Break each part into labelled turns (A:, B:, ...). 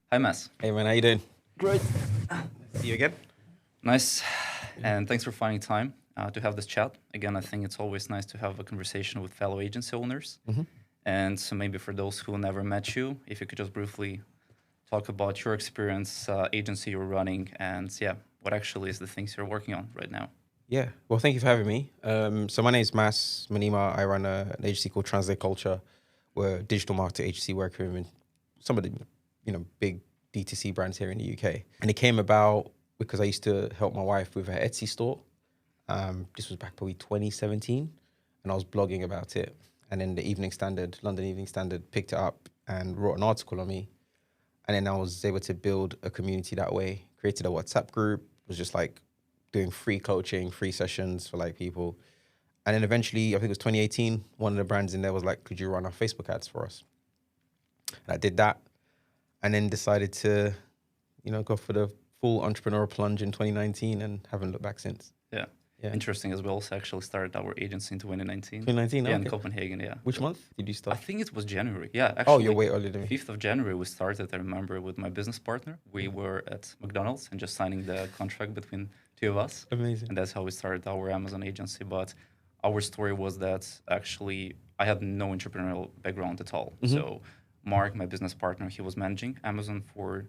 A: Hi, Mass.
B: Hey man, how you doing?
A: Great.
B: See you again.
A: Nice. And thanks for finding time to have this chat. Again, I think it's always nice to have a conversation with fellow agency owners. And so maybe for those who never met you, if you could just briefly talk about your experience, agency you're running, and yeah, what actually is the things you're working on right now.
B: Yeah. Well, thank you for having me. So my name is Mas Manima. I run an agency called Translate Culture. We're a digital marketing agency working with some of the big D2C brands here in the UK. And it came about because I used to help my wife with her Etsy store. This was back probably 2017, and I was blogging about it. And then the Evening Standard, London Evening Standard, picked it up and wrote an article on me. And then I was able to build a community that way, created a WhatsApp group, was just like doing free coaching, free sessions for like people. And then eventually, I think it was 2018, one of the brands in there was like, could you run our Facebook ads for us? And I did that and then decided to, go for the full entrepreneurial plunge in 2019 and haven't looked back since.
A: Yeah.
B: Yeah.
A: Interesting as well. So actually started our agency in 2019.
B: 2019,
A: Yeah, in
B: okay.
A: Copenhagen, yeah.
B: Which month did you
A: I
B: start?
A: think it was January. Yeah,
B: Oh,
A: actually.
B: you're way earlier than me.
A: 5th of January we started, I remember, with my business partner. We were at McDonald's and just signing the contract between two of us.
B: Amazing.
A: And that's how we started our Amazon agency. But our story was that actually I had no entrepreneurial background at all. So Mark, my business partner, he was managing Amazon for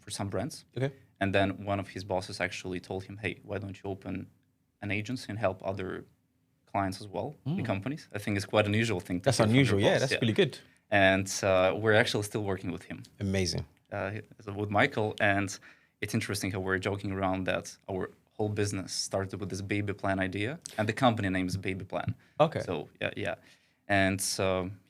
A: some brands.
B: Okay.
A: And then one of his bosses actually told him, hey, why don't you open an agency and help other clients as well in companies? I think it's quite an unusual thing to
B: That's
A: hear from your
B: unusual. Yeah,
A: boss.
B: that's really good.
A: And we're actually still working with him,
B: Amazing.
A: with Michael. And it's interesting how we're joking around that our whole business started with this baby plan idea, and the company name is Baby Plan.
B: Okay.
A: So yeah. And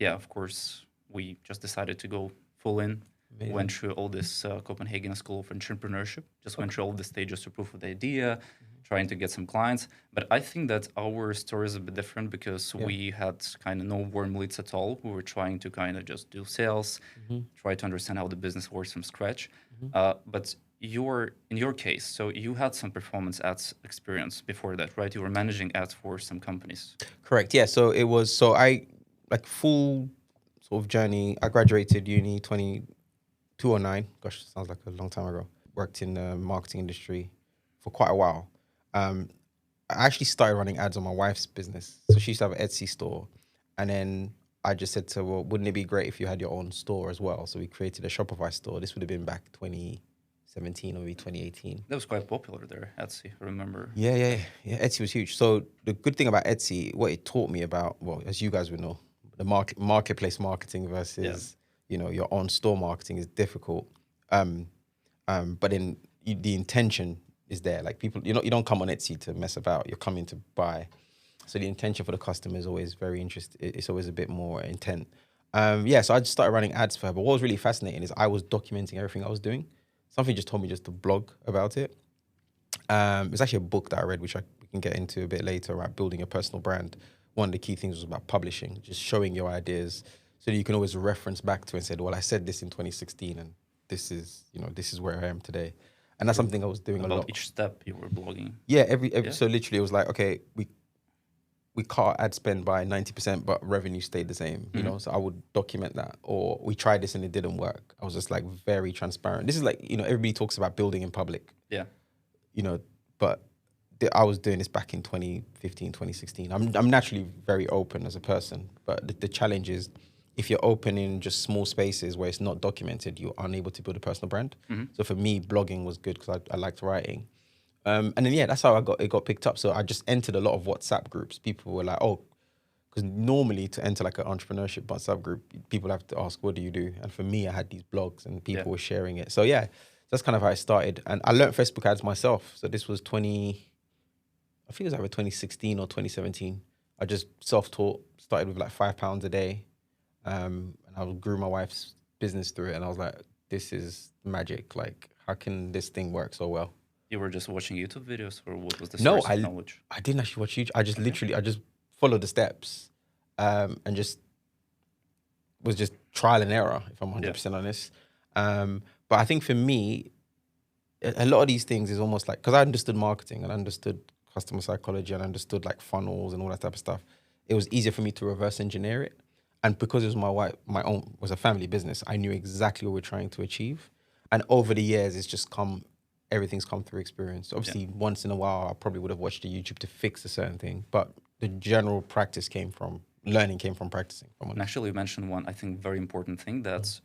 A: of course, we just decided to go full in.
B: Amazing.
A: Went through all this Copenhagen School of Entrepreneurship, just went through all the stages to proof of the idea, trying to get some clients. But I think that our story is a bit different because we had kind of no warm leads at all. We were trying to kind of just do sales, try to understand how the business works from scratch. But in your case, so you had some performance ads experience before that, right? You were managing ads for some companies.
B: Correct. Yeah. So it was, full sort of journey. I graduated uni 2009. Gosh, sounds like a long time ago. Worked in the marketing industry for quite a while. I actually started running ads on my wife's business. So she used to have an Etsy store. And then I just said to her, well, wouldn't it be great if you had your own store as well? So we created a Shopify store. This would have been back 2017 or maybe 2018.
A: That was quite popular there, Etsy, I remember.
B: Yeah. Etsy was huge. So the good thing about Etsy, what it taught me about, well, as you guys would know, the marketplace marketing versus your own store marketing is difficult. But then the intention is there. Like people, you don't come on Etsy to mess about. You're coming to buy. So the intention for the customer is always very interesting. It's always a bit more intent. So I just started running ads for her. But what was really fascinating is I was documenting everything I was doing. Something just told me just to blog about it. It's actually a book that I read, which we can get into a bit later, about building a personal brand. One of the key things was about publishing, just showing your ideas so that you can always reference back to and say, well, I said this in 2016 and this is where I am today. And that's something I was doing
A: about
B: a lot.
A: Each step you were blogging.
B: Yeah, so literally it was like, okay, we cut ad spend by 90%, but revenue stayed the same, So I would document that. Or we tried this and it didn't work. I was just like very transparent. This is like, everybody talks about building in public.
A: Yeah.
B: But I was doing this back in 2015, 2016. I'm naturally very open as a person, but the challenge is if you're open in just small spaces where it's not documented, you're unable to build a personal brand. So for me, blogging was good because I liked writing. And then, that's how it got picked up. So I just entered a lot of WhatsApp groups. People were like, oh, because normally to enter like an entrepreneurship WhatsApp group, people have to ask, what do you do? And for me, I had these blogs and people were sharing it. So that's kind of how I started. And I learned Facebook ads myself. So this was I think it was either 2016 or 2017. I just self-taught, started with like £5 a day. And I grew my wife's business through it. And I was like, this is magic. Like, how can this thing work so well?
A: You were just watching YouTube videos, or what was the source of knowledge?
B: I didn't actually watch YouTube. I just I just followed the steps and just was just trial and error, if I'm 100% honest. But I think for me, a lot of these things is almost like, because I understood marketing and I understood customer psychology and I understood like funnels and all that type of stuff, it was easier for me to reverse engineer it. And because it was my own was a family business, I knew exactly what we're trying to achieve. And over the years, it's just everything's come through experience.
A: Yeah.
B: Obviously, once in a while, I probably would have watched a YouTube to fix a certain thing, but the general learning came from practicing.
A: And actually, you mentioned one, I think, very important thing that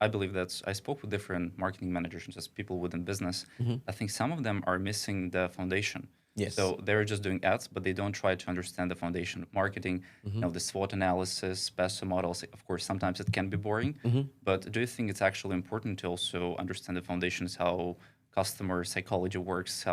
A: I believe that I spoke with different marketing managers and just people within business. I think some of them are missing the foundation.
B: Yes.
A: So they're just doing ads, but they don't try to understand the foundation of marketing, the SWOT analysis, best models. Of course, sometimes it can be boring, but do you think it's actually important to also understand the foundations, how customer psychology works,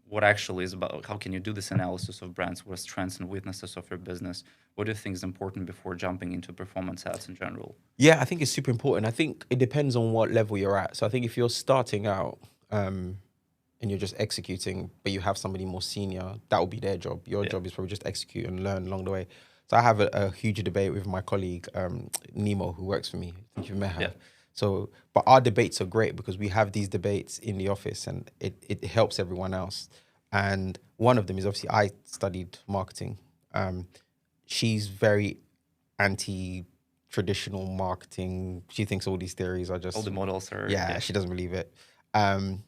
A: what actually is about, how can you do this analysis of brands, what are strengths and weaknesses of your business? What do you think is important before jumping into performance ads in general?
B: Yeah, I think it's super important. I think it depends on what level you're at. So I think if you're starting out and you're just executing, but you have somebody more senior, that will be their job. Your job is probably just execute and learn along the way. So I have a huge debate with my colleague, Nemo, who works for me. I think you've met her.
A: Yeah.
B: So, but our debates are great because we have these debates in the office and it helps everyone else. And one of them is obviously I studied marketing. She's very anti-traditional marketing. She thinks all these theories are just...
A: All the models are...
B: Yeah, she doesn't believe it. And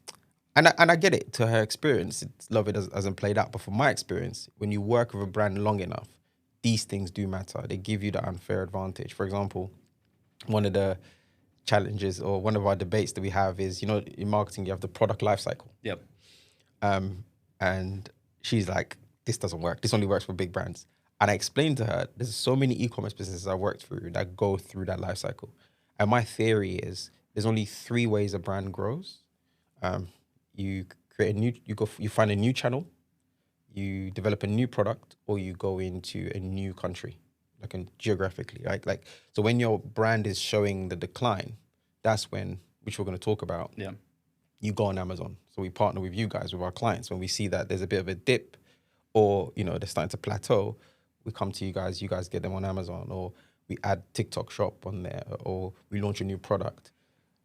B: I get it. To her experience, a lot of it hasn't played out. But from my experience, when you work with a brand long enough, these things do matter. They give you that unfair advantage. For example, one of the challenges or one of our debates that we have is, in marketing, you have the product life cycle.
A: Yep.
B: And she's like, this doesn't work. This only works for big brands. And I explained to her, there's so many e-commerce businesses I worked through that go through that life cycle. And my theory is there's only 3 ways a brand grows. You create you find a new channel, you develop a new product, or you go into a new country, geographically, right? So when your brand is showing the decline, that's when, which we're going to talk about, you go on Amazon. So we partner with you guys, with our clients. When we see that there's a bit of a dip or, they're starting to plateau, we come to you guys get them on Amazon, or we add TikTok shop on there, or we launch a new product.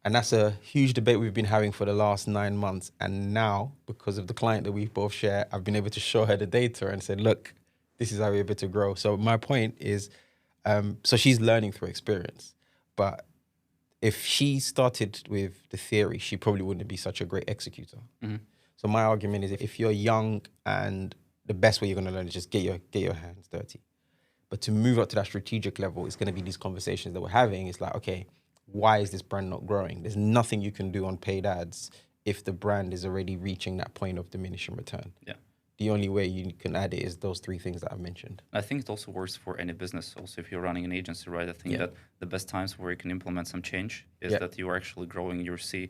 B: And that's a huge debate we've been having for the last 9 months. And now, because of the client that we both share, I've been able to show her the data and said, look, this is how we're able to grow. So my point is, so she's learning through experience. But if she started with the theory, she probably wouldn't be such a great executor. So my argument is, if you're young, and the best way you're going to learn is just get your hands dirty. But to move up to that strategic level, it's going to be these conversations that we're having. It's like, okay, why is this brand not growing? There's nothing you can do on paid ads if the brand is already reaching that point of diminishing return.
A: Yeah.
B: The only way you can add it is those 3 things that I've mentioned.
A: I think it also works for any business. Also, if you're running an agency, right? I think that the best times where you can implement some change is that you are actually growing. You see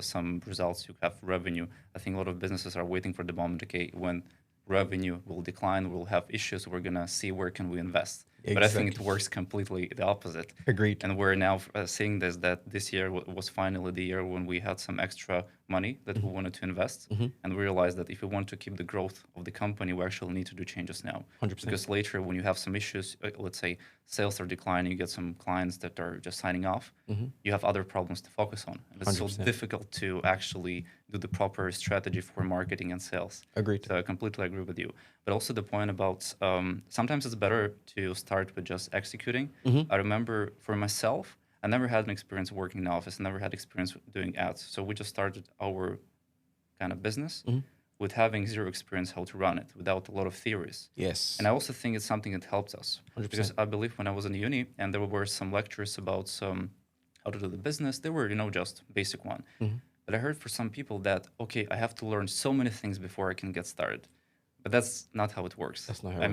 A: some results. You have revenue. I think a lot of businesses are waiting for the moment. Okay, when revenue will decline, we'll have issues. We're gonna see where can we invest. Exactly. But I think it works completely the opposite.
B: Agreed.
A: And we're now seeing that this year was finally the year when we had some extra money that we wanted to invest. And we realized that if we want to keep the growth of the company, we actually need to do changes now.
B: 100%.
A: Because later, when you have some issues, let's say sales are declining, you get some clients that are just signing off, you have other problems to focus on. And it's 100%. So difficult to actually do the proper strategy for marketing and sales.
B: Agreed.
A: So I completely agree with you. But also the point about sometimes it's better to start with just executing. I remember for myself, I never had an experience working in the office. I never had experience doing ads. So we just started our kind of business with having 0 experience how to run it, without a lot of theories.
B: Yes.
A: And I also think it's something that helped us.
B: 100%.
A: Because I believe when I was in uni and there were some lectures about how to do the business, they were, just basic one. But I heard for some people that, okay, I have to learn so many things before I can get started. But that's not how it works.
B: That's not how it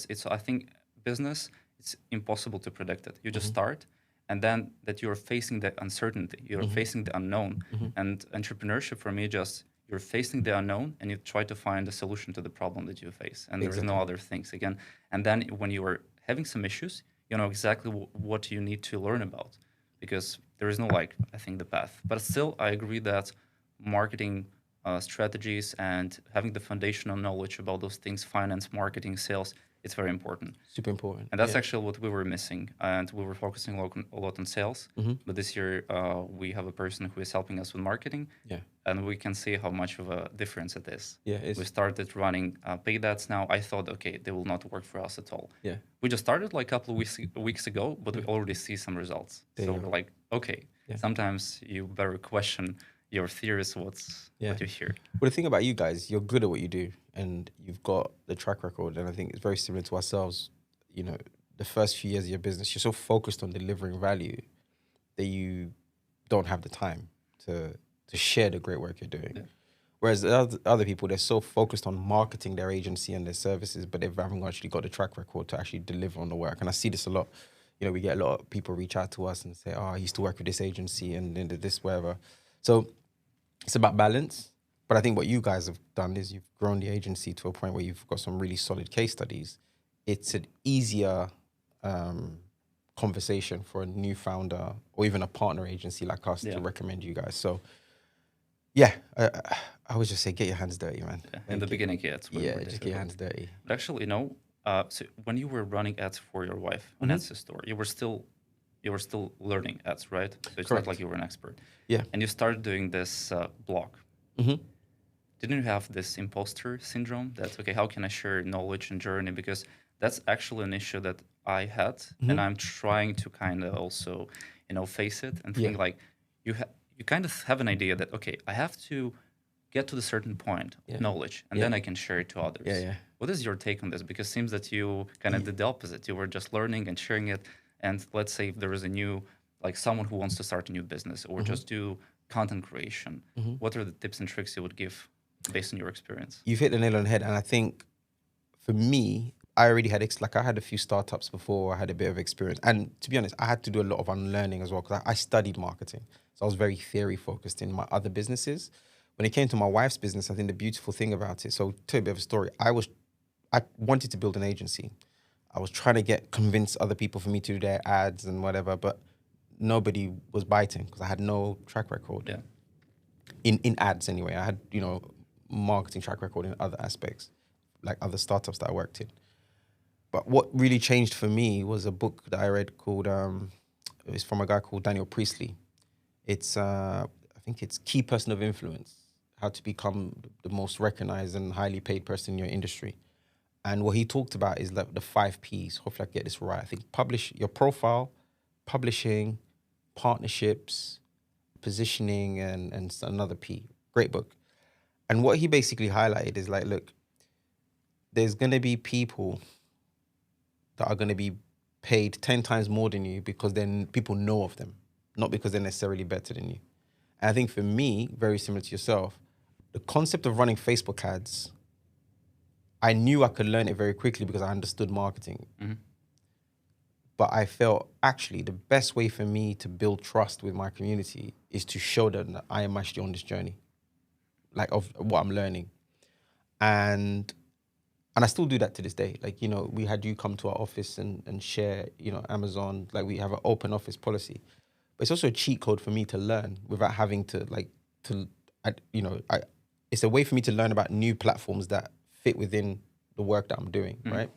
B: works.
A: I think business, it's impossible to predict it. You just start, and then that you're facing the uncertainty, you're facing the unknown. And entrepreneurship for me, just you're facing the unknown and you try to find a solution to the problem that you face. And there's no other things again. And then when you are having some issues, you know exactly what you need to learn about, because there is no, I think, the path. But still, I agree that marketing strategies and having the foundational knowledge about those things, finance, marketing, sales, it's very important.
B: Super important.
A: And that's actually what we were missing. And we were focusing a lot on sales. But this year, we have a person who is helping us with marketing.
B: Yeah.
A: And we can see how much of a difference it is.
B: Yeah,
A: we started running paid ads now. I thought, okay, they will not work for us at all.
B: Yeah.
A: We just started a couple of weeks ago, but we already see some results. So we're like, okay, Sometimes you better question your theories, what you hear.
B: But the thing about you guys, you're good at what you do and you've got the track record. And I think it's very similar to ourselves. You know, the first few years of your business, you're so focused on delivering value that you don't have the time to share the great work you're doing.
A: Yeah.
B: Whereas other people, they're so focused on marketing their agency and their services, but they haven't actually got the track record to actually deliver on the work. And I see this a lot. You know, we get a lot of people reach out to us and say, oh, I used to work with this agency and then did this, whatever. So it's about balance. But I think what you guys have done is you've grown the agency to a point where you've got some really solid case studies. It's an easier conversation for a new founder or even a partner agency like us to recommend you guys. So yeah, I would just say get your hands dirty, man.
A: Yeah. In the beginning, it's
B: just get your hands dirty.
A: But actually, you know, so when you were running ads for your wife on Etsy store, you were still learning ads, right? So it's
B: Correct.
A: not like you were an expert.
B: Yeah.
A: And you started doing this blog.
B: Mm-hmm.
A: Didn't you have this imposter syndrome? That okay, how can I share knowledge and journey? Because that's actually an issue that I had, and I'm trying to kind of also, you know, face it and think like you kind of have an idea that okay, I have to get to the certain point of knowledge, and then I can share it to others.
B: Yeah.
A: What is your take on this? Because it seems that you kind of did the opposite. You were just learning and sharing it. And let's say if there is a new, like someone who wants to start a new business or just do content creation, what are the tips and tricks you would give based on your experience?
B: You've hit the nail on the head. And I think for me, I already had, I had a few startups before I had a bit of experience. And to be honest, I had to do a lot of unlearning as well because I studied marketing. So I was very theory focused in my other businesses. When it came to my wife's business, I think the beautiful thing about it, so to tell you a bit of a story, I wanted to build an agency. I was trying to convince other people for me to do their ads and whatever, but nobody was biting because I had no track record.
A: Yeah.
B: In ads anyway. I had, you know, marketing track record in other aspects, like other startups that I worked in. But what really changed for me was a book that I read called, it was from a guy called Daniel Priestley. It's, I think it's Key Person of Influence, how to become the most recognized and highly paid person in your industry. And what he talked about is like the 5 Ps. Hopefully I get this right. I think publish your profile, publishing, partnerships, positioning, and another P. Great book. And what he basically highlighted is like, look, there's going to be people that are going to be paid 10 times more than you because then people know of them, not because they're necessarily better than you. And I think for me, very similar to yourself, the concept of running Facebook ads, I knew I could learn it very quickly because I understood marketing. But I felt actually the best way for me to build trust with my community is to show them that I am actually on this journey, like of what I'm learning. And I still do that to this day. Like, you know, we had you come to our office and share, you know, Amazon, like we have an open office policy. But it's also a cheat code for me to learn without having to it's a way for me to learn about new platforms that fit within the work that I'm doing, right?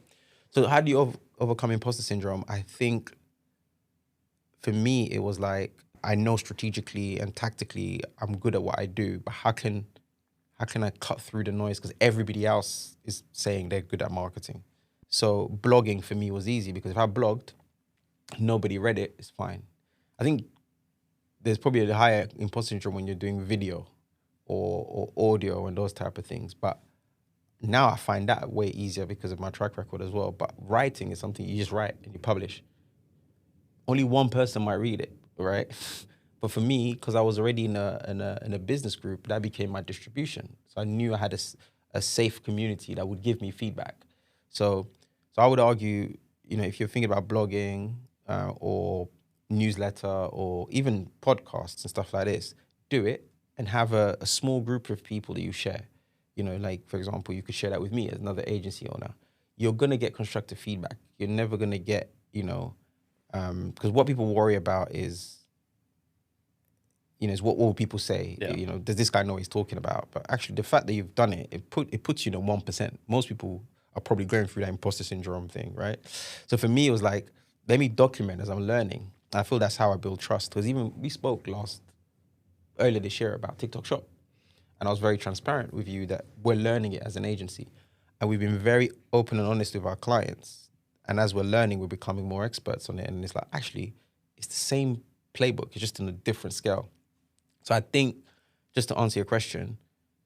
B: So how do you overcome imposter syndrome? I think for me, it was like, I know strategically and tactically I'm good at what I do, but how can I cut through the noise? Because everybody else is saying they're good at marketing. So blogging for me was easy because if I blogged, nobody read it, it's fine. I think there's probably a higher imposter syndrome when you're doing video or audio and those type of things. But now I find that way easier because of my track record as well. But writing is something you just write and you publish. Only one person might read it, right? But for me, because I was already in a business group, that became my distribution. So I knew I had a safe community that would give me feedback. So I would argue, you know, if you're thinking about blogging or newsletter or even podcasts and stuff like this, do it and have a small group of people that you share. You know, like, for example, you could share that with me as another agency owner. You're going to get constructive feedback. You're never going to get, you know, because what people worry about is, you know, is what will people say?
A: Yeah.
B: You know, does this guy know what he's talking about? But actually, the fact that you've done it, it puts you in 1%. Most people are probably going through that imposter syndrome thing, right? So for me, it was like, let me document as I'm learning. I feel that's how I build trust. Because even we spoke earlier this year about TikTok Shop. And I was very transparent with you that we're learning it as an agency. And we've been very open and honest with our clients. And as we're learning, we're becoming more experts on it. And it's like, actually, it's the same playbook. It's just on a different scale. So I think, just to answer your question,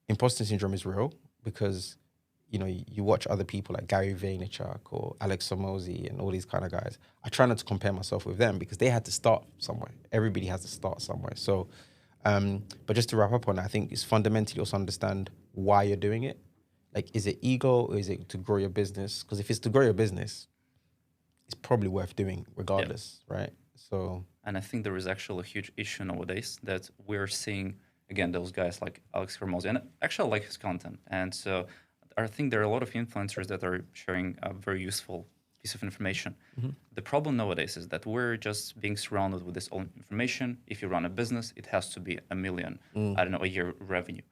B: imposter syndrome is real because, you know, you watch other people like Gary Vaynerchuk or Alex Hormozi and all these kind of guys. I try not to compare myself with them because they had to start somewhere. Everybody has to start somewhere. So, but just to wrap up on that, I think it's fundamentally also understand why you're doing it. Like, is it ego or is it to grow your business? Because if it's to grow your business, it's probably worth doing regardless, right? So,
A: and I think there is actually a huge issue nowadays that we're seeing, again, those guys like Alex Hormozi, and actually I like his content. And so I think there are a lot of influencers that are sharing a very useful piece of information. The problem nowadays is that we're just being surrounded with this old information. If you run a business, it has to be a million, I don't know, a year revenue.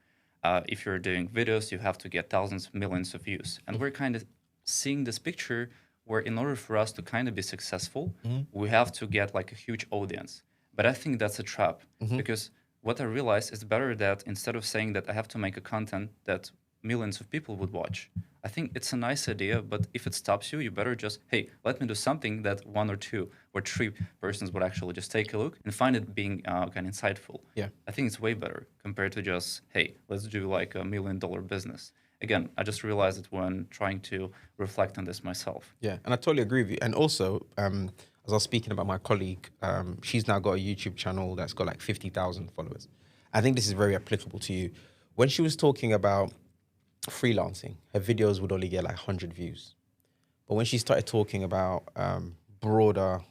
A: If you're doing videos, you have to get thousands, millions of views. And we're kind of seeing this picture where in order for us to kind of be successful, we have to get like a huge audience. But I think that's a trap because what I realized is better that instead of saying that I have to make a content that millions of people would watch, I think it's a nice idea, but if it stops you, you better just, hey, let me do something that 1 or 2 or 3 persons would actually just take a look and find it being kind of insightful.
B: Yeah.
A: I think it's way better compared to just, hey, let's do like $1 million business. Again, I just realized it when trying to reflect on this myself.
B: yeah, and I totally agree with you. And also, as I was speaking about my colleague, she's now got a YouTube channel that's got like 50,000 followers. I think this is very applicable to you. When she was talking about freelancing, her videos would only get like 100 views. But when she started talking about broader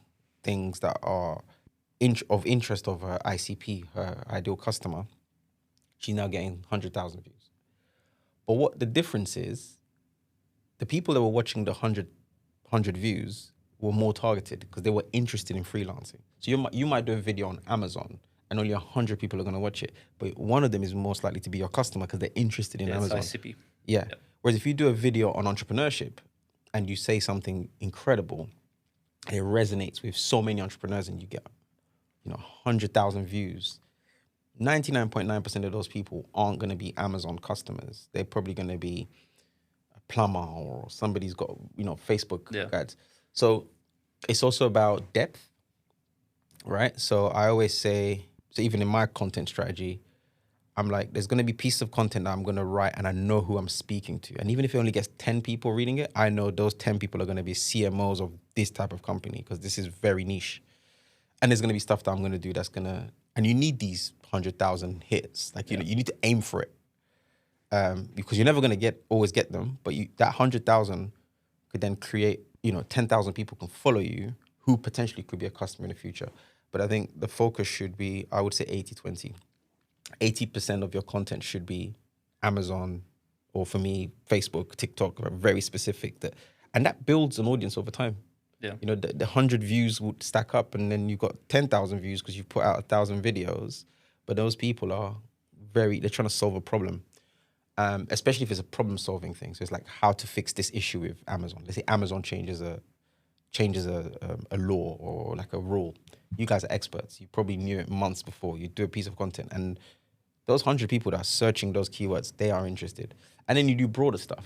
B: things that are of interest of her ICP, her ideal customer, she's now getting 100,000 views. But what the difference is, the people that were watching the 100 views were more targeted because they were interested in freelancing. So you might do a video on Amazon and only 100 people are going to watch it, but one of them is most likely to be your customer because they're interested in Amazon.
A: It's ICP.
B: Yeah. Whereas if you do a video on entrepreneurship and you say something incredible and it resonates with so many entrepreneurs and you get, 100,000 views, 99.9% of those people aren't going to be Amazon customers. They're probably going to be a plumber or somebody's got, Facebook ads. So it's also about depth, right? So I always say, so even in my content strategy, I'm like, there's going to be pieces of content that I'm going to write and I know who I'm speaking to. And even if it only gets 10 people reading it, I know those 10 people are going to be CMOs of this type of company because this is very niche. And there's going to be stuff that I'm going to do that's going to, and you need these 100,000 hits. Like, you need to aim for it because you're never going to always get them. But that 100,000 could then create, 10,000 people can follow you who potentially could be a customer in the future. But I think the focus should be, I would say 80-20. 80% of your content should be Amazon, or for me, Facebook, TikTok, very specific. And that builds an audience over time.
A: Yeah.
B: The 100 views would stack up and then you've got 10,000 views because you've put out 1,000 videos. But those people are they're trying to solve a problem, especially if it's a problem-solving thing. So it's like how to fix this issue with Amazon. Let's say Amazon changes a law or like a rule. You guys are experts. You probably knew it months before. You do a piece of content and those 100 people that are searching those keywords, they are interested. And then you do broader stuff,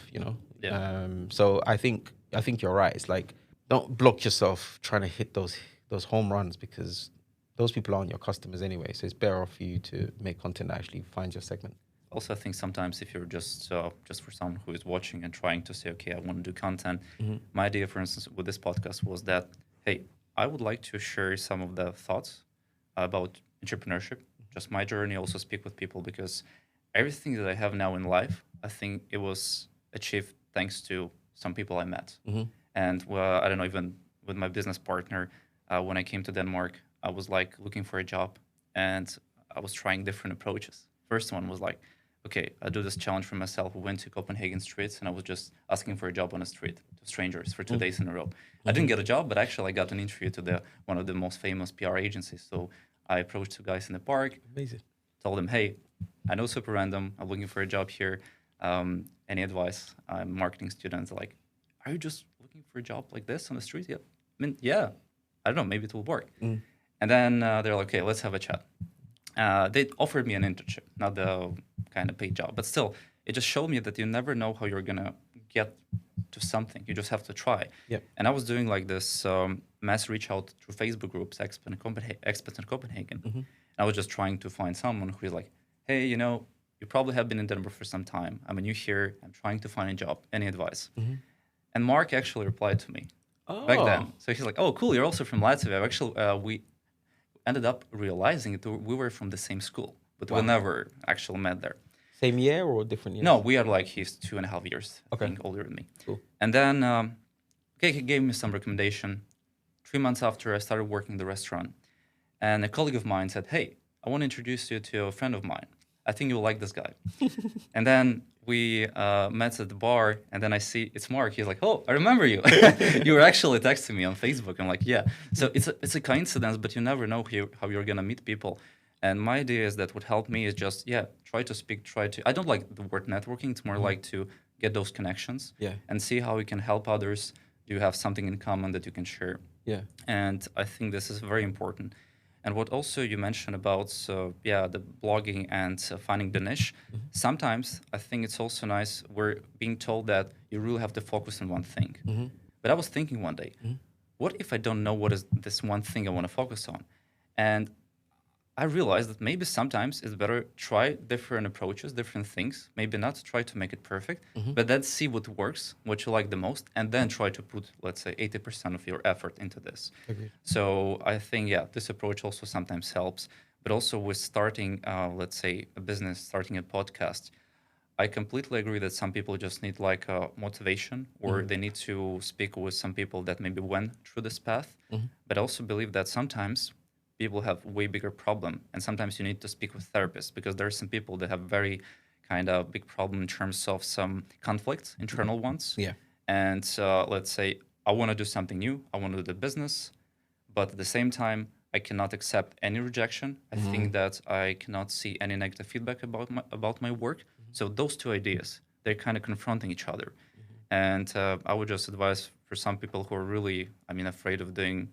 A: Yeah.
B: So I think you're right. It's like, don't block yourself trying to hit those home runs because those people aren't your customers anyway. So it's better off for you to make content that actually finds your segment.
A: Also, I think sometimes if you're just for someone who is watching and trying to say, okay, I want to do content, my idea, for instance, with this podcast was that, hey, I would like to share some of the thoughts about entrepreneurship, just my journey, also speak with people because everything that I have now in life, I think it was achieved thanks to some people I met. And I don't know, even with my business partner, when I came to Denmark, I was like looking for a job and I was trying different approaches. First one was like, okay, I do this challenge for myself. We went to Copenhagen streets and I was just asking for a job on the street to strangers for 2 days in a row. I didn't get a job, but actually I got an interview to one of the most famous PR agencies. So I approached 2 guys in the park.
B: Amazing.
A: Told them, hey, I know super random. I'm looking for a job here. Any advice? I'm a marketing student. Like, are you just looking for a job like this on the street? Yeah. I mean, yeah. I don't know. Maybe it will work. And then they're like, okay, let's have a chat. They offered me an internship, not the kind of paid job, but still, it just showed me that you never know how you're gonna get to something. You just have to try.
B: Yep.
A: And I was doing like this mass reach out through Facebook groups, expats in Copenhagen. And I was just trying to find someone who is like, hey, you know, you probably have been in Denver for some time. I'm new here. I'm trying to find a job. Any advice? And Mark actually replied to me back then. So he's like, oh, cool. You're also from Latvia. Actually, we ended up realizing that we were from the same school, but we never actually met there.
B: Same year or different years?
A: No, we are like, he's 2.5 years, I think, older than me. Cool. And then, he gave me some recommendation. 3 months after, I started working the restaurant. And a colleague of mine said, hey, I want to introduce you to a friend of mine. I think you'll like this guy. And then we met at the bar, and then I see it's Mark. He's like, oh, I remember you. You were actually texting me on Facebook. I'm like, yeah. So it's a coincidence, but you never know how you're going to meet people. And my idea is that what helped me is just, try to speak, I don't like the word networking. It's more like to get those connections and see how you can help others. Do you have something in common that you can share?
B: Yeah.
A: And I think this is very important. And what also you mentioned about, the blogging and finding the niche, sometimes I think it's also nice, we're being told that you really have to focus on one thing. But I was thinking one day, what if I don't know what is this one thing I want to focus on? And I realized that maybe sometimes it's better try different approaches, different things, maybe not try to make it perfect, but then see what works, what you like the most, and then try to put, let's say, 80% of your effort into this.
B: Agreed.
A: So I think, this approach also sometimes helps, but also with starting, let's say, a business, starting a podcast, I completely agree that some people just need like a motivation or they need to speak with some people that maybe went through this path, but I also believe that sometimes people have way bigger problem, and sometimes you need to speak with therapists because there are some people that have very kind of big problem in terms of some conflicts, internal ones.
B: Yeah.
A: And let's say I want to do something new, I want to do the business, but at the same time I cannot accept any rejection. I think that I cannot see any negative feedback about my work. So those two ideas, they're kind of confronting each other. And I would just advise for some people who are really, afraid of doing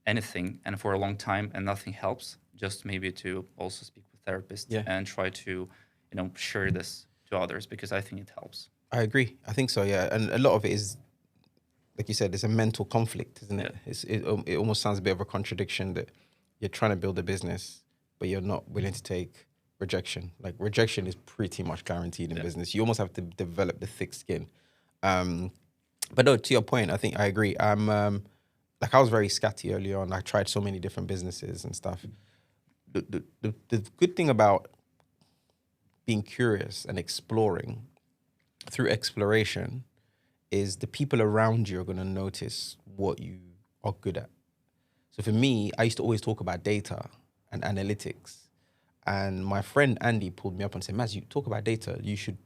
A: anything and for a long time and nothing helps, just maybe to also speak with therapists and try to, share this to others, because I think it helps.
B: I agree. I think so, yeah. And a lot of it is, like you said, it's a mental conflict, isn't it? It almost sounds a bit of a contradiction that you're trying to build a business, but you're not willing to take rejection. Like, rejection is pretty much guaranteed in business. You almost have to develop the thick skin. But no, to your point, I think I agree. I was very scatty early on. I tried so many different businesses and stuff. The good thing about being curious and exploring, through exploration, is the people around you are going to notice what you are good at. So for me, I used to always talk about data and analytics. And my friend Andy pulled me up and said, Maz, you talk about data, you should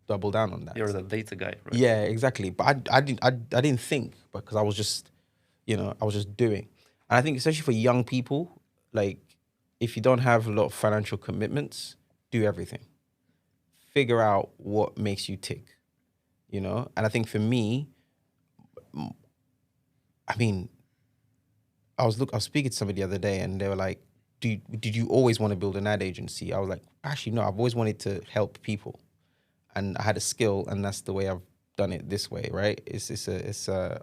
B: double down on that.
A: You're the data guy, right?
B: Yeah, exactly. But I didn't think, because I was just doing. And I think especially for young people, like, if you don't have a lot of financial commitments, do everything. Figure out what makes you tick, And I think for me, I was speaking to somebody the other day and they were like, did you always want to build an ad agency? I was like, actually, no, I've always wanted to help people. And I had a skill, and that's the way I've done it this way, right?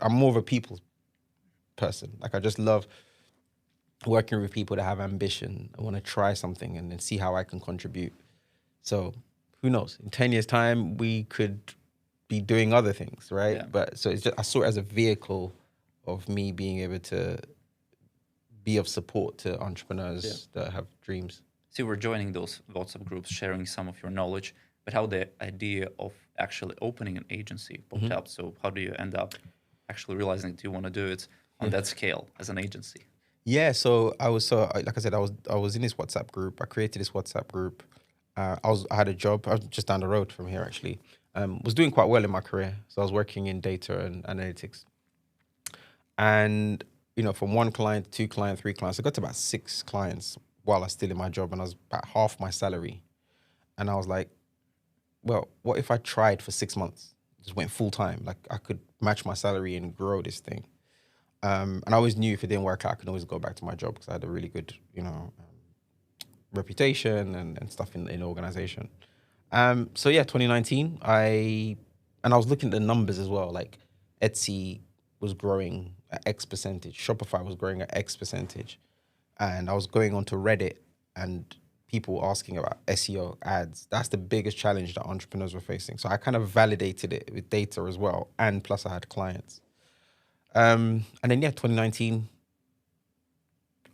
B: I'm more of a people person. Like, I just love working with people that have ambition. I want to try something and then see how I can contribute. So who knows? In 10 years' time, we could be doing other things, right?
A: Yeah.
B: But so it's just, I saw it as a vehicle of me being able to be of support to entrepreneurs that have dreams.
A: So you were joining those WhatsApp groups, sharing some of your knowledge, but how the idea of actually opening an agency popped up? So how do you end up actually realizing that you want to do it on that scale as an agency?
B: Yeah, so like I said, I was in this WhatsApp group. I created this WhatsApp group. I had a job. I was just down the road from here, actually. Was doing quite well in my career. So I was working in data and analytics. And, from one client, 2 clients, 3 clients, I got to about 6 clients while I was still in my job, and I was about half my salary. And I was like, well, what if I tried for 6 months? Just went full time. Like, I could match my salary and grow this thing. And I always knew if it didn't work out, I could always go back to my job because I had a really good, reputation and stuff in the organization. 2019, I and I was looking at the numbers as well. Like Etsy was growing at X percentage, Shopify was growing at X percentage, and I was going onto Reddit and people were asking about SEO ads. That's the biggest challenge that entrepreneurs were facing. So I kind of validated it with data as well, and plus I had clients. And then 2019,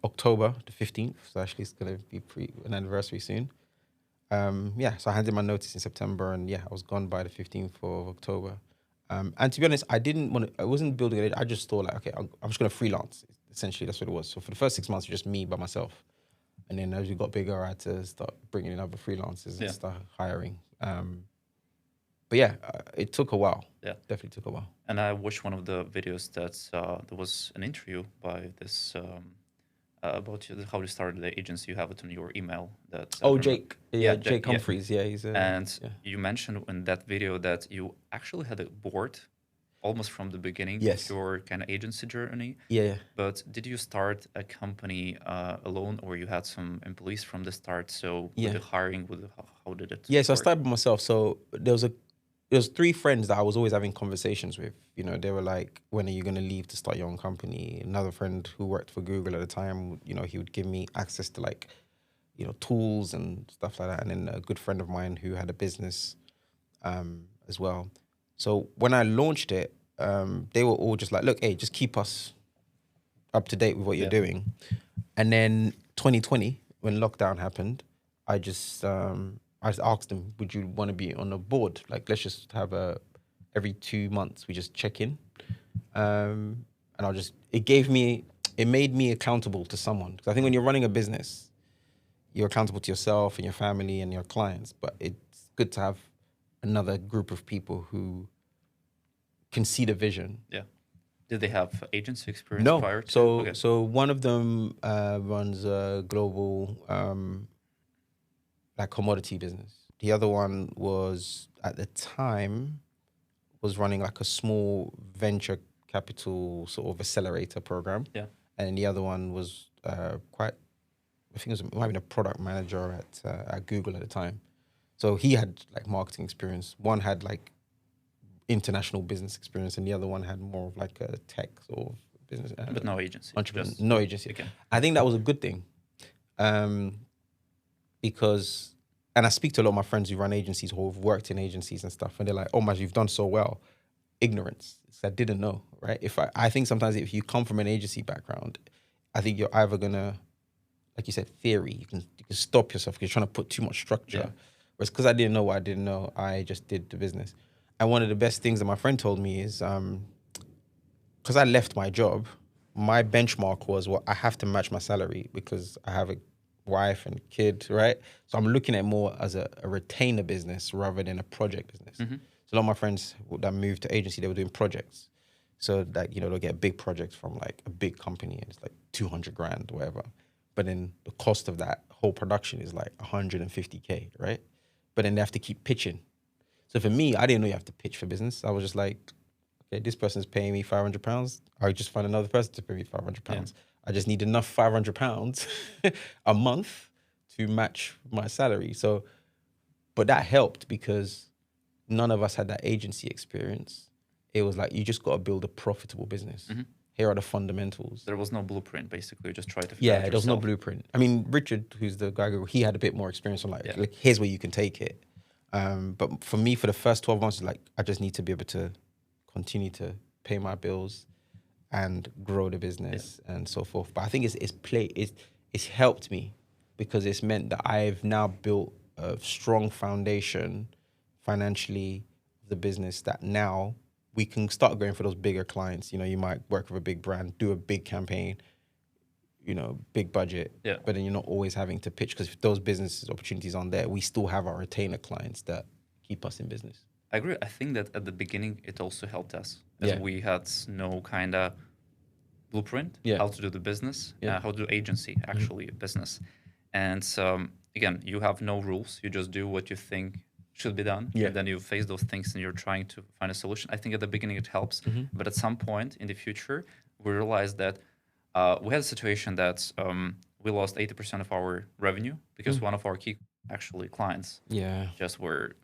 B: October the 15th. So actually, it's gonna be an anniversary soon. So I handed my notice in September, and I was gone by the 15th of October. And to be honest, I wasn't building it. I just thought like, okay, I'm just gonna freelance. Essentially, that's what it was. So for the first 6 months, it was just me by myself. And then as we got bigger, I had to start bringing in other freelancers and start hiring. It took a while.
A: Yeah,
B: definitely took a while.
A: And I watched one of the videos that there was an interview by this about how you started the agency. You have it on your email. That
B: Jake. Jake Humphreys. Yeah, he's.
A: You mentioned in that video that you actually had a board almost from the beginning
B: Yes.
A: of your kind of agency journey.
B: Yeah.
A: But did you start a company alone, or you had some employees from the start? So with the hiring, how did it?
B: Yeah, so I started by myself. So there was 3 friends that I was always having conversations with. You know, they were like, when are you going to leave to start your own company? Another friend who worked for Google at the time, you know, he would give me access to like, you know, tools and stuff like that. And then a good friend of mine who had a business as well. So when I launched it, they were all just like, look, hey, just keep us up to date with what you're doing. And then 2020, when lockdown happened, I just asked them, would you want to be on a board? Like, let's just have every 2 months, we just check in. And it made me accountable to someone. Because I think when you're running a business, you're accountable to yourself and your family and your clients, but it's good to have another group of people who can see the vision.
A: Yeah. Did they have agency experience
B: No.
A: prior to?
B: So one of them runs a global like commodity business. The other one was at the time was running like a small venture capital sort of accelerator program.
A: Yeah.
B: And the other one was I think it might have been a product manager at Google at the time. So he had like marketing experience. One had like international business experience, and the other one had more of like a tech sort of business.
A: But no agency.
B: No agency. Okay. I think that was a good thing, because, and I speak to a lot of my friends who run agencies or who've worked in agencies and stuff, and they're like, "Oh, Maj, you've done so well." Ignorance. I didn't know, right? I think sometimes if you come from an agency background, I think you're either gonna, like you said, theory. You can stop yourself because you're trying to put too much structure. Yeah. Whereas because I didn't know what I didn't know, I just did the business. And one of the best things that my friend told me is, because I left my job, my benchmark was, well, I have to match my salary because I have a wife and kid, right? So I'm looking at more as a retainer business rather than a project business. Mm-hmm. So a lot of my friends that moved to agency, they were doing projects. So that, you know, they'll get big projects from like a big company and it's like 200 grand or whatever. But then the cost of that whole production is like 150K, right? But then they have to keep pitching. So for me, I didn't know you have to pitch for business. I was just like, okay, this person's paying me £500. I would just find another person to pay me £500. Yeah. I just need enough £500 a month to match my salary. So, but that helped because none of us had that agency experience. It was like, you just got to build a profitable business. Mm-hmm. Here are the fundamentals.
A: There was no blueprint, basically. You just try to figure out yourself.
B: There was no blueprint. I mean, Richard, who's the guy, he had a bit more experience on like here's where you can take it. But for me, for the first 12 months, like I just need to be able to continue to pay my bills and grow the business and so forth. But I think it's helped me because it's meant that I've now built a strong foundation financially of the business that now we can start going for those bigger clients. You know, you might work with a big brand, do a big campaign, you know, big budget, but then you're not always having to pitch because if those business opportunities aren't there, we still have our retainer clients that keep us in business.
A: I agree. I think that at the beginning, it also helped us as we had no kind of blueprint, how to do the business, how to do agency, actually, business. And again, you have no rules. You just do what you think should be done. And then you face those things and you're trying to find a solution. I think at the beginning it helps. But at some point in the future, we realized that we had a situation that we lost 80% of our revenue because one of our key actually clients just were,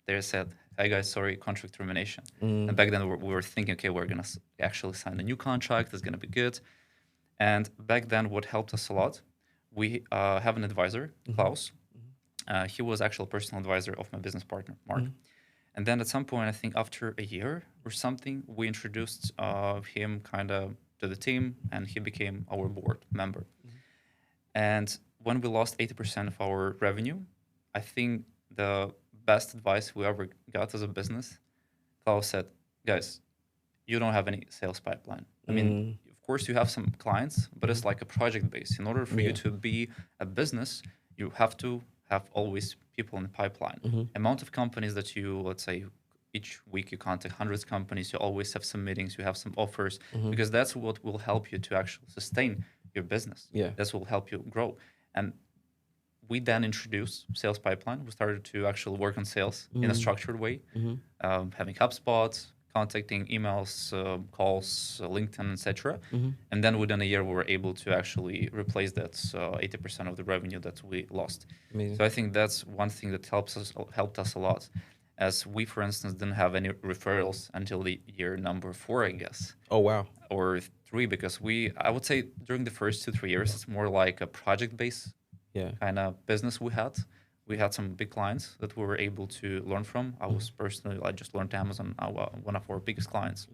A: they said, hey guys, sorry, contract termination. And back then we were thinking, okay, we're going to actually sign a new contract. It's going to be good. And back then what helped us a lot, we have an advisor, Klaus. He was actual personal advisor of my business partner, Mark. And then at some point, I think after a year or something, we introduced him kind of to the team, and he became our board member. And when we lost 80% of our revenue, I think the best advice we ever got as a business, Klaus said, guys, you don't have any sales pipeline. I mean, of course, you have some clients, but it's like a project base. In order for you to be a business, you have to have always people in the pipeline. Amount of companies that you, let's say, each week you contact hundreds of companies, you always have some meetings, you have some offers, because that's what will help you to actually sustain your business. That's what will help you grow. And we then introduced sales pipeline. We started to actually work on sales in a structured way, having HubSpot, contacting emails, calls, LinkedIn, etc. And then within a year, we were able to actually replace that 80% of the revenue that we lost.
B: Amazing.
A: So I think that's one thing that helped us a lot, as we, for instance, didn't have any referrals until the year number 4, I guess.
B: Oh, wow.
A: Or 3, because I would say during the first 2-3 years, it's more like a project-based kind of business we had. We had some big clients that we were able to learn from. I was personally, I just learned Amazon, one of our biggest clients.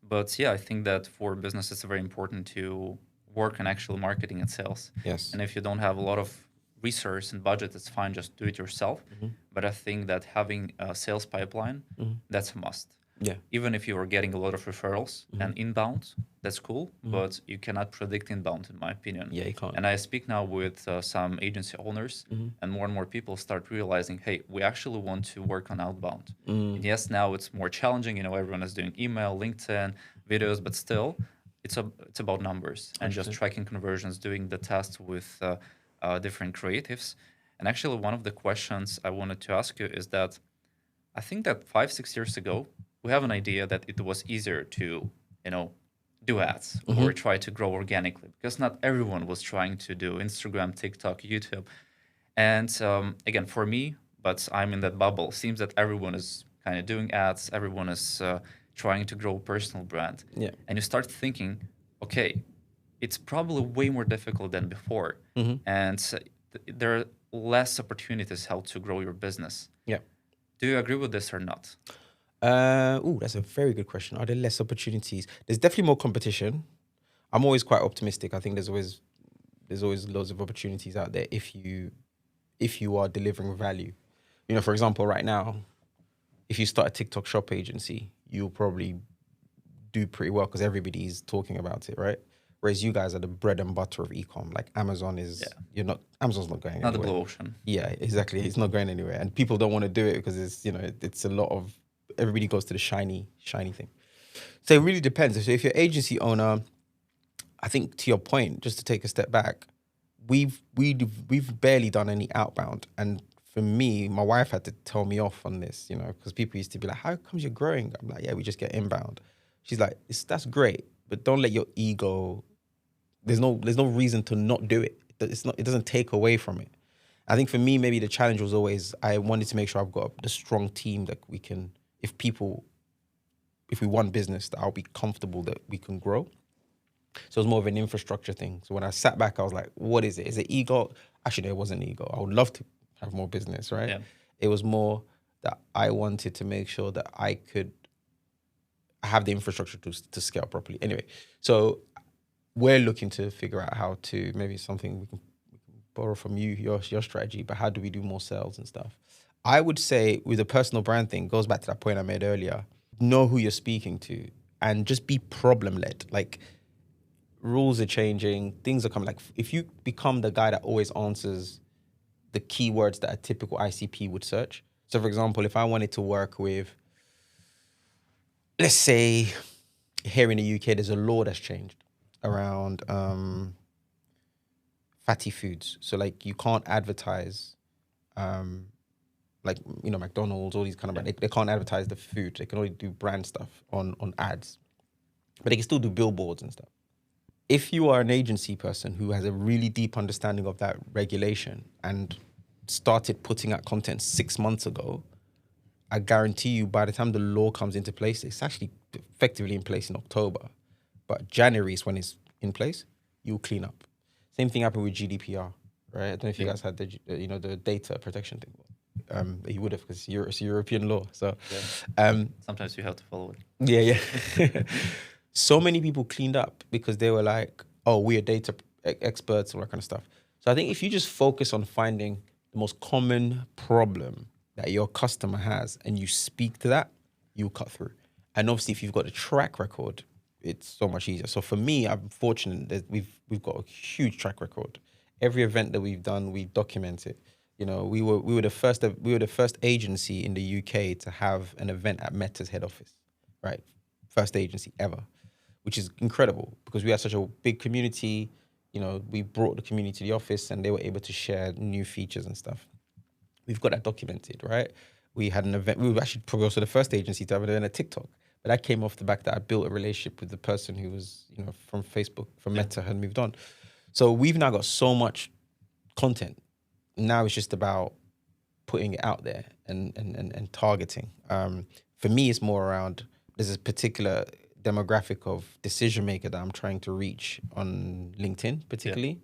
A: But yeah, I think that for business, it's very important to work on actual marketing and sales.
B: Yes.
A: And if you don't have a lot of resource and budget, it's fine, just do it yourself. But I think that having a sales pipeline, that's a must.
B: Yeah.
A: Even if you are getting a lot of referrals and inbound, that's cool, but you cannot predict inbound, in my opinion.
B: Yeah, you can't.
A: And I speak now with some agency owners, and more people start realizing, hey, we actually want to work on outbound. And yes, now it's more challenging. Everyone is doing email, LinkedIn, videos, but still, it's about numbers and just tracking conversions, doing the tests with different creatives. And actually, one of the questions I wanted to ask you is that I think that 5-6 years ago, we have an idea that it was easier to, do ads or try to grow organically, because not everyone was trying to do Instagram, TikTok, YouTube. And again, for me, but I'm in that bubble, seems that everyone is kind of doing ads, everyone is trying to grow a personal brand.
B: Yeah.
A: And you start thinking, okay, it's probably way more difficult than before. And there are less opportunities how to grow your business.
B: Yeah.
A: Do you agree with this or not?
B: That's a very good question. Are there less opportunities? There's definitely more competition. I'm always quite optimistic. I think there's always loads of opportunities out there if you are delivering value. For example, right now, if you start a TikTok shop agency, you'll probably do pretty well because everybody's talking about it, right? Whereas you guys are the bread and butter of e-com. Like Amazon is, Amazon's not going anywhere.
A: Not the blue ocean.
B: Yeah, exactly. It's not going anywhere. And people don't want to do it because it's a lot of, everybody goes to the shiny thing. So it really depends. So if you're an agency owner, I think to your point, just to take a step back, we've barely done any outbound. And for me, my wife had to tell me off on this, because people used to be like, how comes you're growing? I'm like, yeah, we just get inbound. She's like, that's great, but don't let your ego, there's no reason to not do it. It doesn't take away from it. I think for me, maybe the challenge was always, I wanted to make sure I've got the strong team that we can, if we want business, that I'll be comfortable that we can grow. So it was more of an infrastructure thing. So when I sat back, I was like, what is it? Is it ego? Actually, no, it wasn't ego. I would love to have more business, right?
A: Yeah.
B: It was more that I wanted to make sure that I could have the infrastructure to scale properly. Anyway, so we're looking to figure out how to, maybe something we can borrow from you, your strategy, but how do we do more sales and stuff? I would say with the personal brand thing, goes back to that point I made earlier, know who you're speaking to and just be problem-led. Like, rules are changing, things are coming. Like, if you become the guy that always answers the keywords that a typical ICP would search. So for example, if I wanted to work with, let's say here in the UK, there's a law that's changed around fatty foods. So like you can't advertise, McDonald's, all these kind of, they can't advertise the food. They can only do brand stuff on ads, but they can still do billboards and stuff. If you are an agency person who has a really deep understanding of that regulation and started putting out content 6 months ago, I guarantee you, by the time the law comes into place, it's actually effectively in place in October. But January is when it's in place. You'll clean up. Same thing happened with GDPR, right? I don't know if you guys had the data protection thing. You would have, because it's European law. So,
A: sometimes you have to follow it.
B: Yeah. So many people cleaned up because they were like, "Oh, we are data experts," and all that kind of stuff. So I think if you just focus on finding the most common problem that your customer has and you speak to that, you'll cut through. And obviously, if you've got a track record, it's so much easier. So for me, I'm fortunate that we've got a huge track record. Every event that we've done, we document it. You know, we were the first agency in the UK to have an event at Meta's head office, right? First agency ever, which is incredible because we had such a big community. You know, we brought the community to the office and they were able to share new features and stuff. We've got that documented, right? We had an event. We were actually probably also the first agency to have an event at TikTok. But that came off the back that I built a relationship with the person who was, from Facebook, from Meta, had moved on. So we've now got so much content. Now it's just about putting it out there and targeting. For me, it's more around, there's a particular demographic of decision maker that I'm trying to reach on LinkedIn, particularly.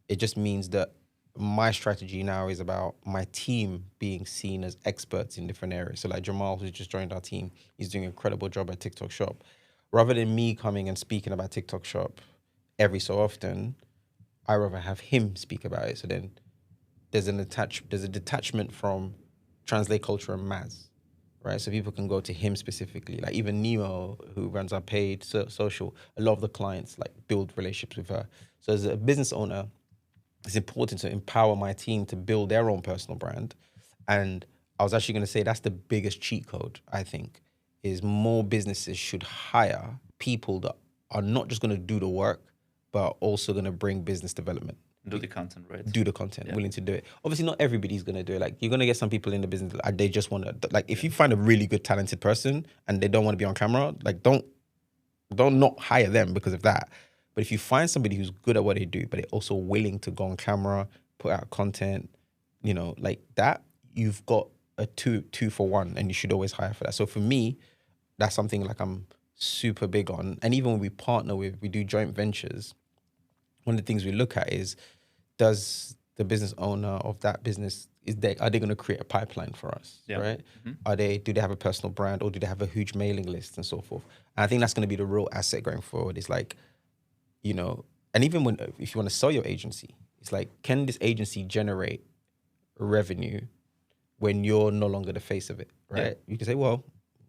B: It just means that my strategy now is about my team being seen as experts in different areas. So like Jamal, who's just joined our team, he's doing an incredible job at TikTok Shop. Rather than me coming and speaking about TikTok Shop every so often, I rather have him speak about it. So then there's a detachment from Translate Culture and Maz, right? So people can go to him specifically. Like even Nemo, who runs our paid social, a lot of the clients like build relationships with her. So as a business owner, it's important to empower my team to build their own personal brand. And I was actually going to say that's the biggest cheat code, I think, is more businesses should hire people that are not just going to do the work, but are also going to bring business development.
A: Do the content, right?
B: Do the content, willing to do it. Obviously, not everybody's going to do it. Like, you're going to get some people in the business, like, they just want to, like, if you find a really good, talented person and they don't want to be on camera, like, don't not hire them because of that. But if you find somebody who's good at what they do, but they're also willing to go on camera, put out content, like that, you've got a two for one, and you should always hire for that. So for me, that's something like I'm super big on. And even when we partner we do joint ventures, one of the things we look at is, does the business owner of that business, are they going to create a pipeline for us, right? Mm-hmm. Do they have a personal brand, or do they have a huge mailing list and so forth? And I think that's going to be the real asset going forward. It's like, and even if you want to sell your agency, it's like, can this agency generate revenue when you're no longer the face of it, right? Yeah. You can say, well,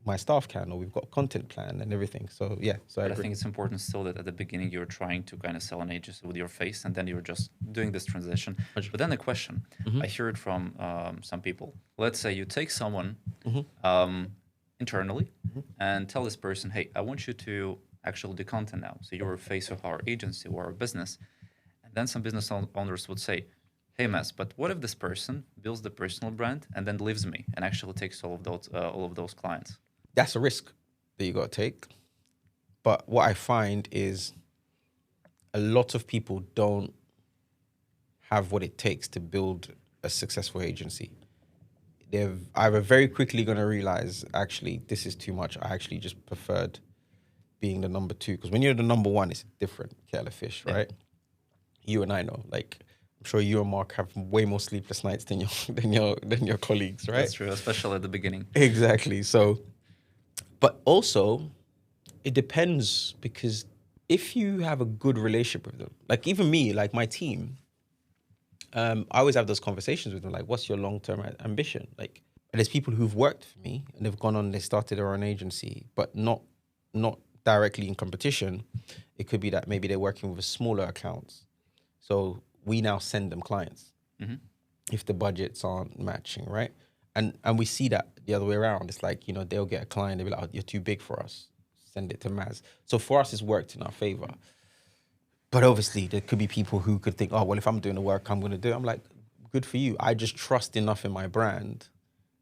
B: my staff can, or we've got a content plan and everything. So yeah,
A: I think it's important still that at the beginning you're trying to kind of sell an agency with your face, and then you're just doing this transition. But then the question, I hear it from some people. Let's say you take someone internally and tell this person, hey, I want you to actually do content now. So you're a face of our agency or our business. And then some business owners would say, hey, Mess, but what if this person builds the personal brand and then leaves me and actually takes all of those clients?
B: That's a risk that you got to take. But what I find is a lot of people don't have what it takes to build a successful agency. They're either very quickly going to realize, actually, this is too much. I actually just preferred being the number two. Because when you're the number one, it's different kettle of fish, right? You and I know, like, I'm sure you and Mark have way more sleepless nights than your colleagues, right?
A: That's true, especially at the beginning.
B: Exactly. So, but also, it depends, because if you have a good relationship with them, like even me, like my team, I always have those conversations with them, like, what's your long-term ambition? Like, there's people who've worked for me and they've gone on, they started their own agency, but not directly in competition. It could be that maybe they're working with smaller accounts. So we now send them clients if the budgets aren't matching, right? And we see that the other way around. It's like, they'll get a client, they'll be like, oh, you're too big for us, send it to Maz. So for us, it's worked in our favor. But obviously, there could be people who could think, oh, well, if I'm doing the work, I'm going to do it. I'm like, good for you. I just trust enough in my brand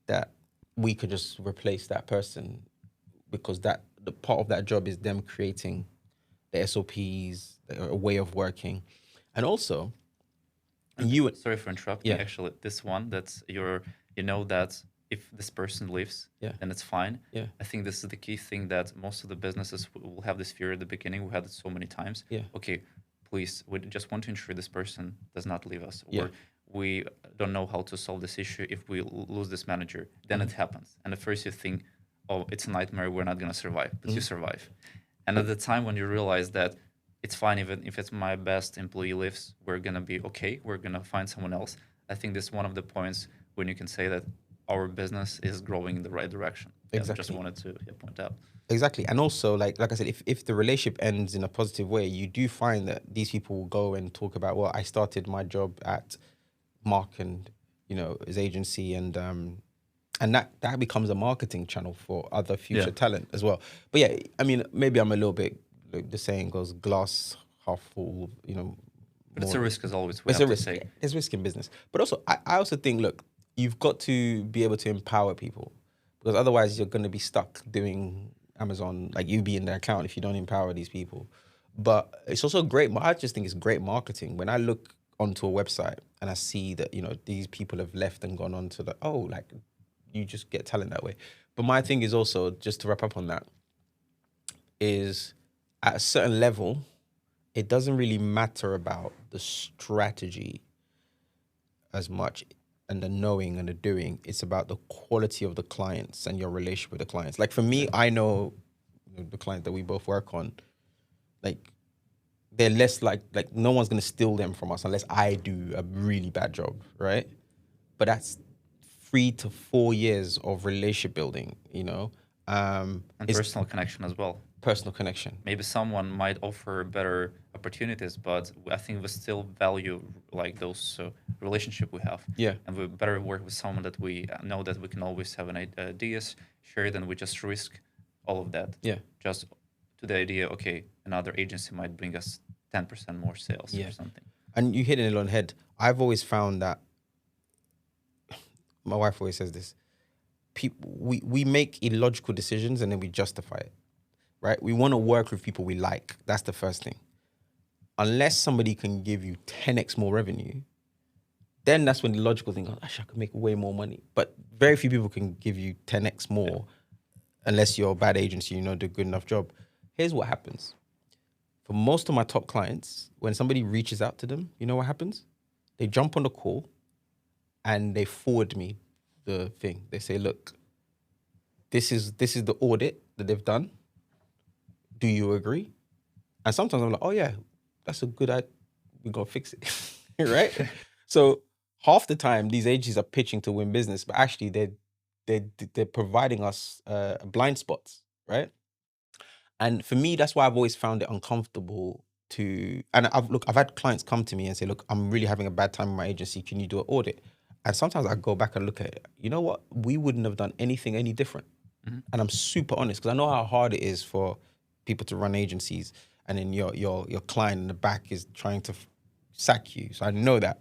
B: that we could just replace that person, because the part of that job is them creating the SOPs, a way of working. And also,
A: sorry for interrupting. Yeah. Actually, this one, that's that if this person leaves,
B: Yeah.
A: then it's fine.
B: Yeah.
A: I think this is the key thing that most of the businesses will have this fear at the beginning. We had it so many times.
B: Yeah.
A: Okay, please, we just want to ensure this person does not leave us,
B: Yeah.
A: or we don't know how to solve this issue if we lose this manager. Then it happens, and at first you think, oh, it's a nightmare. We're not gonna survive, but you survive. And at the time when you realize that it's fine, even if it's my best employee leaves, we're gonna be okay. We're gonna find someone else. I think this is one of the points when you can say that our business is growing in the right direction. Yeah,
B: Exactly.
A: just wanted to point out.
B: Exactly. And also, like I said, if the relationship ends in a positive way, you do find that these people will go and talk about, well, I started my job at Mark and, his agency, and that becomes a marketing channel for other future talent as well. But yeah, I mean, maybe I'm a little bit, like the saying goes, glass half full,
A: But it's a risk as always. We
B: it's
A: have
B: a
A: to
B: risk.
A: say.
B: There's risk in business. But also, I also think, look, you've got to be able to empower people, because otherwise you're going to be stuck doing Amazon, like you be in their account if you don't empower these people. But it's also great. I just think it's great marketing. When I look onto a website and I see that, these people have left and gone on to like you just get talent that way. But my thing is also, just to wrap up on that, is at a certain level, it doesn't really matter about the strategy as much and the knowing and the doing. It's about the quality of the clients and your relationship with the clients. Like for me, I know the client that we both work on, like they're less like no one's going to steal them from us unless I do a really bad job, right? But that's 3 to 4 years of relationship building,
A: And personal connection as well.
B: Personal connection.
A: Maybe someone might offer better opportunities, but I think we still value like those relationship we have.
B: Yeah.
A: And we better work with someone that we know that we can always have an ideas shared, and we just risk all of that.
B: Yeah.
A: Just to the idea, okay, another agency might bring us 10% more sales or something.
B: And you hit it on the head. I've always found that, my wife always says this, we make illogical decisions and then we justify it, right? We want to work with people we like. That's the first thing. Unless somebody can give you 10x more revenue, then that's when the logical thing goes, actually, I could make way more money. But very few people can give you 10x more unless you're a bad agency, do a good enough job. Here's what happens. For most of my top clients, when somebody reaches out to them, you know what happens? They jump on the call and they forward me the thing. They say, look, this is the audit that they've done. Do you agree? And sometimes I'm like, oh yeah, that's a good idea. We gotta fix it, right? So half the time these agencies are pitching to win business, but actually they're providing us blind spots, right? And for me, that's why I've always found it uncomfortable to. And I've had clients come to me and say, look, I'm really having a bad time with my agency. Can you do an audit? And sometimes I go back and look at it. You know what? We wouldn't have done anything any different. And I'm super honest because I know how hard it is for people to run agencies, and then your client in the back is trying to sack you. So I know that.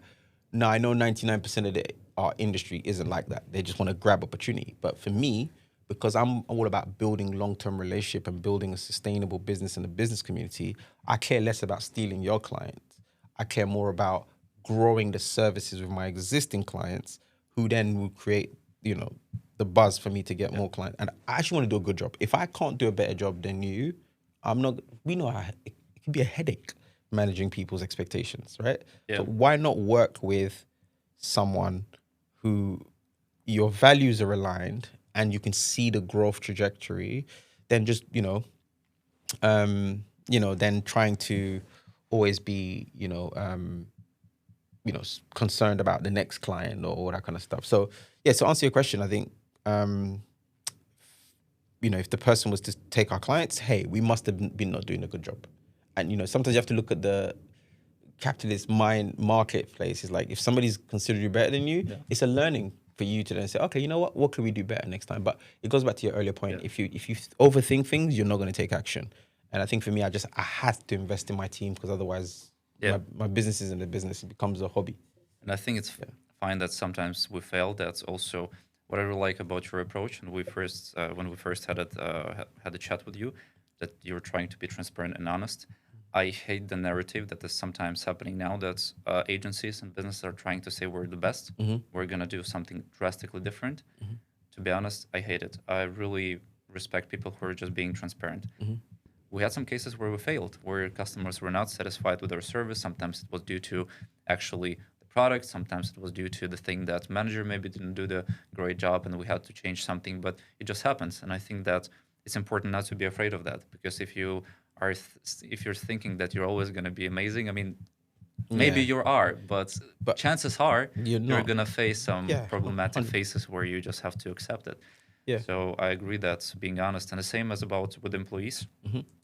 B: Now I know 99% of our industry isn't like that. They just want to grab opportunity. But for me, because I'm all about building long-term relationship and building a sustainable business in the business community, I care less about stealing your clients. I care more about growing the services with my existing clients, who then will create, the buzz for me to get more clients. And I actually want to do a good job. If I can't do a better job than you, I'm not. We know how it can be a headache managing people's expectations, right?
A: Yeah.
B: So why not work with someone who your values are aligned and you can see the growth trajectory, then just then trying to always be concerned about the next client or all that kind of stuff. So yeah, to answer your question, I think if the person was to take our clients, hey, we must have been not doing a good job. And sometimes you have to look at the capitalist marketplace. Is like, if somebody's considered you better than you, it's a learning for you to then say, okay, you know what can we do better next time? But it goes back to your earlier point. If you overthink things, you're not going to take action. And I think for me, I had to invest in my team, because otherwise my business isn't a business. It becomes a hobby.
A: And I think it's fine that sometimes we fail. That's also what I really like about your approach. And when we first had a chat with you, that you're trying to be transparent and honest. I hate the narrative that is sometimes happening now, that agencies and businesses are trying to say we're the best. We're going to do something drastically different. to be honest, I hate it. I really respect people who are just being transparent. We had some cases where we failed, where customers were not satisfied with our service. Sometimes it was due to actually the product. Sometimes it was due to the thing that manager maybe didn't do the great job and we had to change something, but it just happens. And I think that it's important not to be afraid of that, because if you are, if you're thinking that you're always going to be amazing, I mean, maybe
B: Yeah.
A: you are, but
B: But
A: chances are
B: you're
A: you're
B: not.
A: going to face some
B: Yeah.
A: problematic
B: 100.
A: phases where you just have to accept it.
B: Yeah.
A: So I agree that being honest, and the same as about with employees.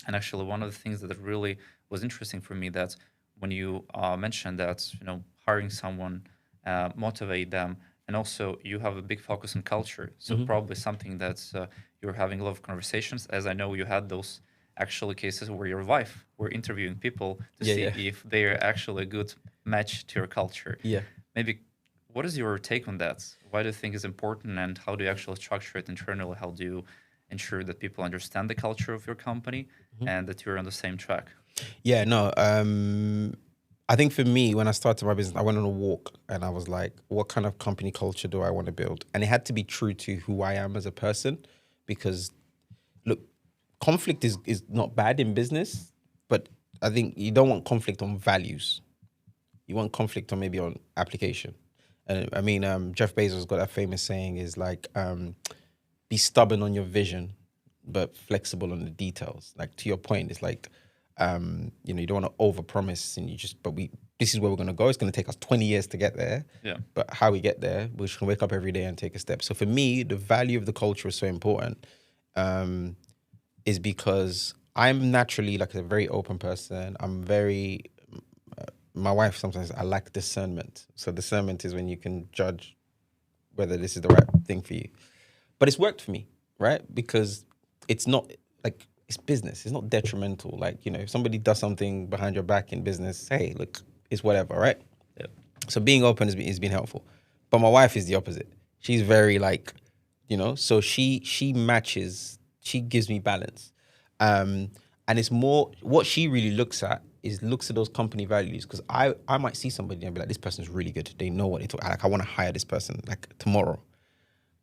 A: And actually, one of the things that really was interesting for me, that when you mentioned that, hiring someone, motivate them, and also you have a big focus on culture. So probably something that's you're having a lot of conversations, as I know you had those actually cases where your wife were interviewing people to
B: Yeah.
A: see
B: Yeah.
A: if they're actually a good match to your culture.
B: Yeah.
A: Maybe what is your take on that? Why do you think it's important, and how do you actually structure it internally? How do you ensure that people understand the culture of your company and that you're on the same track?
B: Yeah, no. I think for me, when I started my business, I went on a walk and I was like, what kind of company culture do I want to build? And it had to be true to who I am as a person, because look, conflict is not bad in business, but I think you don't want conflict on values. You want conflict on maybe on application. I mean, Jeff Bezos got that famous saying is like, be stubborn on your vision, but flexible on the details. Like, to your point, it's like, you don't want to overpromise and this is where we're going to go. It's going to take us 20 years to get there.
A: Yeah.
B: But how we get there, we should wake up every day and take a step. So for me, the value of the culture is so important, is because I'm naturally like a very open person. My wife sometimes, I lack discernment. So discernment is when you can judge whether this is the right thing for you. But it's worked for me, right? Because it's not like, it's business. It's not detrimental. Like, if somebody does something behind your back in business, hey, look, it's whatever, right?
A: Yeah.
B: So being open has been helpful. But my wife is the opposite. She's very like, so she matches, she gives me balance. And it's more, what she really looks at those company values. Because I might see somebody and be like, this person's really good. They know what they talk. Like, I want to hire this person like tomorrow.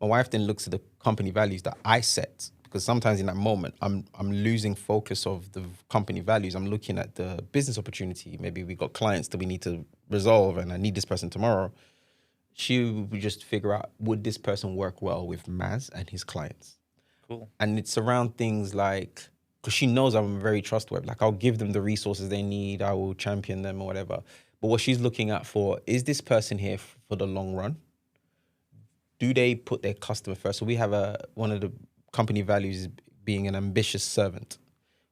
B: My wife then looks at the company values that I set, because sometimes in that moment I'm losing focus of the company values. I'm looking at the business opportunity. Maybe we got clients that we need to resolve and I need this person tomorrow. She would just figure out, would this person work well with Maz and his clients?
A: Cool.
B: And it's around things like, because she knows I'm very trustworthy. Like, I'll give them the resources they need. I will champion them or whatever. But what she's looking at is this person here for the long run? Do they put their customer first? So we have one of the company values is being an ambitious servant,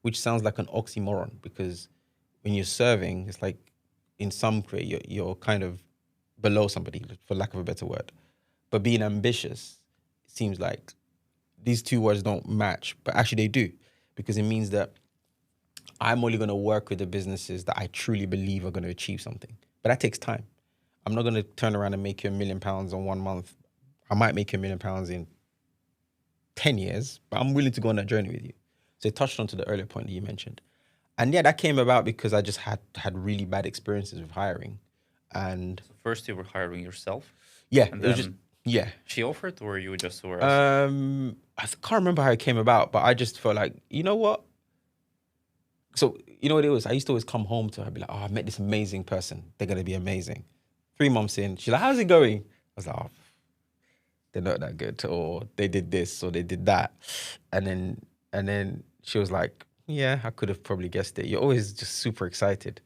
B: which sounds like an oxymoron, because when you're serving, it's like in some way you're kind of below somebody, for lack of a better word. But being ambitious, it seems like these two words don't match, but actually they do, because it means that I'm only going to work with the businesses that I truly believe are going to achieve something. But that takes time. I'm not going to turn around and make you £1 million in 1 month. I might make you £1 million in 10 years, but I'm willing to go on that journey with you. So it touched on to the earlier point that you mentioned. And yeah, that came about because I just had really bad experiences with hiring. And
A: So first you were hiring yourself.
B: yeah,
A: And
B: it was
A: then
B: just, yeah.
A: she offered, or you just were
B: I can't remember how it came about, but I just felt like, you know what? So, you know what it was? I used to always come home to her and be like, oh, I met this amazing person. They're going to be amazing. 3 months in, she's like, how's it going? I was like, oh, they're not that good, or they did this, or they did that. And then she was like, yeah, I could have probably guessed it. You're always just super excited.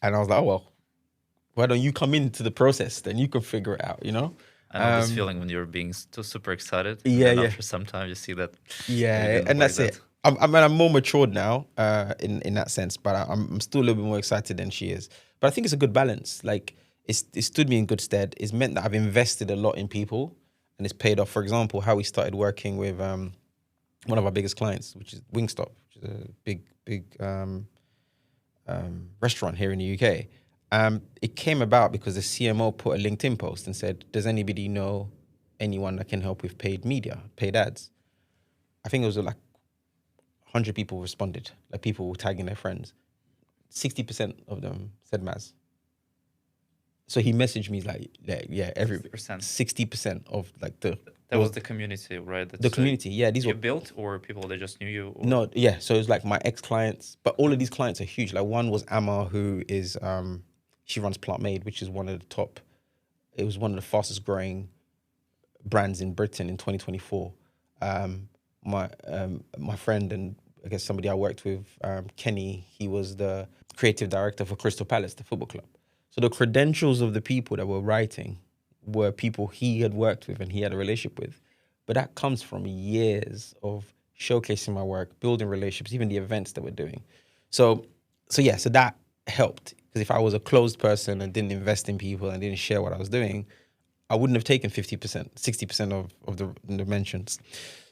B: And I was like, oh, well, why don't you come into the process? Then you can figure it out,
A: I know this feeling when you're being super excited. And
B: Yeah,
A: then
B: yeah.
A: after some time you see that.
B: Yeah, and that's it. I'm more matured now in that sense, but I'm still a little bit more excited than she is. But I think it's a good balance. Like, it stood me in good stead. It's meant that I've invested a lot in people, and it's paid off. For example, how we started working with one of our biggest clients, which is Wingstop, which is a big restaurant here in the UK. It came about because the CMO put a LinkedIn post and said, does anybody know anyone that can help with paid media, paid ads? I think it was like 100 people responded, like people were tagging their friends. 60% of them said Maz. So he messaged me like yeah, every
A: 60%.
B: 60% of like the
A: That was the community, right?
B: The community, yeah. These
A: you
B: were
A: built, or people that just knew you? Or?
B: no, yeah. So it's like my ex-clients, but all of these clients are huge. Like one was Amma, who is she runs Plant Made, which is one of the top. It was one of the fastest growing brands in Britain in 2024. My friend and I guess somebody I worked with, Kenny, he was the creative director for Crystal Palace, the football club. So the credentials of the people that were writing were people he had worked with and he had a relationship with. But that comes from years of showcasing my work, building relationships, even the events that we're doing. So that helped. Because if I was a closed person and didn't invest in people and didn't share what I was doing, I wouldn't have taken 50%, 60% of the mentions.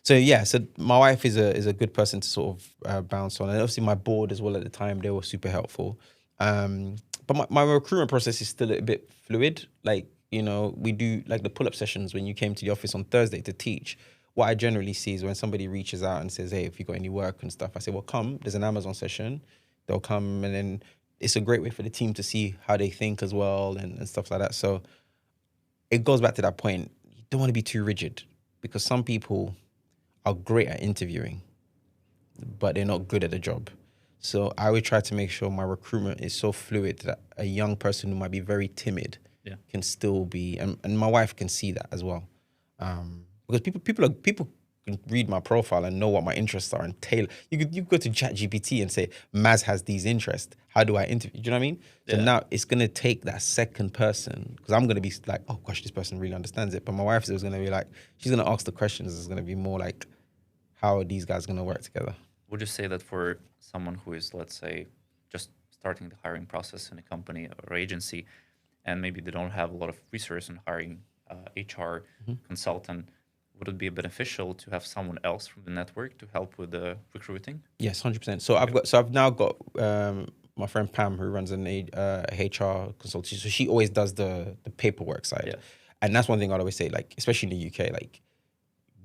B: So yeah, so my wife is a good person to sort of bounce on. And obviously my board as well at the time, they were super helpful. But my recruitment process is still a bit fluid. Like, we do like the pull-up sessions when you came to the office on Thursday to teach. What I generally see is when somebody reaches out and says, hey, if you got any work and stuff, I say, well, come, there's an Amazon session. They'll come, and then it's a great way for the team to see how they think as well and stuff like that. So it goes back to that point. You don't want to be too rigid, because some people are great at interviewing, but they're not good at the job. So I would try to make sure my recruitment is so fluid that a young person who might be very timid can still be, and my wife can see that as well. Because people can read my profile and know what my interests are and tailor. You go to ChatGPT and say, Maz has these interests. How do I interview? Do you know what I mean? So now it's going to take that second person, because I'm going to be like, oh gosh, this person really understands it. But my wife is going to be like, she's going to ask the questions. It's going to be more like, how are these guys going to work together?
A: Would you say that for someone who is, let's say, just starting the hiring process in a company or agency, and maybe they don't have a lot of resource in hiring HR consultant, would it be beneficial to have someone else from the network to help with the recruiting?
B: Yes, 100%. So I've now got my friend Pam, who runs an HR consultancy. So she always does the paperwork side, and that's one thing I'd always say. Like, especially in the UK, like,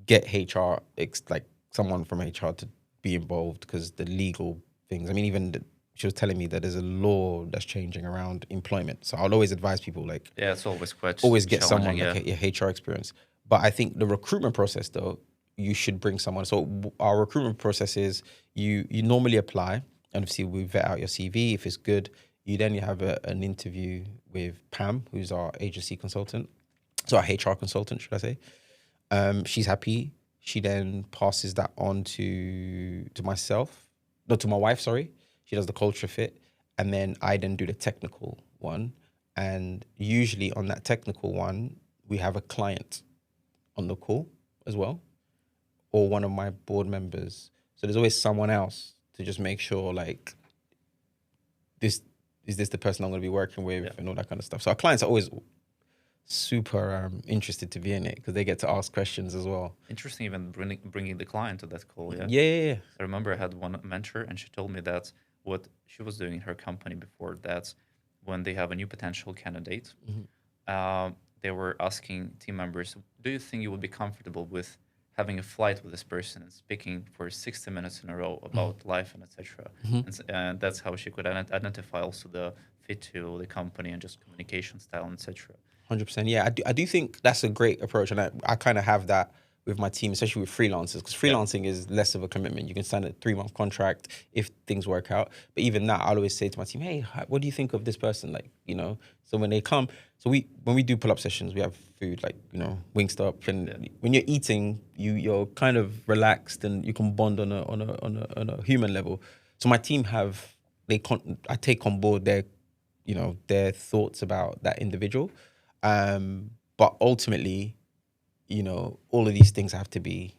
B: get HR, like someone from HR to be involved, because the legal things. I mean, even she was telling me that there's a law that's changing around employment. So I'll always advise people, like,
A: it's always quite
B: get someone like a HR experience. But I think the recruitment process, though, you should bring someone. So our recruitment process is you normally apply, and obviously we vet out your CV. If it's good, you have an interview with Pam, who's our agency consultant. So our HR consultant, should I say. She's happy. She then passes that on to my wife, sorry. She does the culture fit. And then I then do the technical one. And usually on that technical one, we have a client on the call as well, or one of my board members. So there's always someone else to just make sure, like, is this the person I'm going to be working with, and all that kind of stuff. So our clients are always super interested to be in it, because they get to ask questions as well.
A: Interesting, even bringing the client to that call.
B: Yeah.
A: I remember I had one mentor, and she told me that what she was doing in her company before that, when they have a new potential candidate, they were asking team members, do you think you would be comfortable with having a flight with this person and speaking for 60 minutes in a row about life and etc. And that's how she could identify also the fit to the company and just communication style and etc.
B: 100%. Yeah, I do think that's a great approach. And I kind of have that with my team, especially with freelancers, because freelancing is less of a commitment. You can sign a 3-month contract if things work out. But even that, I'll always say to my team, hey, what do you think of this person? Like, so when they come, so when we do pull-up sessions, we have food, like, Wingstop. And when you're eating, you're kind of relaxed and you can bond on a human level. So my team I take on board their thoughts about that individual. But ultimately, all of these things have to be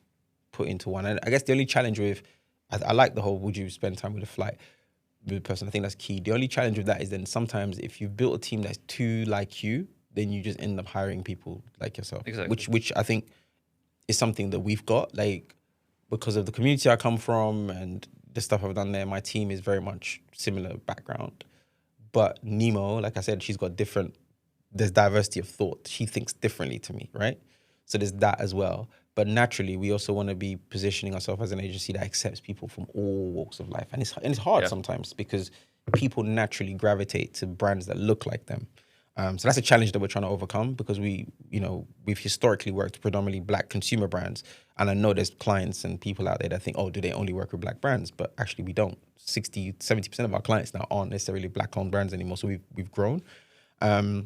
B: put into one. And I guess the only challenge with, I like the whole, would you spend time with the person? I think that's key. The only challenge with that is then sometimes if you've built a team that's too like you, then you just end up hiring people like yourself.
A: Exactly.
B: Which I think is something that we've got, like, because of the community I come from and the stuff I've done there, my team is very much similar background. But Nemo, like I said, there's diversity of thought. She thinks differently to me, right? So there's that as well. But naturally, we also want to be positioning ourselves as an agency that accepts people from all walks of life. And it's hard sometimes, because people naturally gravitate to brands that look like them. So that's a challenge that we're trying to overcome because we've historically worked with predominantly black consumer brands. And I know there's clients and people out there that think, oh, do they only work with black brands? But actually we don't. 70% of our clients now aren't necessarily black owned brands anymore. So we've grown. So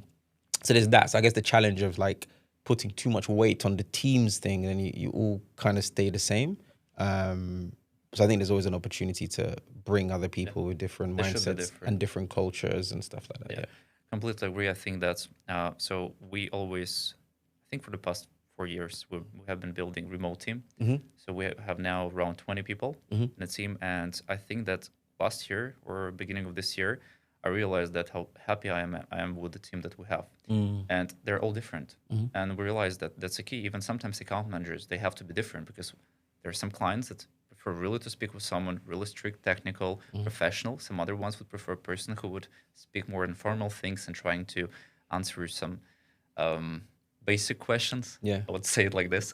B: there's that. So I guess the challenge of like putting too much weight on the teams thing and you all kind of stay the same. So I think there's always an opportunity to bring other people with different mindsets and different cultures and stuff like that.
A: Yeah, completely agree. I think that's so we always, I think for the past 4 years, we have been building remote team. So we have now around 20 people in the team. And I think that last year or beginning of this year, I realized that how happy I am with the team that we have. And they're all different. And we realized that that's a key. Even sometimes account managers, they have to be different because there are some clients that prefer really to speak with someone really strict, technical, professional. Some other ones would prefer a person who would speak more informal things and trying to answer some basic questions.
B: Yeah.
A: I would say it like this.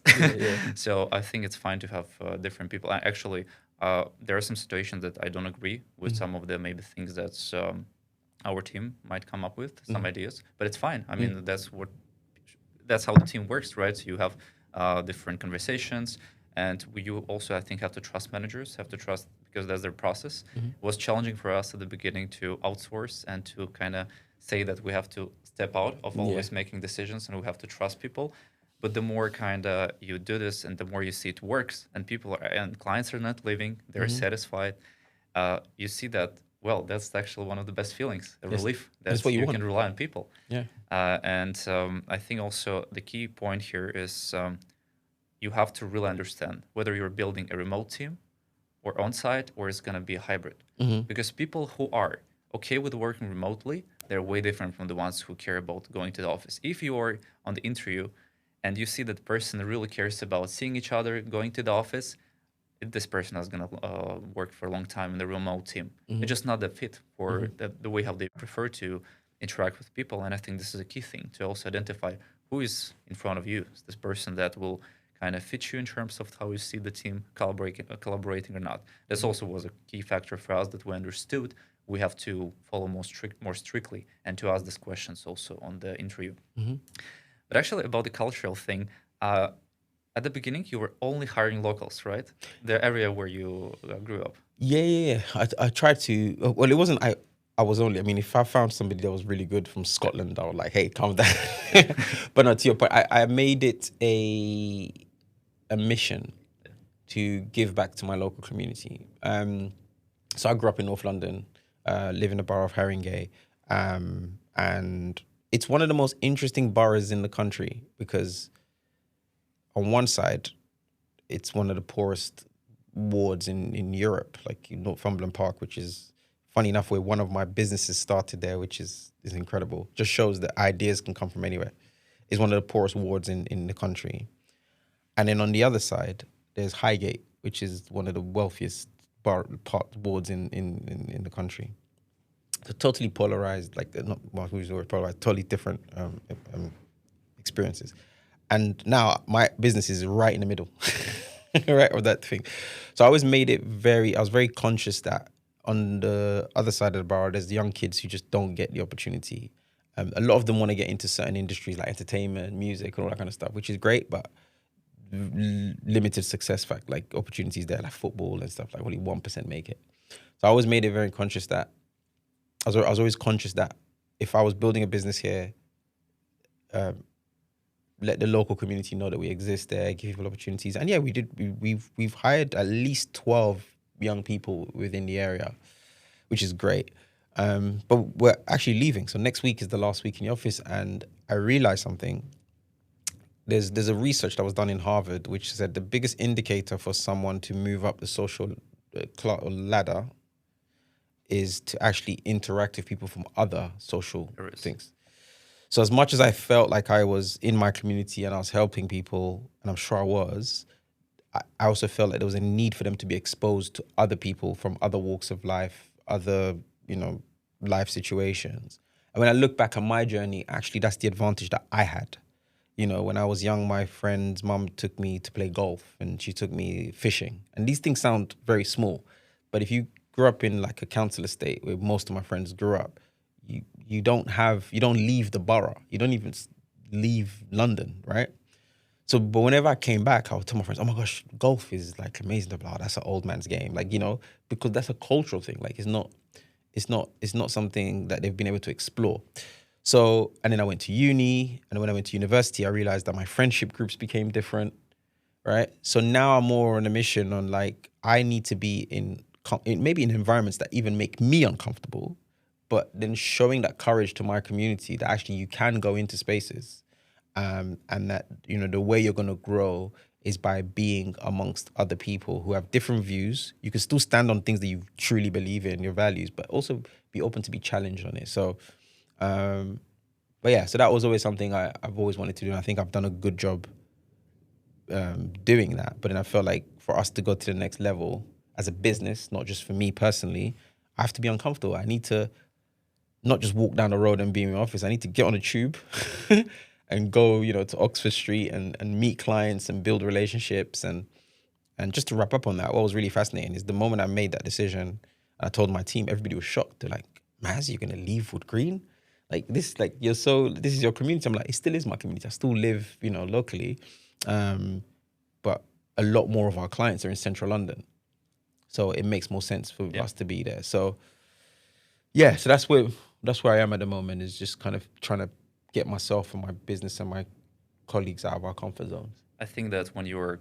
A: So I think it's fine to have different people. Actually, there are some situations that I don't agree with some of the maybe things that our team might come up with, some ideas, but it's fine. I mean, that's how the team works, right? So you have different conversations. And you also, I think, have to trust managers, have to trust because that's their process. It was challenging for us at the beginning to outsource and to kind of say that we have to step out of always making decisions and we have to trust people. But the more kind of you do this and the more you see it works and people are, and clients are not leaving, they're satisfied, you see that, well, that's actually one of the best feelings, a relief that
B: what you
A: can rely on people.
B: Yeah.
A: And I think also the key point here is you have to really understand whether you're building a remote team or on-site or it's going to be a hybrid. Because people who are okay with working remotely, they're way different from the ones who care about going to the office. If you are on the interview and you see that the person really cares about seeing each other, going to the office, this person is going to work for a long time in the remote team. It's just not the fit for the way how they prefer to interact with people. And I think this is a key thing to also identify who is in front of you. Is this person that will kind of fit you in terms of how you see the team collaborating or not. This also was a key factor for us that we understood we have to follow more strictly and to ask these questions also on the interview. But actually about the cultural thing, at the beginning you were only hiring locals, right? The area where you grew up.
B: Yeah. I tried to, well, it wasn't, I was only, I mean, if I found somebody that was really good from Scotland, I was like, hey, calm down. But no, to your point, I made it a mission to give back to my local community. So I grew up in North London, live in the borough of Haringey, and it's one of the most interesting boroughs in the country because on one side, it's one of the poorest wards in Europe, like Northumberland Park, which is, funny enough, where one of my businesses started there, which is incredible. Just shows that ideas can come from anywhere. It's one of the poorest wards in the country. And then on the other side, there's Highgate, which is one of the wealthiest wards in the country. So totally polarized, like not who's always polarized, totally different experiences. And now my business is right in the middle, right, of that thing. So I was very conscious that on the other side of the bar, there's the young kids who just don't get the opportunity. A lot of them want to get into certain industries like entertainment, music, and all that kind of stuff, which is great, but limited success fact, like opportunities there, like football and stuff, like only 1% make it. So I always made it very conscious that I was always conscious that if I was building a business here, let the local community know that we exist there, give people opportunities. And yeah, we've hired at least 12 young people within the area, which is great. But we're actually leaving. So next week is the last week in the office, and I realized something. There's a research that was done in Harvard which said the biggest indicator for someone to move up the social ladder is to actually interact with people from other social things. So as much as I felt like I was in my community and I was helping people, and I'm sure I was, I also felt like there was a need for them to be exposed to other people from other walks of life, other, life situations. And when I look back at my journey, actually that's the advantage that I had. When I was young, my friend's mum took me to play golf and she took me fishing. And these things sound very small, but if you grew up in like a council estate where most of my friends grew up, you you don't leave the borough. You don't even leave London, right? So, but whenever I came back, I would tell my friends, "Oh my gosh, golf is like amazing." Blah, that's an old man's game, like, because that's a cultural thing. Like, it's not something that they've been able to explore. So, and then I went to uni, and when I went to university, I realized that my friendship groups became different, right? So now I'm more on a mission on like I need to be in maybe in environments that even make me uncomfortable, but then showing that courage to my community that actually you can go into spaces. And that, the way you're going to grow is by being amongst other people who have different views. You can still stand on things that you truly believe in, your values, but also be open to be challenged on it. So, but yeah, so that was always something I've always wanted to do. And I think I've done a good job doing that. But then I felt like for us to go to the next level as a business, not just for me personally, I have to be uncomfortable. I need to not just walk down the road and be in my office. I need to get on a tube and go, to Oxford Street and meet clients and build relationships. And just to wrap up on that, what was really fascinating is the moment I made that decision, I told my team, everybody was shocked. They're like, Maz, you're going to leave Wood Green? This is your community. I'm like, it still is my community. I still live, locally. But a lot more of our clients are in central London. So it makes more sense for us to be there. So yeah, so that's where I am at the moment, is just kind of trying to get myself and my business and my colleagues out of our comfort zones.
A: I think that when you're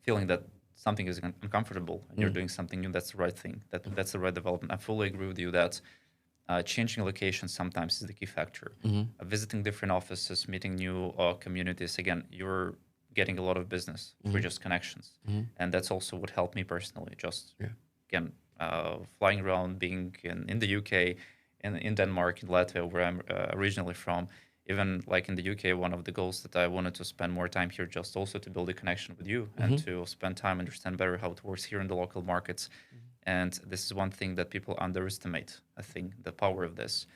A: feeling that something is uncomfortable and you're doing something new, that's the right thing. That's the right development. I fully agree with you that changing location sometimes is the key factor. Visiting different offices, meeting new communities. Again, you're getting a lot of business through just connections. And that's also what helped me personally. Just, again, flying around, being in the UK, in Denmark, in Latvia, where I'm originally from. Even like in the UK, one of the goals that I wanted to spend more time here, just also to build a connection with you and to spend time, understand better how it works here in the local markets. And this is one thing that people underestimate, I think, the power of this.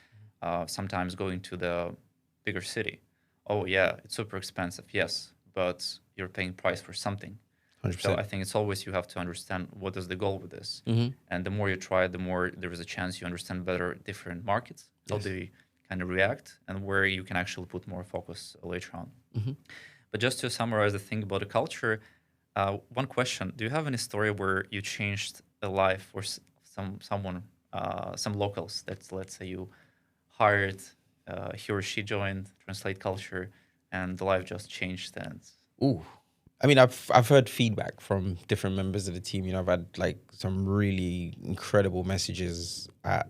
A: Sometimes going to the bigger city, oh yeah, it's super expensive, yes, but you're paying price for something.
B: 100%.
A: So I think it's always you have to understand what is the goal with this. And the more you try, the more there is a chance you understand better different markets, how they kind of react, and where you can actually put more focus later on. But just to summarize the thing about the culture, one question: do you have any story where you changed a life for someone, some locals that, let's say, you hired, he or she joined Translate Culture, and the life just changed? And
B: I mean, I've heard feedback from different members of the team. I've had like some really incredible messages at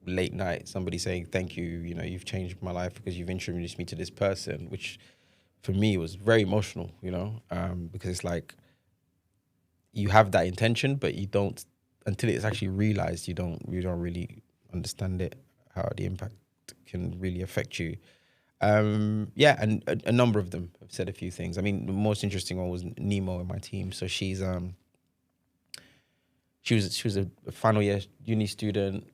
B: late night. Somebody saying, "Thank you. You've changed my life because you've introduced me to this person," which for me was very emotional. Because it's like you have that intention, but you don't, until it's actually realized. You don't really understand it, how the impact can really affect you. And a number of them have said a few things. I mean, the most interesting one was Nemo in my team. So she was a final year uni student.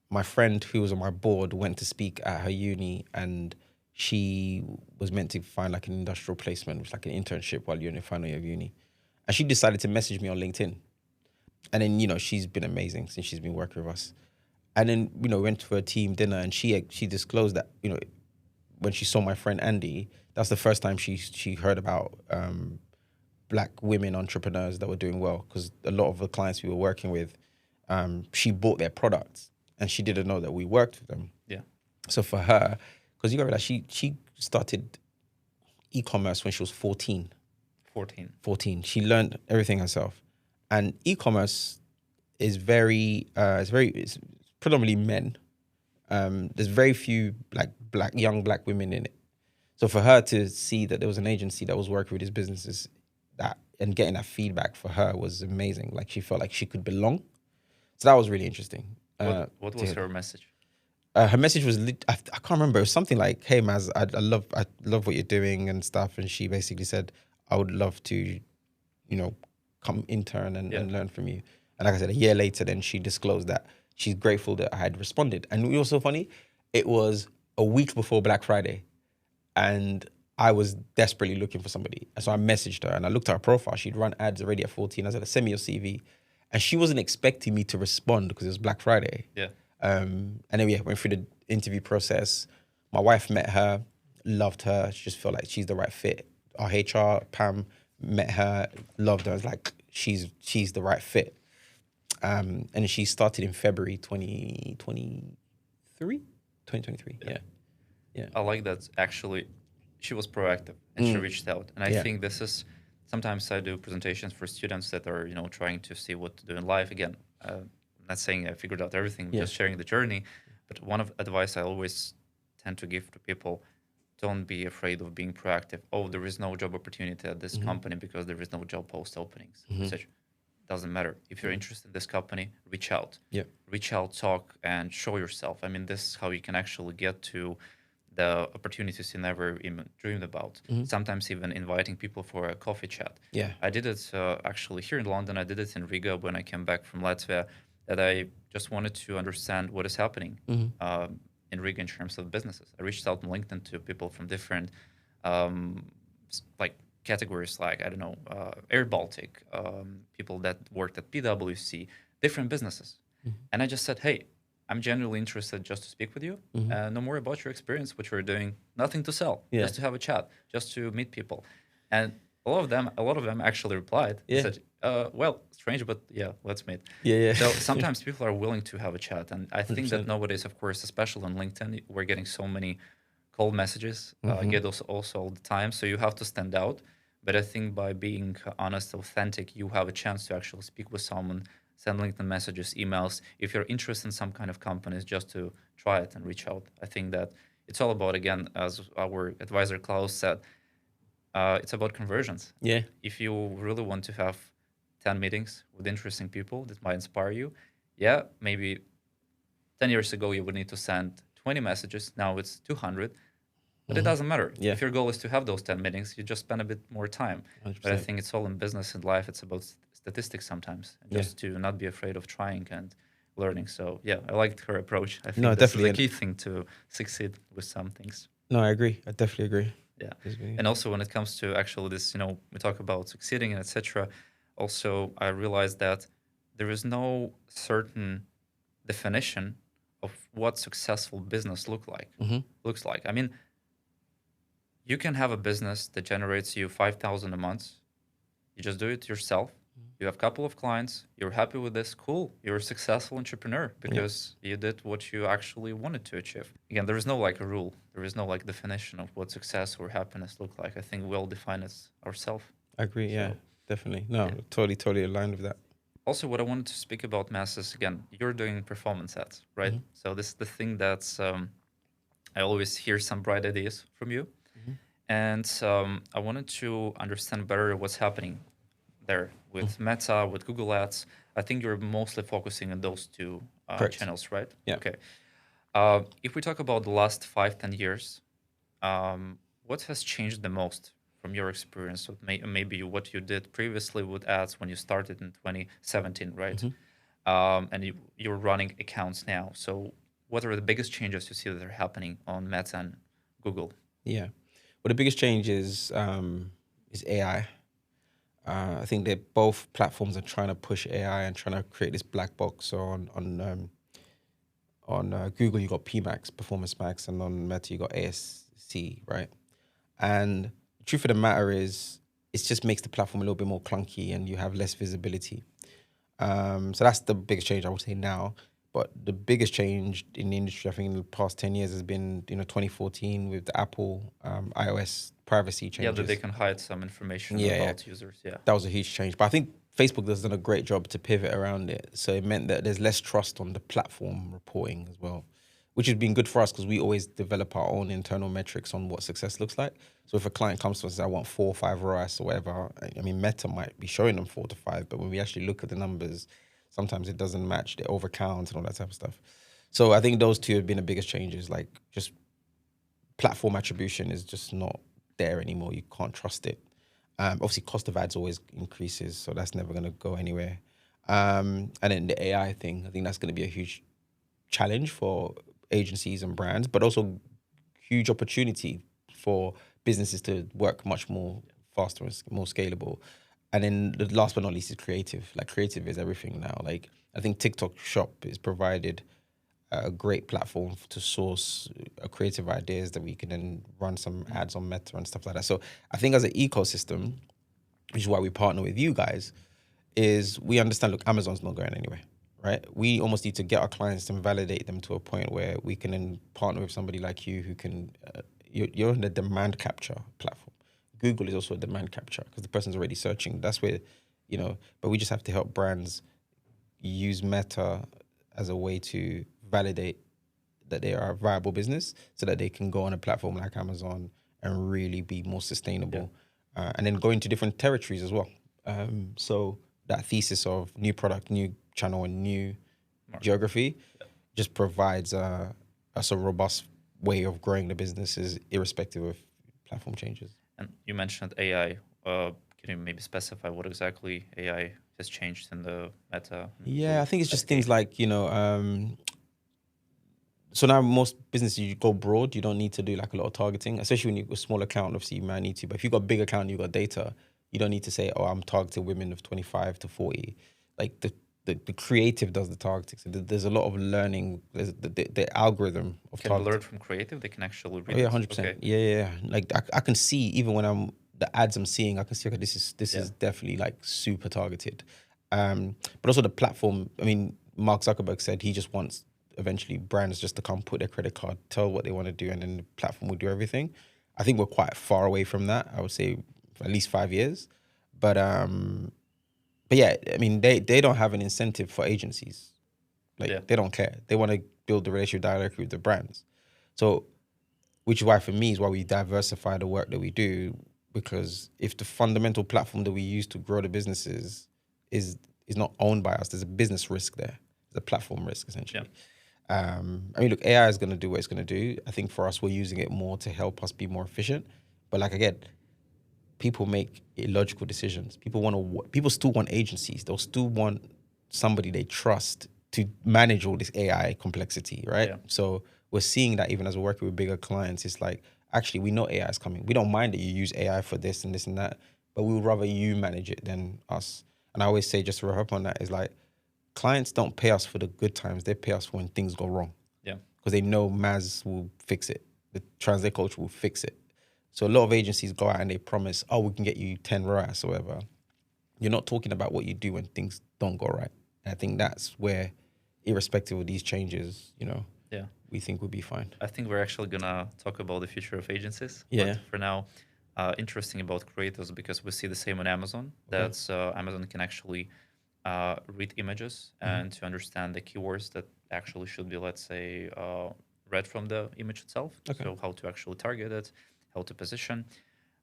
B: My friend who was on my board went to speak at her uni, and she was meant to find like an industrial placement, which is like an internship while you're in your final year of uni. And she decided to message me on LinkedIn. And then, she's been amazing since she's been working with us. And then, went to a team dinner, and she disclosed that, when she saw my friend Andy, that's the first time she heard about Black women entrepreneurs that were doing well. Because a lot of the clients we were working with, she bought their products, and she didn't know that we worked with them.
A: yeah,
B: So for her, because you got to realize she started e-commerce when she was 14. 14. She learned everything herself, and e-commerce is it's predominantly men. There's very few young black women in it. So for her to see that there was an agency that was working with these businesses and getting that feedback for her was amazing. Like, she felt like she could belong. So that was really interesting.
A: What was her message?
B: Her message was, I can't remember. It was something like, "Hey, Maz, I love what you're doing and stuff." And she basically said, "I would love to, come intern and learn from you." And like I said, a year later, then she disclosed that she's grateful that I had responded. And it was so funny. It was a week before Black Friday, and I was desperately looking for somebody. And so I messaged her, and I looked at her profile. She'd run ads already at 14. I said, "Send me your CV." And she wasn't expecting me to respond because it was Black Friday.
A: Yeah.
B: And then went through the interview process. My wife met her, loved her. She just felt like she's the right fit. Our HR, Pam, met her, loved her. I was like, she's the right fit. And she started in February 2023. Yeah. Yeah.
A: I like that actually she was proactive and she reached out. And I
B: Yeah.
A: think this is sometimes I do presentations for students that are, trying to see what to do in life. Again, I'm not saying I figured out everything,
B: Yeah.
A: just sharing the journey. But one of advice I always tend to give to people, don't be afraid of being proactive. Oh, there is no job opportunity at this company because there is no job post openings. Such doesn't matter. If you're interested in this company, reach out.
B: Yeah.
A: Reach out, talk, and show yourself. I mean, this is how you can actually get to the opportunities you never even dreamed about. Sometimes even inviting people for a coffee chat.
B: Yeah.
A: I did it actually here in London. I did it in Riga when I came back from Latvia. That I just wanted to understand what is happening in Riga in terms of businesses. I reached out on LinkedIn to people from different like categories, like I don't know, Air Baltic, people that worked at PwC, different businesses, and I just said, hey, I'm genuinely interested just to speak with you, know more about your experience, what you're doing. Nothing to sell,
B: Yeah.
A: just to have a chat, just to meet people. And a lot of them actually replied.
B: Yeah.
A: Said, well, strange, but yeah, let's meet.
B: Yeah, yeah.
A: So sometimes people are willing to have a chat, and I think that
B: 100%.
A: nowadays, of course, especially on LinkedIn, we're getting so many cold messages. I get those also all the time, so you have to stand out. But I think by being honest, authentic, you have a chance to actually speak with someone, send LinkedIn messages, emails. If you're interested in some kind of companies, just to try it and reach out. I think that it's all about, again, as our advisor Klaus said, it's about conversions.
B: Yeah.
A: If you really want to have 10 meetings with interesting people that might inspire you, yeah, maybe 10 years ago you would need to send 20 messages. Now it's 200. But it doesn't matter.
B: Yeah.
A: If your goal is to have those 10 meetings, you just spend a bit more time.
B: 100%.
A: But I think it's all in business and life. It's about statistics sometimes. And just to not be afraid of trying and learning. So, yeah, I liked her approach. I think
B: No,
A: this
B: definitely.
A: is a key thing to succeed with some things.
B: No, I agree. I definitely agree.
A: Yeah.
B: Agree.
A: And also when it comes to actually this, we talk about succeeding and etc. Also, I realized that there is no certain definition of what successful business looks like. I mean, you can have a business that generates you 5,000 a month. You just do it yourself. You have a couple of clients. You're happy with this. Cool. You're a successful entrepreneur because you did what you actually wanted to achieve. Again, there is no like a rule. There is no like definition of what success or happiness look like. I think we all define it ourselves.
B: I agree. Yeah,
A: So,
B: definitely. No, totally aligned with that.
A: Also, what I wanted to speak about, Mass, is again, you're doing performance ads, right? So this is the thing that's I always hear some bright ideas from you. And I wanted to understand better what's happening there with Meta, with Google Ads. I think you're mostly focusing on those two channels, right?
B: Yeah.
A: Okay. If we talk about the last 5-10 years, what has changed the most from your experience? With maybe what you did previously with ads when you started in 2017, right? And you're running accounts now. So what are the biggest changes you see that are happening on Meta and Google?
B: Yeah. Well, the biggest change is AI. I think that both platforms are trying to push AI and trying to create this black box. So on Google, you got PMax, Performance Max, and on Meta, you got ASC, right? And the truth of the matter is, it just makes the platform a little bit more clunky and you have less visibility. So that's the biggest change I would say now. But the biggest change in the industry, I think, in the past 10 years has been, 2014 with the Apple iOS privacy changes.
A: Yeah, that they can hide some information about users. Yeah,
B: that was a huge change. But I think Facebook has done a great job to pivot around it. So it meant that there's less trust on the platform reporting as well, which has been good for us because we always develop our own internal metrics on what success looks like. So if a client comes to us and says, I want 4 or 5 ROAS or whatever, I mean, Meta might be showing them 4 to 5, but when we actually look at the numbers, sometimes it doesn't match, they overcount and all that type of stuff. So I think those two have been the biggest changes, like just platform attribution is just not there anymore. You can't trust it. Obviously, cost of ads always increases, so that's never going to go anywhere. And then the AI thing, I think that's going to be a huge challenge for agencies and brands, but also huge opportunity for businesses to work much more faster and more scalable. And then the last but not least is creative. Like creative is everything now. Like I think TikTok Shop is provided a great platform to source creative ideas that we can then run some ads on Meta and stuff like that. So I think as an ecosystem, which is why we partner with you guys, is we understand, look, Amazon's not going anywhere, right? We almost need to get our clients and validate them to a point where we can then partner with somebody like you who can, you're in the demand capture platform. Google is also a demand capture because the person's already searching. That's where, but we just have to help brands use Meta as a way to validate that they are a viable business so that they can go on a platform like Amazon and really be more sustainable. And then go into different territories as well. So that thesis of new product, new channel, and new geography just provides us a robust way of growing the businesses irrespective of platform changes.
A: And you mentioned AI. Can you maybe specify what exactly AI has changed in the Meta?
B: Yeah, I think it's just things like, so now most businesses, you go broad, you don't need to do like a lot of targeting, especially when you've got a small account, obviously you might need to, but if you've got a big account, you've got data, you don't need to say, oh, I'm targeting women of 25 to 40. Like the creative does the targeting. So there's a lot of learning. There's the algorithm of
A: targeting. Can learn from creative? They can actually read
B: it?
A: 100%.
B: Okay. Yeah. Like I can see, even when the ads I'm seeing, I can see, okay, this is definitely like super targeted. But also the platform, I mean, Mark Zuckerberg said he just wants eventually brands just to come put their credit card, tell what they want to do, and then the platform will do everything. I think we're quite far away from that. I would say for at least 5 years. But yeah, I mean, they don't have an incentive for agencies. They don't care. They want to build the relationship directly with the brands. So, which is why for me is why we diversify the work that we do, because if the fundamental platform that we use to grow the businesses is not owned by us, there's a business risk there. There's a platform risk essentially. I mean, look, AI is going to do what it's going to do. I think for us, we're using it more to help us be more efficient. But like, again, people make illogical decisions. People still want agencies. They'll still want somebody they trust to manage all this AI complexity, right? Yeah. So we're seeing that even as we're working with bigger clients, it's like, actually, we know AI is coming. We don't mind that you use AI for this and this and that, but we would rather you manage it than us. And I always say, just to wrap up on that, is like, clients don't pay us for the good times. They pay us when things go wrong. Yeah. Because they know Maz will fix it. The Translate Culture will fix it. So a lot of agencies go out and they promise, oh, we can get you 10 ROAS or whatever. You're not talking about what you do when things don't go right. And I think that's where, irrespective of these changes, we think we'll be fine.
A: I think we're actually going to talk about the future of agencies.
B: Yeah.
A: But for now, interesting about creators, because we see the same on Amazon. Okay. That's Amazon can actually read images and to understand the keywords that actually should be, let's say, read from the image itself. Okay. So how to actually target it, how to position.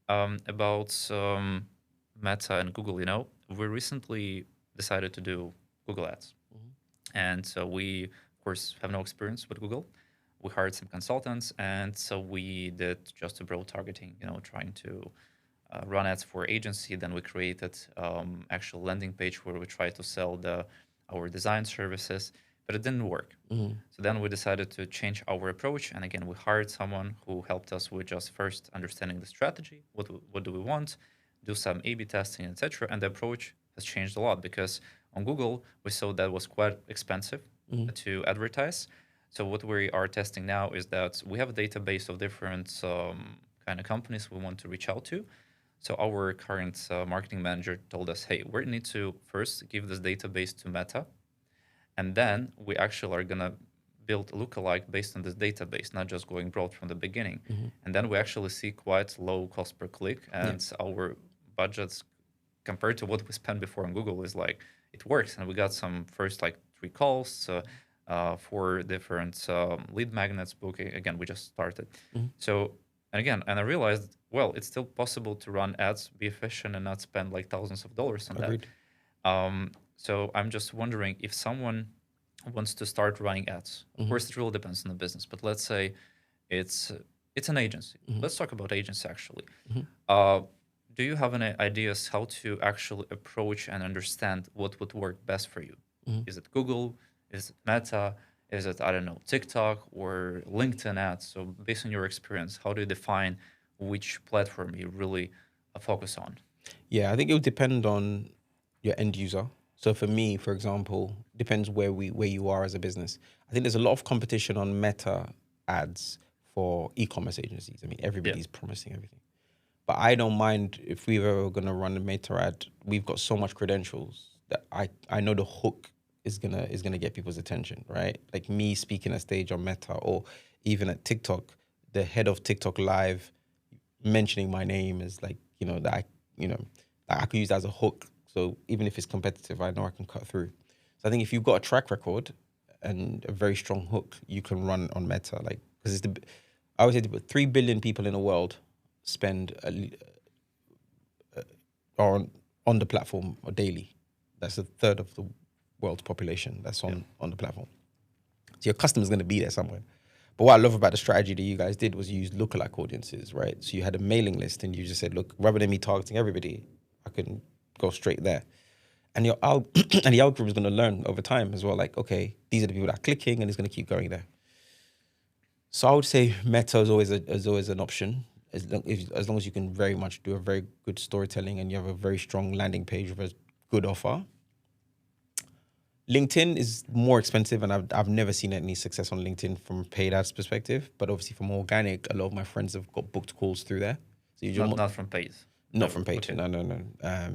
A: About Meta and Google, we recently decided to do Google Ads. And so we, of course, have no experience with Google. We hired some consultants, and so we did just a broad targeting, trying to run ads for agency. Then we created actual landing page where we tried to sell our design services, but it didn't work. So then we decided to change our approach. And again, we hired someone who helped us with just first understanding the strategy, what do we want, do some A/B testing, etc. And the approach has changed a lot, because on Google, we saw that was quite expensive to advertise. So what we are testing now is that we have a database of different kind of companies we want to reach out to. So our current marketing manager told us, hey, we need to first give this database to Meta, and then we actually are going to build a lookalike based on this database, not just going broad from the beginning. And then we actually see quite low cost per click, and our budgets compared to what we spent before on Google is like, it works. And we got some first 3 calls, 4 different lead magnets booking. Again, we just started. So, and I realized, well, it's still possible to run ads, be efficient, and not spend thousands of dollars on
B: Agreed.
A: that. So I'm just wondering if someone wants to start running ads. Of course, it really depends on the business. But let's say it's an agency. Let's talk about agency actually. Do you have any ideas how to actually approach and understand what would work best for you? Is it Google? Is it Meta? Is it, I don't know, TikTok or LinkedIn ads? So based on your experience, how do you define which platform you really focus on?
B: Yeah, I think it would depend on your end user. So for me, for example, Depends where you are as a business. I think there's a lot of competition on Meta ads for e-commerce agencies. I mean, everybody's promising everything. But I don't mind if we're ever going to run a Meta ad. We've got so much credentials that I know the hook is gonna get people's attention, right? Like me speaking at stage on Meta, or even at TikTok, the head of TikTok Live mentioning my name is like, that I could use that as a hook. So even if it's competitive, I know I can cut through. So I think if you've got a track record and a very strong hook, you can run on Meta. Like, because I always say 3 billion people in the world spend on the platform or daily. That's a third of the world's population that's on the platform. So your customer's going to be there somewhere. But what I love about the strategy that you guys did was you used lookalike audiences, right? So you had a mailing list and you just said, look, rather than me targeting everybody, I can go straight there. And your and the algorithm is going to learn over time as well. Like, okay, these are the people that are clicking, and it's going to keep going there. So I would say Meta is always an option, as long as you can very much do a very good storytelling and you have a very strong landing page with a good offer. LinkedIn is more expensive, and I've never seen any success on LinkedIn from a paid ads perspective. But obviously, from organic, a lot of my friends have got booked calls through there. So
A: not from paid.
B: Not from paid. Okay. No.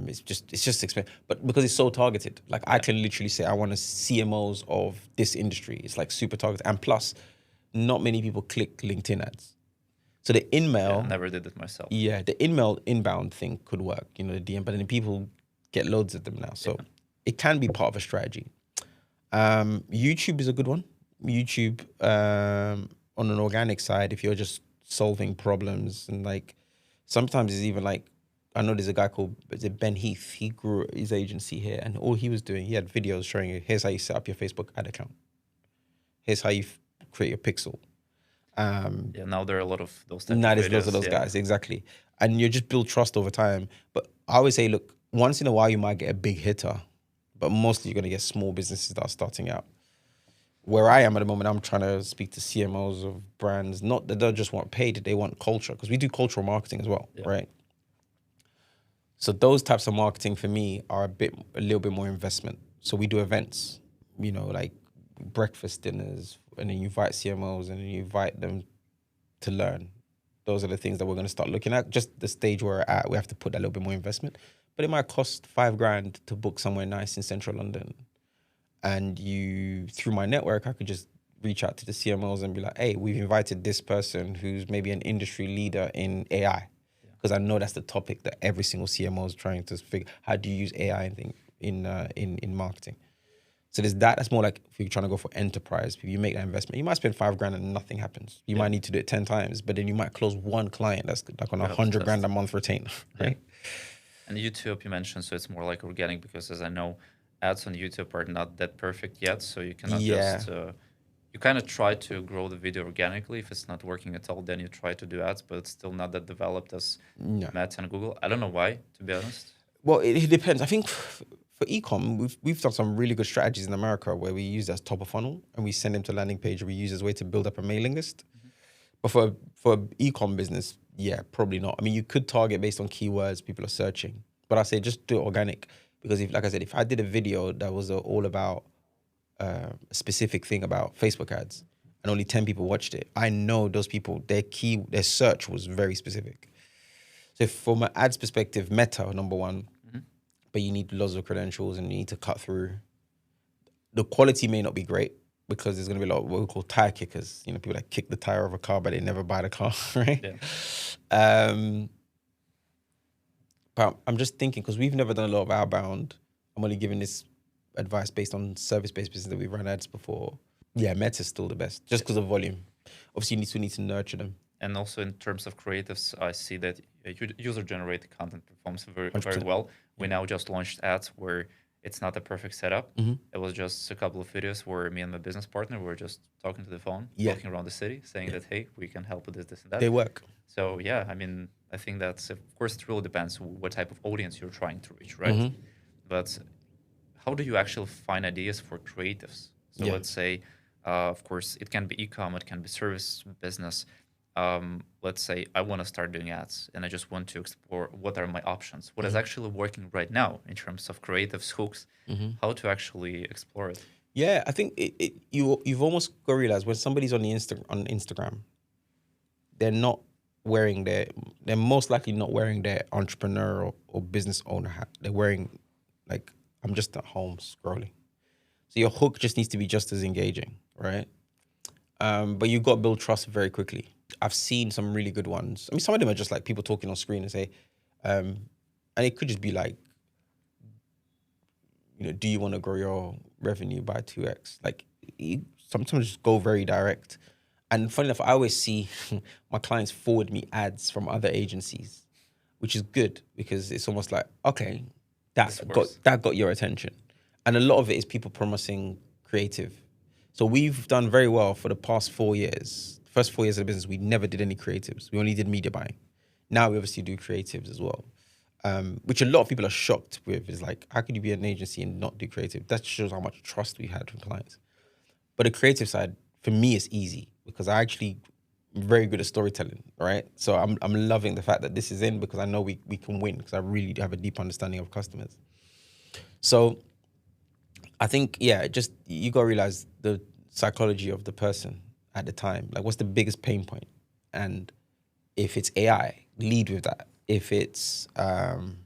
B: It's just expensive, but because it's so targeted. Like I can literally say I want to CMOs of this industry. It's like super targeted, and plus, not many people click LinkedIn ads. So the in-mail,
A: I never did it myself.
B: Yeah, the in-mail inbound thing could work. The DM, but then people get loads of them now. So it can be part of a strategy. YouTube is a good one. YouTube on an organic side, if you're just solving problems, and like sometimes it's even like, I know there's a guy called Ben Heath. He grew his agency here, and all he was doing, he had videos showing you, here's how you set up your Facebook ad account. Here's how you create your pixel.
A: Now there are a lot of those types
B: Now there's loads of those guys, exactly. And you just build trust over time. But I always say, look, once in a while you might get a big hitter, but mostly you're going to get small businesses that are starting out. Where I am at the moment, I'm trying to speak to CMOs of brands, not that they just want paid, they want culture, because we do cultural marketing as well, right? So those types of marketing for me are a little bit more investment. So we do events, like breakfast dinners, and then you invite CMOs and then you invite them to learn. Those are the things that we're going to start looking at. Just the stage where we're at, we have to put that little bit more investment. But it might cost $5,000 to book somewhere nice in central London. And through my network, I could just reach out to the CMOs and be like, hey, we've invited this person who's maybe an industry leader in AI. Because I know that's the topic that every single CMO is trying to figure. How do you use AI in marketing? So there's that. That's more like if you're trying to go for enterprise, if you make that investment, you might spend $5,000 and nothing happens. You might need to do it 10 times, but then you might close one client that's like on $100,000 a month retainer, right?
A: And YouTube you mentioned, so it's more like organic, because as I know, ads on YouTube are not that perfect yet. So you cannot just you kind of try to grow the video organically. If it's not working at all, then you try to do ads, but it's still not that developed as Meta and Google. I don't know why, to be honest.
B: Well, it depends. I think for e-com, we've done some really good strategies in America where we use as top of funnel and we send them to a landing page, or we use as a way to build up a mailing list. But for e-com business, probably not. I mean, you could target based on keywords people are searching, but I say just do it organic, because if I did a video that was all about a specific thing about Facebook ads and only 10 people watched it, I know those people, their search was very specific. So from an ads perspective, Meta, number one, but you need lots of credentials and you need to cut through. The quality may not be great because there's going to be a lot of what we call tire kickers. People that kick the tire of a car, but they never buy the car, right? Yeah. But I'm just thinking, because we've never done a lot of outbound. I'm only giving this advice based on service-based business that we've run ads before. Yeah, Meta's still the best, just because of volume. Obviously, you need to nurture them.
A: And also in terms of creatives, I see that user-generated content performs very well. We now just launched ads where it's not a perfect setup. It was just a couple of videos where me and my business partner were just talking to the phone, walking around the city, saying that, hey, we can help with this, and that.
B: They work.
A: So, I mean, I think that's, of course, it really depends what type of audience you're trying to reach, right? But how do you actually find ideas for creatives? So let's say, of course, it can be e-com, it can be service business. let's say I want to start doing ads and I just want to explore what are my options, what is
B: Mm-hmm.
A: actually working right now in terms of creatives, hooks,
B: Mm-hmm.
A: how to actually explore it.
B: Yeah, I think you've almost got to realize when somebody's on on Instagram, they're not wearing they're most likely not wearing their entrepreneur or business owner hat. They're wearing like, I'm just at home scrolling. So your hook just needs to be just as engaging, right? But you've got to build trust very quickly. I've seen some really good ones. I mean, some of them are just like people talking on screen and say, and it could just be like, do you want to grow your revenue by 2x? Like, you sometimes just go very direct. And funny enough, I always see my clients forward me ads from other agencies, which is good because it's almost like, okay,
A: This works.
B: that got your attention. And a lot of it is people promising creative. So we've done very well for the past 4 years. The first 4 years of the business, we never did any creatives. We only did media buying. Now we obviously do creatives as well, which a lot of people are shocked with. Is like, how could you be an agency and not do creative? That shows how much trust we had from clients. But the creative side, for me, is easy because I actually am very good at storytelling, right? So I'm loving the fact that this is in because I know we can win because I really do have a deep understanding of customers. So I think, yeah, just you got to realize the psychology of the person at the time. Like, what's the biggest pain point? And if it's AI, lead with that. If it's and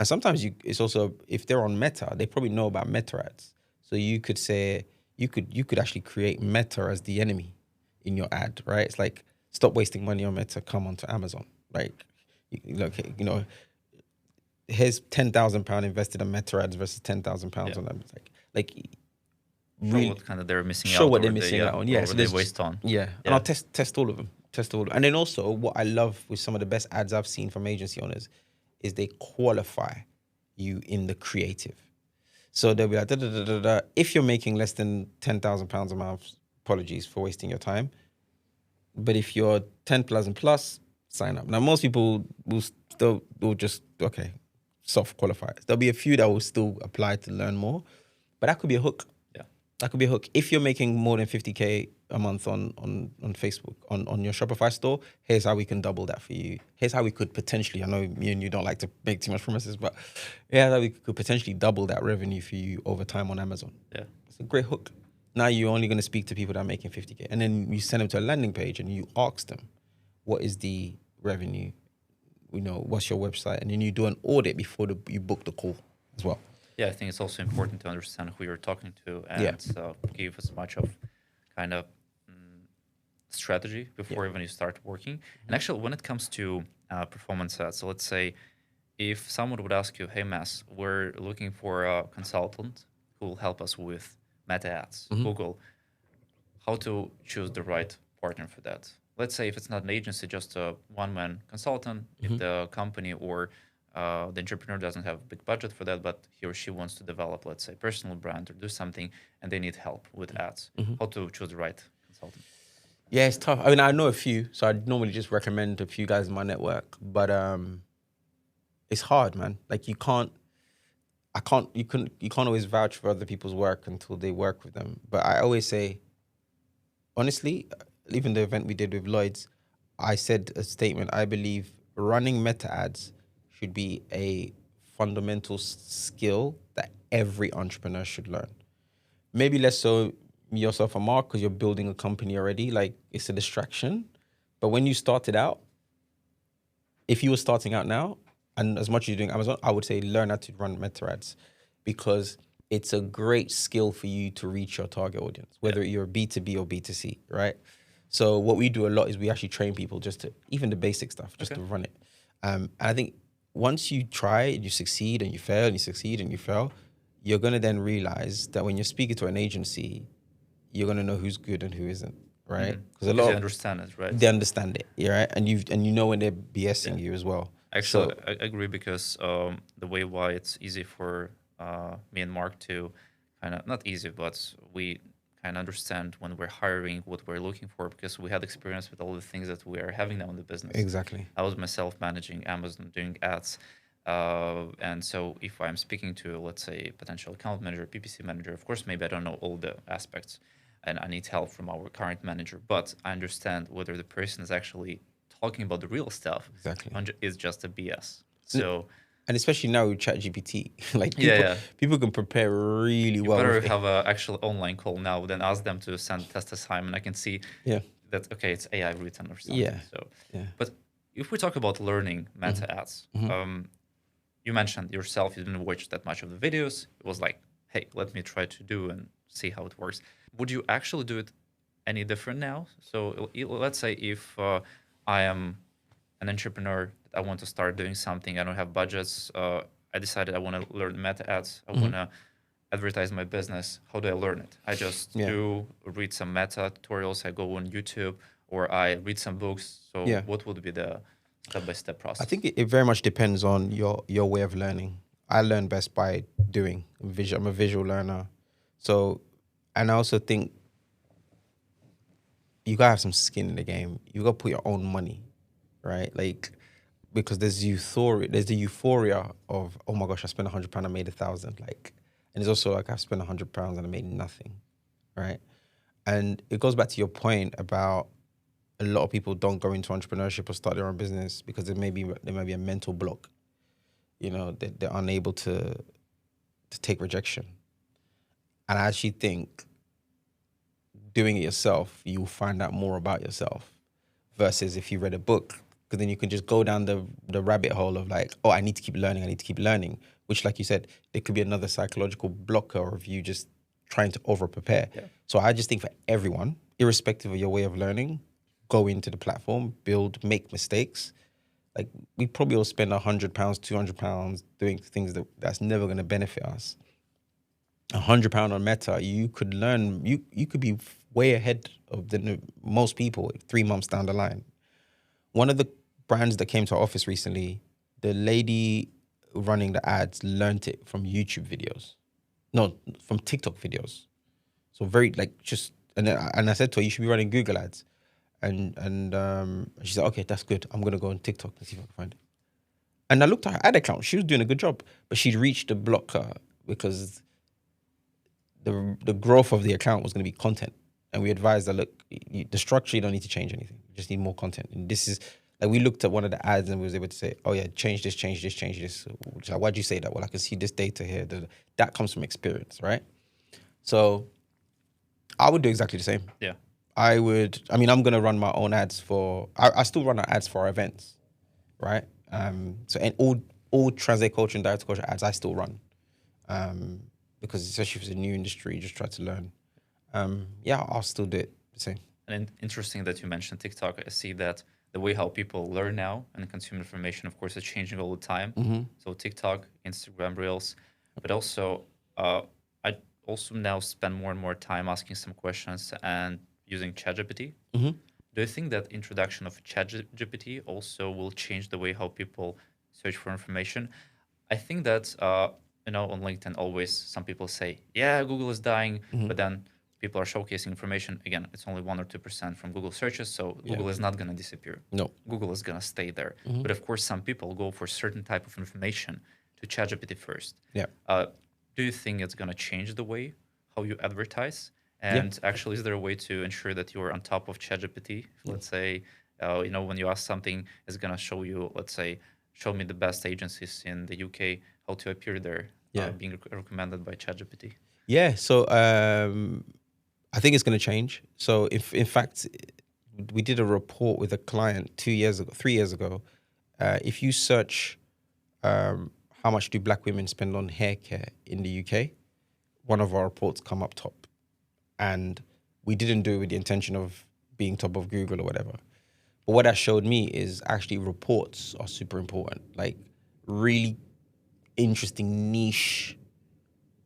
B: sometimes it's also, if they're on Meta, they probably know about Meta ads. So you could say you could actually create Meta as the enemy in your ad, right? It's like, stop wasting money on Meta, come onto Amazon. Like, look, here's £10,000 invested in Meta ads versus £10,000 on them. It's like
A: Show
B: really
A: what kind of they're missing
B: show
A: out
B: what they're
A: or
B: missing out on. Yeah,
A: or
B: so
A: they
B: there's
A: waste on.
B: and I'll test all of them, and then also what I love with some of the best ads I've seen from agency owners is they qualify you in the creative. So they'll be like, da, da, da, da, da. If you're making less than £10,000 a month, apologies for wasting your time. But if you're 10,000 plus, sign up. Now most people will just okay, soft qualify. There'll be a few that will still apply to learn more, but that could be a hook.
A: Yeah.
B: That could be a hook. If you're making more than 50K a month on Facebook, on your Shopify store, here's how we can double that for you. Here's how we could potentially, I know me and you don't like to make too much promises, but here's how we could potentially double that revenue for you over time on Amazon.
A: Yeah.
B: It's a great hook. Now you're only going to speak to people that are making 50K. And then you send them to a landing page and you ask them, what is the revenue? What's your website? And then you do an audit before you book the call as well.
A: Yeah, I think it's also important to understand who you're talking to and
B: Yeah.
A: give as much of kind of strategy before even you start working. And actually, when it comes to performance ads, so let's say if someone would ask you, hey, Mass, we're looking for a consultant who will help us with meta ads, Google, how to choose the right partner for that. Let's say if it's not an agency, just a one-man consultant, if the company or the entrepreneur doesn't have a big budget for that, but he or she wants to develop, let's say, personal brand or do something, and they need help with ads, how to choose the right consultant.
B: Yeah, it's tough. I mean, I know a few, so I'd normally just recommend a few guys in my network, but it's hard, man. Like you can't always vouch for other people's work until they work with them. But I always say, honestly, even the event we did with Lloyd's, I said a statement. I believe running meta ads should be a fundamental skill that every entrepreneur should learn. Maybe less so yourself and Mark because you're building a company already. Like, it's a distraction. But when you started out, if you were starting out now, and as much as you're doing Amazon, I would say learn how to run meta ads because it's a great skill for you to reach your target audience, whether you're B2B or B2C, right? So what we do a lot is we actually train people just to, even the basic stuff, just to run it. And I think once you try and you succeed and you fail and you succeed and you fail, you're going to then realize that when you're speaking to an agency, you're going to know who's good and who isn't, right?
A: Because they understand it, right?
B: They understand it, yeah, right? And you know when they're BSing you as well.
A: Actually, I agree because the way why it's easy for me and Mark to kind of, not easy, but we kind of understand when we're hiring what we're looking for because we had experience with all the things that we are having now in the business.
B: Exactly.
A: I was myself managing Amazon, doing ads. And so if I'm speaking to, let's say, potential account manager, PPC manager, of course, maybe I don't know all the aspects. and I need help from our current manager, but I understand whether the person is actually talking about the real stuff
B: Exactly.
A: and is just a BS.
B: N-
A: So
B: And especially now with ChatGPT, like
A: yeah, yeah.
B: people can prepare really
A: You
B: well
A: better
B: with it.
A: have an actual online call now than ask them to send test assignment. I can see
B: Yeah.
A: that, okay, it's AI written or something.
B: Yeah.
A: So,
B: Yeah.
A: but if we talk about learning meta ads, you mentioned yourself, you didn't watch that much of the videos. It was like, hey, let me try to do and see how it works. Would you actually do it any different now? So let's say if I am an entrepreneur, I want to start doing something, I don't have budgets, I decided I want to learn meta ads, I want to advertise my business. How do I learn it? I just
B: Yeah.
A: do read some meta tutorials, I go on YouTube, or I read some books. So
B: Yeah.
A: what would be the step-by-step
B: I
A: process?
B: think it very much depends on your way of learning. I learn best by doing. I'm a visual learner. So, and I also think you gotta have some skin in the game. You gotta put your own money, right? Like, because there's the euphoria of, oh my gosh, I spent £100, I made 1,000. Like, and it's also like I've spent £100 and I made nothing, right? And it goes back to your point about a lot of people don't go into entrepreneurship or start their own business because there may be a mental block. You know, they're unable to take rejection. And I actually think doing it yourself, you'll find out more about yourself versus if you read a book, because then you can just go down the rabbit hole of like, oh, I need to keep learning, which, like you said, there could be another psychological blocker of you just trying to over prepare.
A: Yeah.
B: So I just think for everyone, irrespective of your way of learning, go into the platform, build, make mistakes. Like, we probably all spend £100, £200 doing things that's never going to benefit us. £100 on Meta, you could learn. You could be way ahead of most people 3 months down the line. One of the brands that came to our office recently, the lady running the ads learned it from YouTube videos, no, from TikTok videos. So very like just and I said to her, you should be running Google ads, and she said, okay, that's good. I'm gonna go on TikTok and see if I can find it. And I looked at her ad account. She was doing a good job, but she'd reached a blocker because the growth of the account was going to be content. And we advised that, look, the structure, you don't need to change anything. You just need more content. And this is, like, we looked at one of the ads and we was able to say, oh yeah, change this, change this, change this. Like, why'd you say that? Well, I can see this data here. That comes from experience, right? So I would do exactly the same.
A: Yeah.
B: I'm going to run my own ads I still run our ads for our events, right? So, and all Translate Culture and Direct Culture ads I still run. Because especially if it's a new industry, you just try to learn. Yeah, I'll still do it the same.
A: And interesting that you mentioned TikTok. I see that the way how people learn now and consume information, of course, is changing all the time. So TikTok, Instagram Reels, but also I also now spend more and more time asking some questions and using ChatGPT. Do you think that introduction of ChatGPT also will change the way how people search for information? I think that on LinkedIn, always some people say, "Yeah, Google is dying," but then people are showcasing information. Again, it's only 1 or 2% from Google searches, so
B: Yeah.
A: Google is not going to disappear.
B: No.
A: Google is going to stay there. But of course, some people go for certain type of information to ChatGPT first.
B: Yeah.
A: Do you think it's going to change the way how you advertise?
B: Yeah.
A: And actually, is there a way to ensure that you're on top of ChatGPT? Let's say, when you ask something, it's going to show you, let's say, show me the best agencies in the UK, how to appear there,
B: Yeah.
A: being recommended by ChatGPT.
B: Yeah. So I think it's going to change. So if, in fact, we did a report with a client 3 years ago. If you search how much do Black women spend on hair care in the UK, one of our reports come up top. And we didn't do it with the intention of being top of Google or whatever. But what that showed me is actually reports are super important. Like, really interesting niche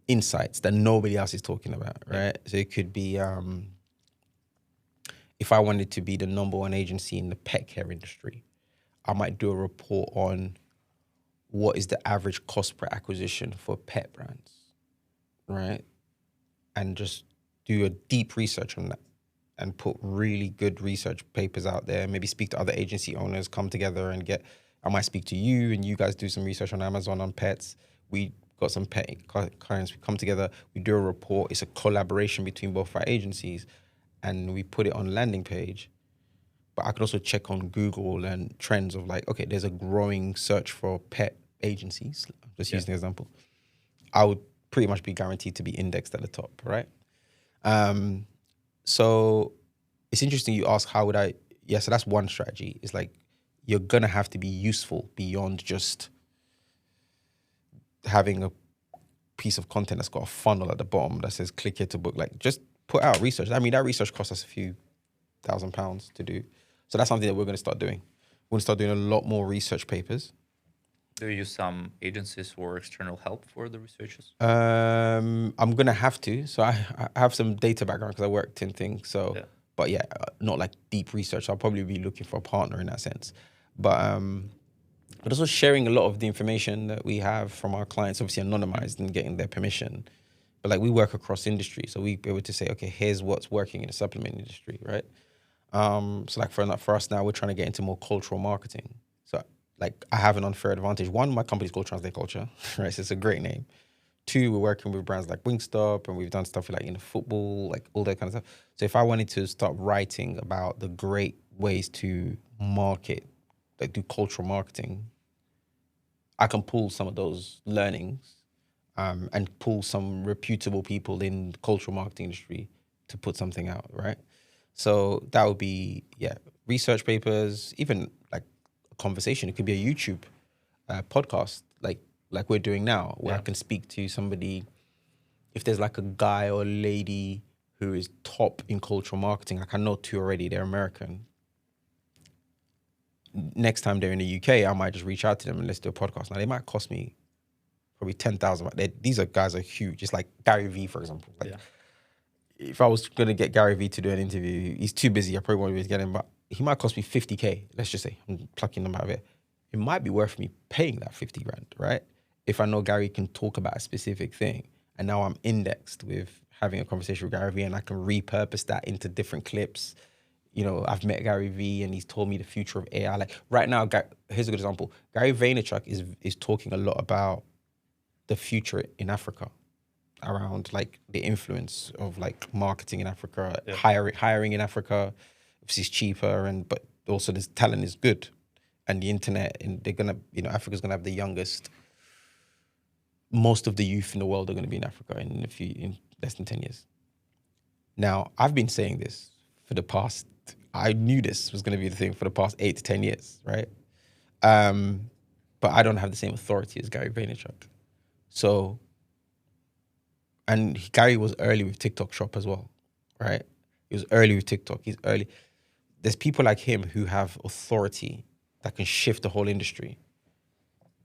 B: insights that nobody else is talking about, right? So it could be if I wanted to be the #1 agency in the pet care industry, I might do a report on what is the average cost per acquisition for pet brands, right? And just do a deep research on that and put really good research papers out there. Maybe speak to other agency owners, come together and I might speak to you and you guys do some research on Amazon on pets. We got some pet clients. We come together, we do a report. It's a collaboration between both our agencies, and we put it on landing page. But I can also check on Google and trends of like, okay, there's a growing search for pet agencies. Just using an example. I would pretty much be guaranteed to be indexed at the top, right? So it's interesting you ask, how would I? Yeah, so that's one strategy. It's like, you're gonna have to be useful beyond just having a piece of content that's got a funnel at the bottom that says click here to book. Like, just put out research. I mean, that research costs us a few £1,000s to do. So that's something that we're going to start doing. We're going to start doing a lot more research papers.
A: Do you use some agencies or external help for the researches?
B: I'm going to have to. So I have some data background because I worked in things. So, but yeah, not like deep research. I'll probably be looking for a partner in that sense. But also sharing a lot of the information that we have from our clients, obviously anonymized and getting their permission. But like, we work across industry, so we be able to say, okay, here's what's working in the supplement industry, right? So like for us now, we're trying to get into more cultural marketing. So like, I have an unfair advantage. One, my company's called Translate Culture, right? So it's a great name. Two, we're working with brands like Wingstop, and we've done stuff like in football, like all that kind of stuff. So if I wanted to start writing about the great ways to market, like do cultural marketing, I can pull some of those learnings and pull some reputable people in the cultural marketing industry to put something out, right? So that would be, research papers, even like a conversation. It could be a YouTube podcast, like we're doing now, where I can speak to somebody. If there's like a guy or lady who is top in cultural marketing, like I know two already, they're American. Next time they're in the UK, I might just reach out to them and let's do a podcast. Now, they might cost me probably 10,000. These guys are huge. It's like Gary Vee, for example. Like, if I was going to get Gary Vee to do an interview, he's too busy. I probably won't be able to get him, but he might cost me 50K. Let's just say I'm plucking them out of it. It might be worth me paying that 50 grand, right? If I know Gary can talk about a specific thing, and now I'm indexed with having a conversation with Gary Vee, and I can repurpose that into different clips. You know, I've met Gary Vee and he's told me the future of AI. Like right now, here's a good example. Gary Vaynerchuk is talking a lot about the future in Africa, around like the influence of like marketing in Africa, hiring in Africa. Obviously it's cheaper, but also this talent is good, and the internet, and they're gonna, Africa's gonna have the youngest. Most of the youth in the world are gonna be in Africa in less than 10 years. Now, I've been saying this for the past. I knew this was going to be the thing for the past 8 to 10 years, right? But I don't have the same authority as Gary Vaynerchuk. So, and Gary was early with TikTok Shop as well, right? He was early with TikTok. He's early. There's people like him who have authority that can shift the whole industry.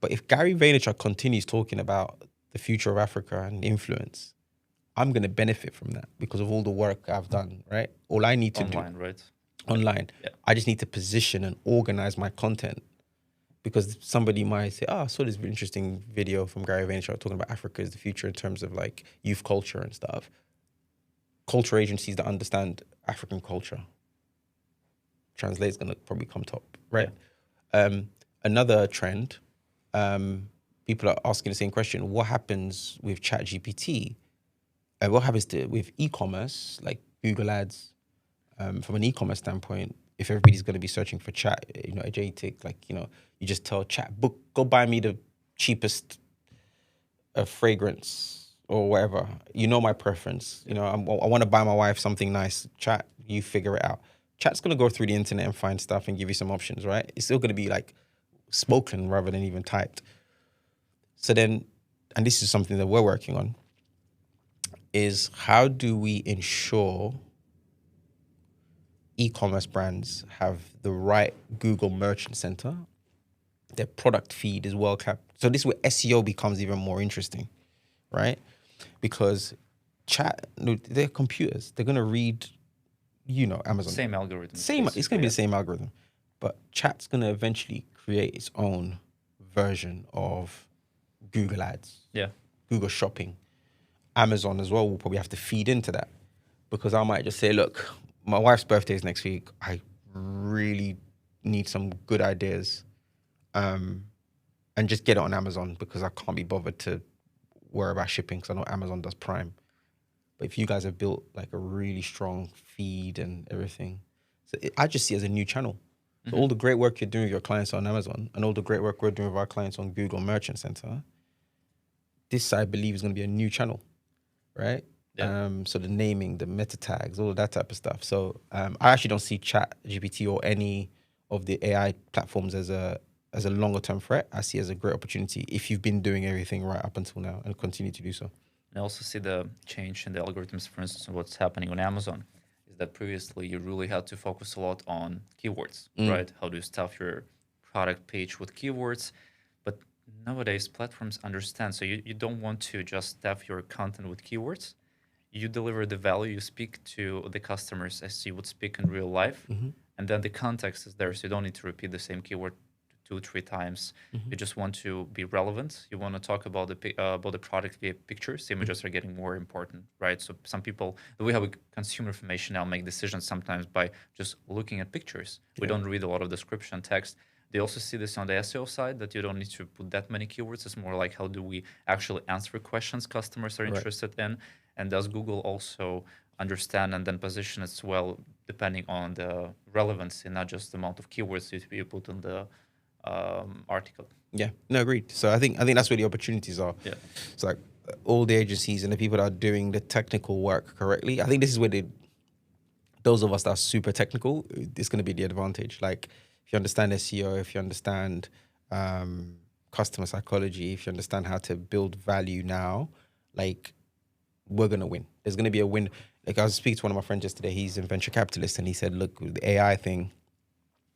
B: But if Gary Vaynerchuk continues talking about the future of Africa and influence, I'm going to benefit from that because of all the work I've done, right? All I need to do... Online. Yeah. I just need to position and organize my content, because somebody might say, I saw this really interesting video from Gary Vaynerchuk talking about Africa is the future in terms of like youth culture and stuff. Culture agencies that understand African culture. Translate's going to probably come top, right? Yeah. Another trend, people are asking the same question. What happens with ChatGPT? What happens with e-commerce, like Google Ads? From an e-commerce standpoint, if everybody's going to be searching for chat, agentic, you just tell chat, go buy me the cheapest fragrance or whatever. You know my preference. I want to buy my wife something nice. Chat, you figure it out. Chat's going to go through the internet and find stuff and give you some options, right? It's still going to be like spoken rather than even typed. So then, and this is something that we're working on, is how do we ensure e-commerce brands have the right Google Merchant Center, their product feed is well kept. So this is where SEO becomes even more interesting, right? Because they're computers. They're going to read, Amazon.
A: Same algorithm.
B: It's going to be the same algorithm. But chat's going to eventually create its own version of Google Ads.
A: Yeah.
B: Google Shopping. Amazon as well will probably have to feed into that, because I might just say, look, my wife's birthday is next week. I really need some good ideas, and just get it on Amazon because I can't be bothered to worry about shipping because I know Amazon does Prime. But if you guys have built like a really strong feed and everything, so I just see it as a new channel. So all the great work you're doing with your clients on Amazon and all the great work we're doing with our clients on Google Merchant Center, this I believe is going to be a new channel, right?
A: Yeah.
B: So the naming, the meta tags, all of that type of stuff. So I actually don't see Chat GPT or any of the AI platforms as a longer term threat. I see it as a great opportunity if you've been doing everything right up until now and continue to do so.
A: I also see the change in the algorithms, for instance, what's happening on Amazon is that previously you really had to focus a lot on keywords, right? How do you stuff your product page with keywords? But nowadays platforms understand. So you don't want to just stuff your content with keywords. You deliver the value, you speak to the customers as you would speak in real life. And then the context is there. So you don't need to repeat the same keyword 2, 3 times. You just want to be relevant. You want to talk about the product via pictures. Images are getting more important, right? So some people, we have a consumer information now, make decisions sometimes by just looking at pictures. We don't read a lot of description text. They also see this on the SEO side that you don't need to put that many keywords. It's more like how do we actually answer questions customers are interested in, and does Google also understand and then position as well depending on the relevancy, not just the amount of keywords you put in the article.
B: Yeah, no, agreed. So I think that's where the opportunities are.
A: Yeah.
B: It's like all the agencies and the people that are doing the technical work correctly. I think this is where those of us that are super technical, it's going to be the advantage. Like if you understand SEO, if you understand customer psychology, if you understand how to build value now, like we're going to win. There's going to be a win. Like I was speaking to one of my friends yesterday, he's a venture capitalist, and he said, look, with the AI thing,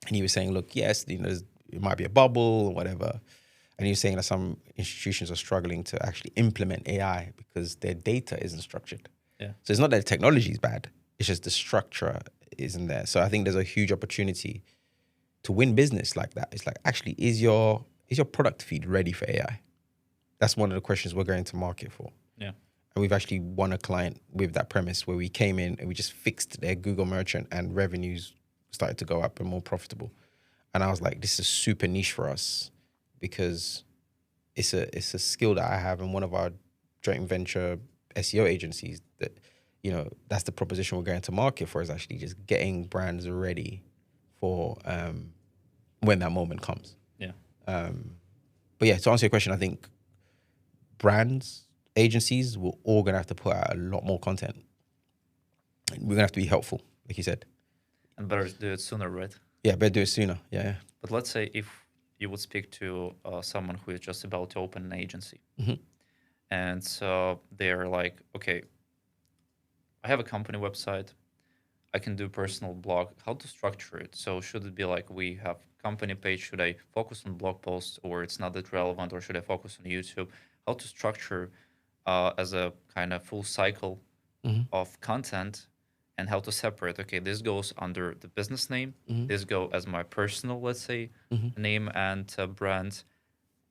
B: and he was saying, look, yes, it might be a bubble or whatever. And he was saying that some institutions are struggling to actually implement AI because their data isn't structured.
A: Yeah.
B: So it's not that the technology is bad. It's just the structure isn't there. So I think there's a huge opportunity to win business like that. It's like, actually, is your product feed ready for AI? That's one of the questions we're going to market for.
A: Yeah.
B: And we've actually won a client with that premise where we came in and we just fixed their Google Merchant and revenues started to go up and more profitable. And I was like, this is super niche for us because it's a skill that I have in one of our joint venture SEO agencies that, that's the proposition we're going to market for, is actually just getting brands ready for when that moment comes.
A: Yeah.
B: But yeah, to answer your question, I think brands, agencies, we're all going to have to put out a lot more content. We're going to have to be helpful, like you said.
A: And better do it sooner, right?
B: Yeah, better do it sooner. Yeah.
A: But let's say if you would speak to someone who is just about to open an agency, and so they're like, okay, I have a company website, I can do personal blog. How to structure it? So should it be like we have company page? Should I focus on blog posts, or it's not that relevant, or should I focus on YouTube? How to structure as a kind of full cycle of content, and how to separate. Okay, this goes under the business name. This go as my personal, let's say, name and brand.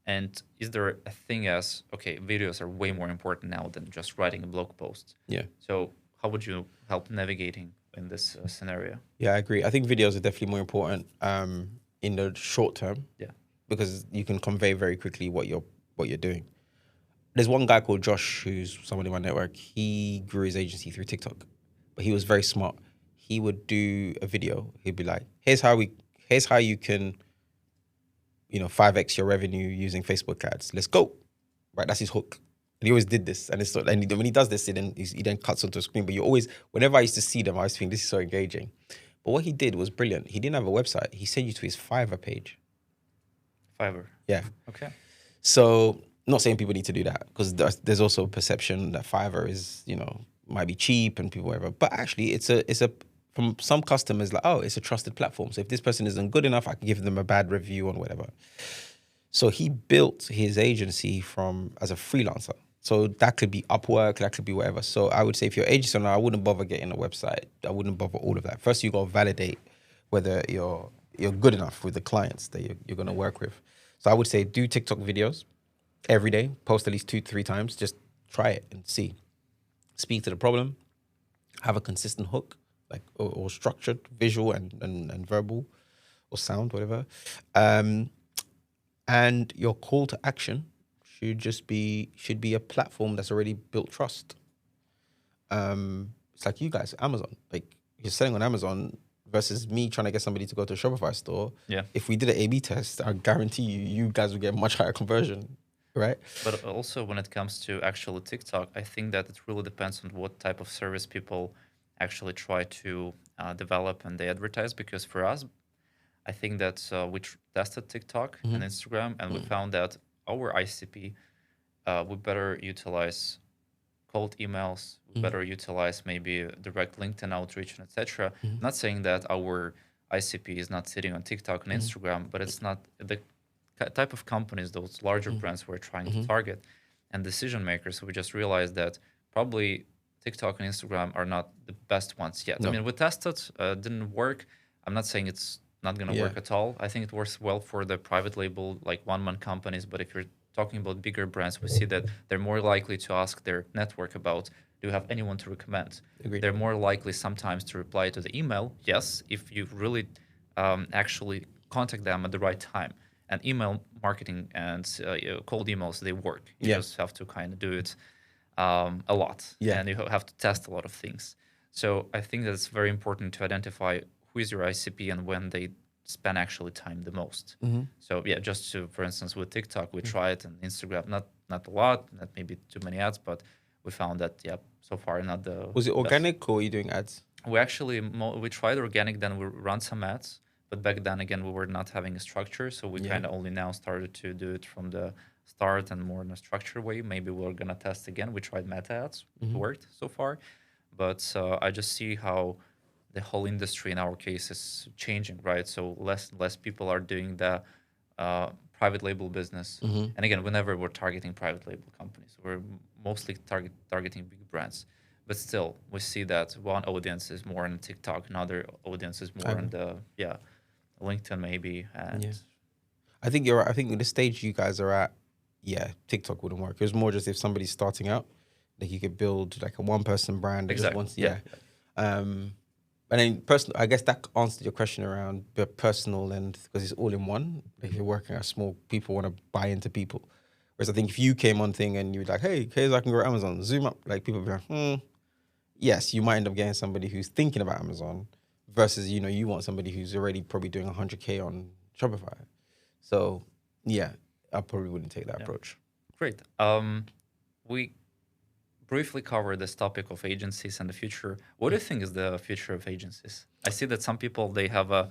A: And is there a thing as, okay, videos are way more important now than just writing a blog post.
B: Yeah.
A: So how would you help navigating in this scenario?
B: Yeah, I agree. I think videos are definitely more important in the short term.
A: Yeah.
B: Because you can convey very quickly what you're doing. There's one guy called Josh who's someone in my network. He grew his agency through TikTok, but he was very smart. He would do a video. He'd be like, here's how you can 5x your revenue using Facebook ads. Let's go. Right, that's his hook. And he always did this. And when he does this, he then cuts onto a screen. But whenever I used to see them, I was thinking, this is so engaging. But what he did was brilliant. He didn't have a website. He sent you to his Fiverr page.
A: Fiverr.
B: Yeah.
A: Okay.
B: So not saying people need to do that, because there's also a perception that Fiverr is, might be cheap and people whatever. But actually, it's a from some customers like, oh, it's a trusted platform. So if this person isn't good enough, I can give them a bad review on whatever. So he built his agency as a freelancer. So that could be Upwork, that could be whatever. So I would say if you're an agency owner, I wouldn't bother getting a website. I wouldn't bother all of that. First, you got to validate whether you're good enough with the clients that you're going to work with. So I would say do TikTok videos every day, post at least 2-3 times. Just try it and see. Speak to the problem. Have a consistent hook, like or structured, visual and verbal, or sound, whatever. And your call to action should be a platform that's already built trust. It's like you guys, Amazon. Like you're selling on Amazon versus me trying to get somebody to go to a Shopify store.
A: Yeah.
B: If we did an A/B test, I guarantee you guys would get much higher conversion, right?
A: But also when it comes to actually TikTok, I think that it really depends on what type of service people actually try to develop and they advertise. Because for us, I think that we tested TikTok and Instagram, and we found that our ICP, we better utilize cold emails, we better utilize maybe direct LinkedIn outreach, and etc. Not saying that our ICP is not sitting on TikTok and Instagram, but it's not the type of companies, those larger brands we're trying to target, and decision makers. We just realized that probably TikTok and Instagram are not the best ones yet.
B: No.
A: I mean, we tested, didn't work. I'm not saying it's not going to work at all. I think it works well for the private label, like one-man companies. But if you're talking about bigger brands, we see that they're more likely to ask their network about, do you have anyone to recommend?
B: Agreed.
A: They're more likely sometimes to reply to the email, yes, if you really actually contact them at the right time. And email marketing and cold emails, they work. You just have to kind of do it a lot.
B: Yeah.
A: And you have to test a lot of things. So I think that it's very important to identify who is your ICP and when they spend actually time the most. So yeah, just to, for instance, with TikTok, we tried, and Instagram, not a lot, not maybe too many ads, but we found that, so far not the
B: Was it
A: best.
B: organic or were you doing ads?
A: We actually, we tried organic, then we run some ads, but back then again, we were not having a structure. So we kind of only now started to do it from the start and more in a structured way. Maybe we're going to test again. We tried meta ads, it worked so far, but I just see how the whole industry in our case is changing, right? So less people are doing the private label business. And again, whenever we're targeting private label companies, we're mostly targeting big brands. But still, we see that one audience is more on TikTok, another audience is more on the LinkedIn maybe. And
B: I think you're right. I think with the stage you guys are at, TikTok wouldn't work. It was more just if somebody's starting out, like you could build like a one-person brand. That
A: Exactly.
B: Just wants, and then personal, I guess that answered your question around the personal, and because it's all in one. If you're working at small, people want to buy into people. Whereas I think if you came on thing and you were like, hey, here's I can grow Amazon, zoom up, like people would be like, yes, you might end up getting somebody who's thinking about Amazon versus, you want somebody who's already probably doing 100K on Shopify. So yeah, I probably wouldn't take that approach.
A: Great. We briefly cover this topic of agencies and the future. What do you think is the future of agencies? I see that some people, they have a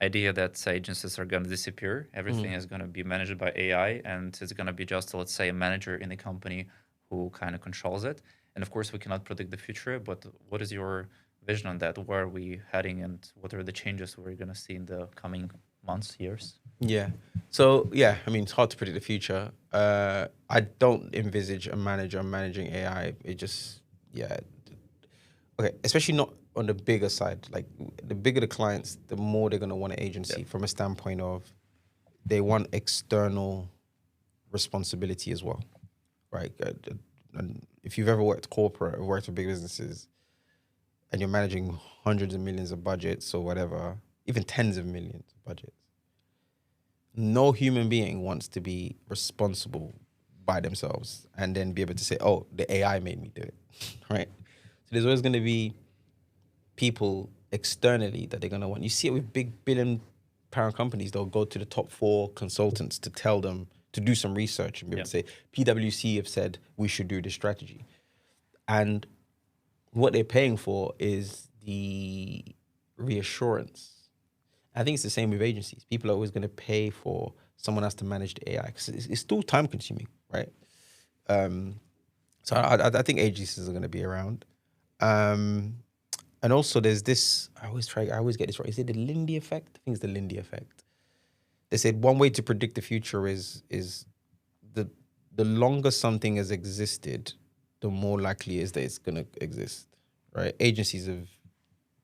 A: idea that agencies are going to disappear. Everything is going to be managed by AI, and it's going to be just, let's say, a manager in the company who kind of controls it. And of course, we cannot predict the future, but what is your vision on that? Where are we heading, and what are the changes we're going to see in the coming months, years?
B: Yeah. So yeah, I mean, it's hard to predict the future. I don't envisage a manager managing AI. It just, okay, especially not on the bigger side. Like the bigger the clients, the more they're gonna want an agency from a standpoint of they want external responsibility as well, right? And if you've ever worked corporate or worked with big businesses, and you're managing hundreds of millions of budgets or whatever, even tens of millions of budgets. No human being wants to be responsible by themselves and then be able to say, oh, the AI made me do it, right? So there's always going to be people externally that they're going to want. You see it with big billion-pound companies. They'll go to the top 4 consultants to tell them to do some research and be able to say, PwC have said we should do this strategy. And what they're paying for is the reassurance. I think it's the same with agencies. People are always going to pay for someone else to manage the AI because it's still time consuming, right? So I think agencies are going to be around. And also there's this, I always get this wrong. Is it the Lindy effect? I think it's the Lindy effect. They said one way to predict the future is the longer something has existed, the more likely it is that it's going to exist, right? Agencies have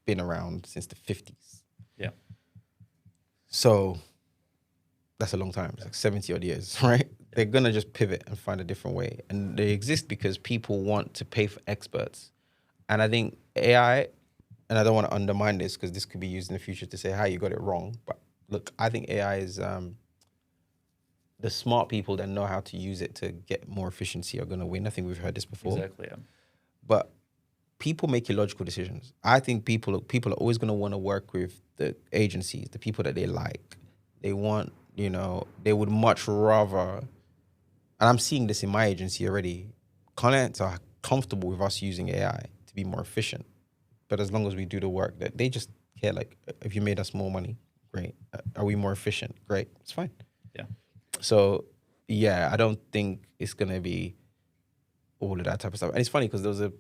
B: been around since the 50s.
A: Yeah.
B: So that's a long time. It's like 70 odd years, right? Yeah. They're going to just pivot and find a different way. And they exist because people want to pay for experts. And I think AI, and I don't want to undermine this because this could be used in the future to say, hi, you got it wrong. But look, I think AI is the smart people that know how to use it to get more efficiency are going to win. I think we've heard this before.
A: Exactly. Yeah.
B: But people make illogical decisions. I think people are always going to want to work with the agencies, the people that they like. They want, they would much rather, and I'm seeing this in my agency already, clients are comfortable with us using AI to be more efficient. But as long as we do the work, that they just care, like, if you made us more money, great. Are we more efficient? Great. It's fine.
A: Yeah.
B: So, yeah, I don't think it's going to be all of that type of stuff. And it's funny because there was a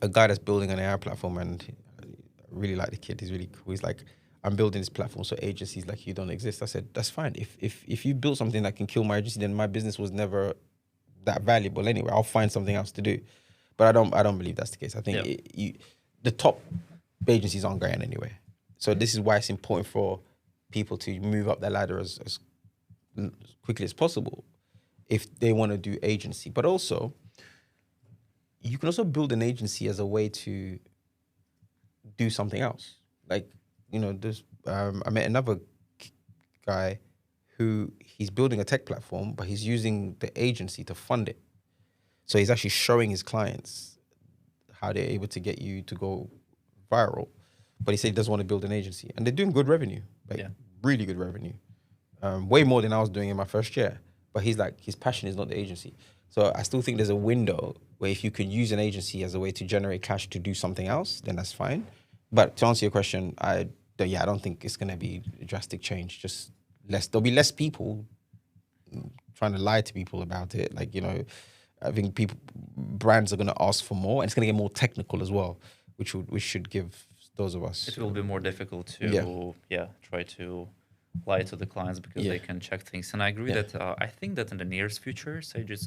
B: guy that's building an AI platform, and I really like the kid. He's really cool. He's like, I'm building this platform so agencies like you don't exist. I said, that's fine. If you build something that can kill my agency, then my business was never that valuable anyway. I'll find something else to do. But I don't believe that's the case. I think the top agencies aren't going anywhere. So this is why it's important for people to move up the ladder as quickly as possible if they want to do agency. But also, you can also build an agency as a way to do something else. Like, there's I met another guy who he's building a tech platform, but he's using the agency to fund it. So he's actually showing his clients how they're able to get you to go viral. But he said he doesn't want to build an agency. And they're doing good revenue, really good revenue. Way more than I was doing in my first year. But he's like, his passion is not the agency. So I still think there's a window where if you can use an agency as a way to generate cash to do something else, then that's fine. But to answer your question, I don't think it's going to be a drastic change. Just there'll be less people trying to lie to people about it. Like, I think brands are going to ask for more, and it's going to get more technical as well, which should give those of us.
A: It will be more difficult to try to lie to the clients because they can check things. And I agree that I think that in the nearest future,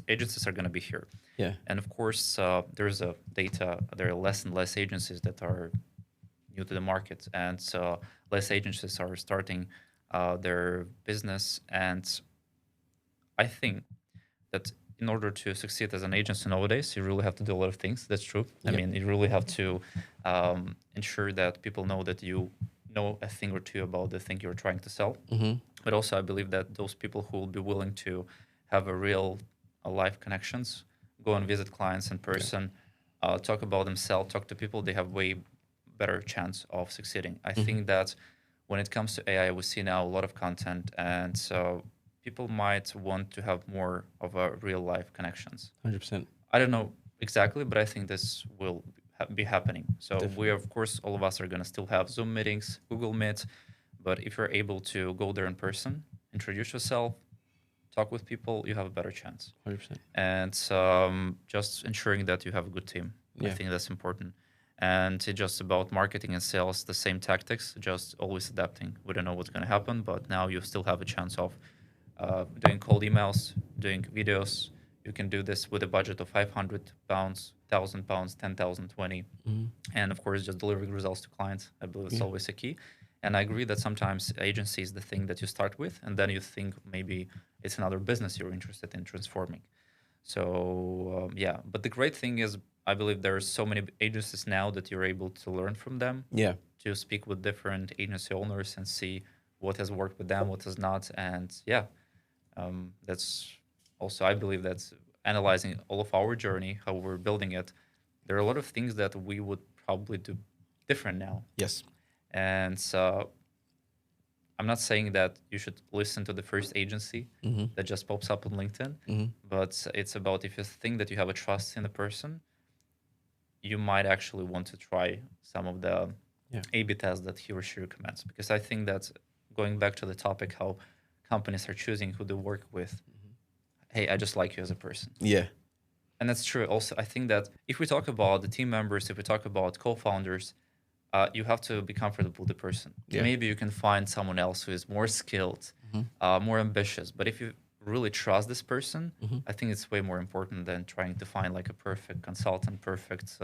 A: agencies are going to be here.
B: Yeah.
A: And of course, there's a data. There are less and less agencies that are new to the market, and so less agencies are starting their business. And I think that in order to succeed as an agency nowadays, you really have to do a lot of things. That's true. I mean, you really have to ensure that people know that you know a thing or two about the thing you're trying to sell.
B: Mm-hmm.
A: But also, I believe that those people who will be willing to have a real life connections, go and visit clients in person, talk about themselves, talk to people, they have way better chance of succeeding. I think that when it comes to AI, we see now a lot of content, and so people might want to have more of a real life connections.
B: 100%.
A: I don't know exactly, but I think this will be happening. So
B: Definitely.
A: we, of course, all of us are going to still have Zoom meetings, Google Meet, but if you're able to go there in person, introduce yourself, talk with people, you have a better chance.
B: 100%.
A: And just ensuring that you have a good team. I think that's important. And it's just about marketing and sales, the same tactics, just always adapting. We don't know what's going to happen, but now you still have a chance of doing cold emails, doing videos. You can do this with a budget of £500, £1,000, 10,000, 20. And of course, just delivering results to clients. I believe it's always a key. And I agree that sometimes agency is the thing that you start with, and then you think maybe it's another business you're interested in transforming. So, but the great thing is, I believe there are so many agencies now that you're able to learn from them.
B: Yeah.
A: To speak with different agency owners and see what has worked with them, what has not. And that's also, I believe that's analyzing all of our journey, how we're building it. There are a lot of things that we would probably do different now.
B: Yes.
A: And so I'm not saying that you should listen to the first agency that just pops up on LinkedIn, but it's about if you think that you have a trust in the person, you might actually want to try some of the A/B tests that he or she recommends. Because I think that going back to the topic, how companies are choosing who they work with, hey, I just like you as a person.
B: Yeah.
A: And that's true. Also, I think that if we talk about the team members, if we talk about co-founders, you have to be comfortable with the person. Yeah. Maybe you can find someone else who is more skilled, more ambitious. But if you really trust this person, I think it's way more important than trying to find like a perfect consultant, perfect,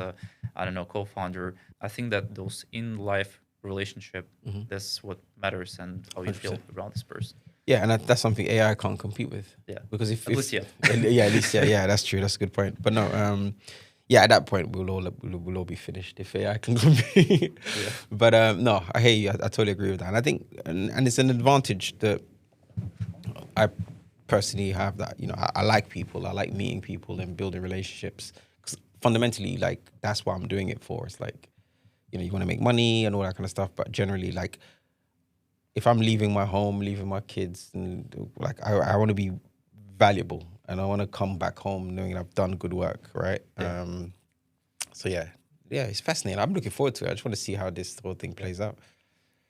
A: co-founder. I think that those in-life relationship, that's what matters and how you 100%. Feel around this person.
B: Yeah, and that's something AI can't compete with.
A: Yeah,
B: because
A: at least,
B: that's true. That's a good point. But no, at that point we'll all be finished if AI can compete. But no, I hear you. I totally agree with that. And I think, and it's an advantage that I personally have that. You know, I like people. I like meeting people and building relationships. Because fundamentally, like that's what I'm doing it for. It's like, you know, you want to make money and all that kind of stuff. But generally, like, if I'm leaving my home, leaving my kids, and like I want to be valuable, and I want to come back home knowing I've done good work, right?
A: Yeah.
B: So yeah, it's fascinating. I'm looking forward to it. I just want to see how this whole thing plays out.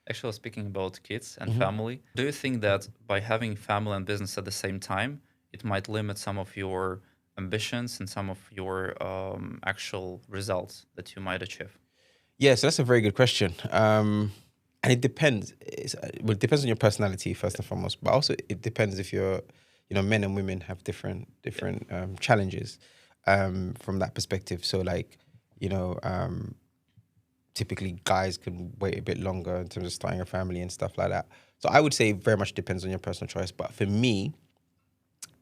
A: Actually, speaking about kids and
B: Mm-hmm.
A: family, do you think that by having family and business at the same time, it might limit some of your ambitions and some of your actual results that you might achieve?
B: Yeah, so that's a very good question. And it depends. Well, it depends on your personality first and foremost, but also it depends if you're, you know, men and women have different challenges from that perspective. So like, you know, typically guys can wait a bit longer in terms of starting a family and stuff like that. So I would say it very much depends on your personal choice. But for me,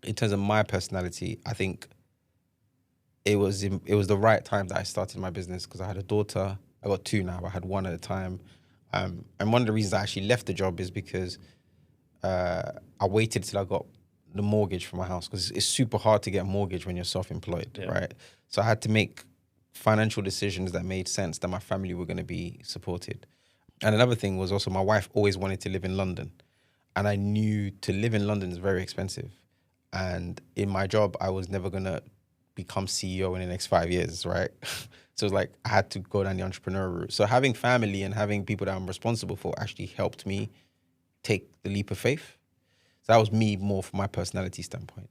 B: in terms of my personality, I think it was the right time that I started my business because I had a daughter. I got two now. I had one at a time, and one of the reasons I actually left the job is because I waited till I got the mortgage for my house because it's super hard to get a mortgage when you're self-employed,
A: Yeah.
B: right? So I had to make financial decisions that made sense that my family were going to be supported. And another thing was also my wife always wanted to live in London, and I knew to live in London is very expensive. And in my job, I was never gonna become CEO in the next 5 years, right? So it's like I had to go down the entrepreneur route. So having family and having people that I'm responsible for actually helped me take the leap of faith. So that was me more from my personality standpoint.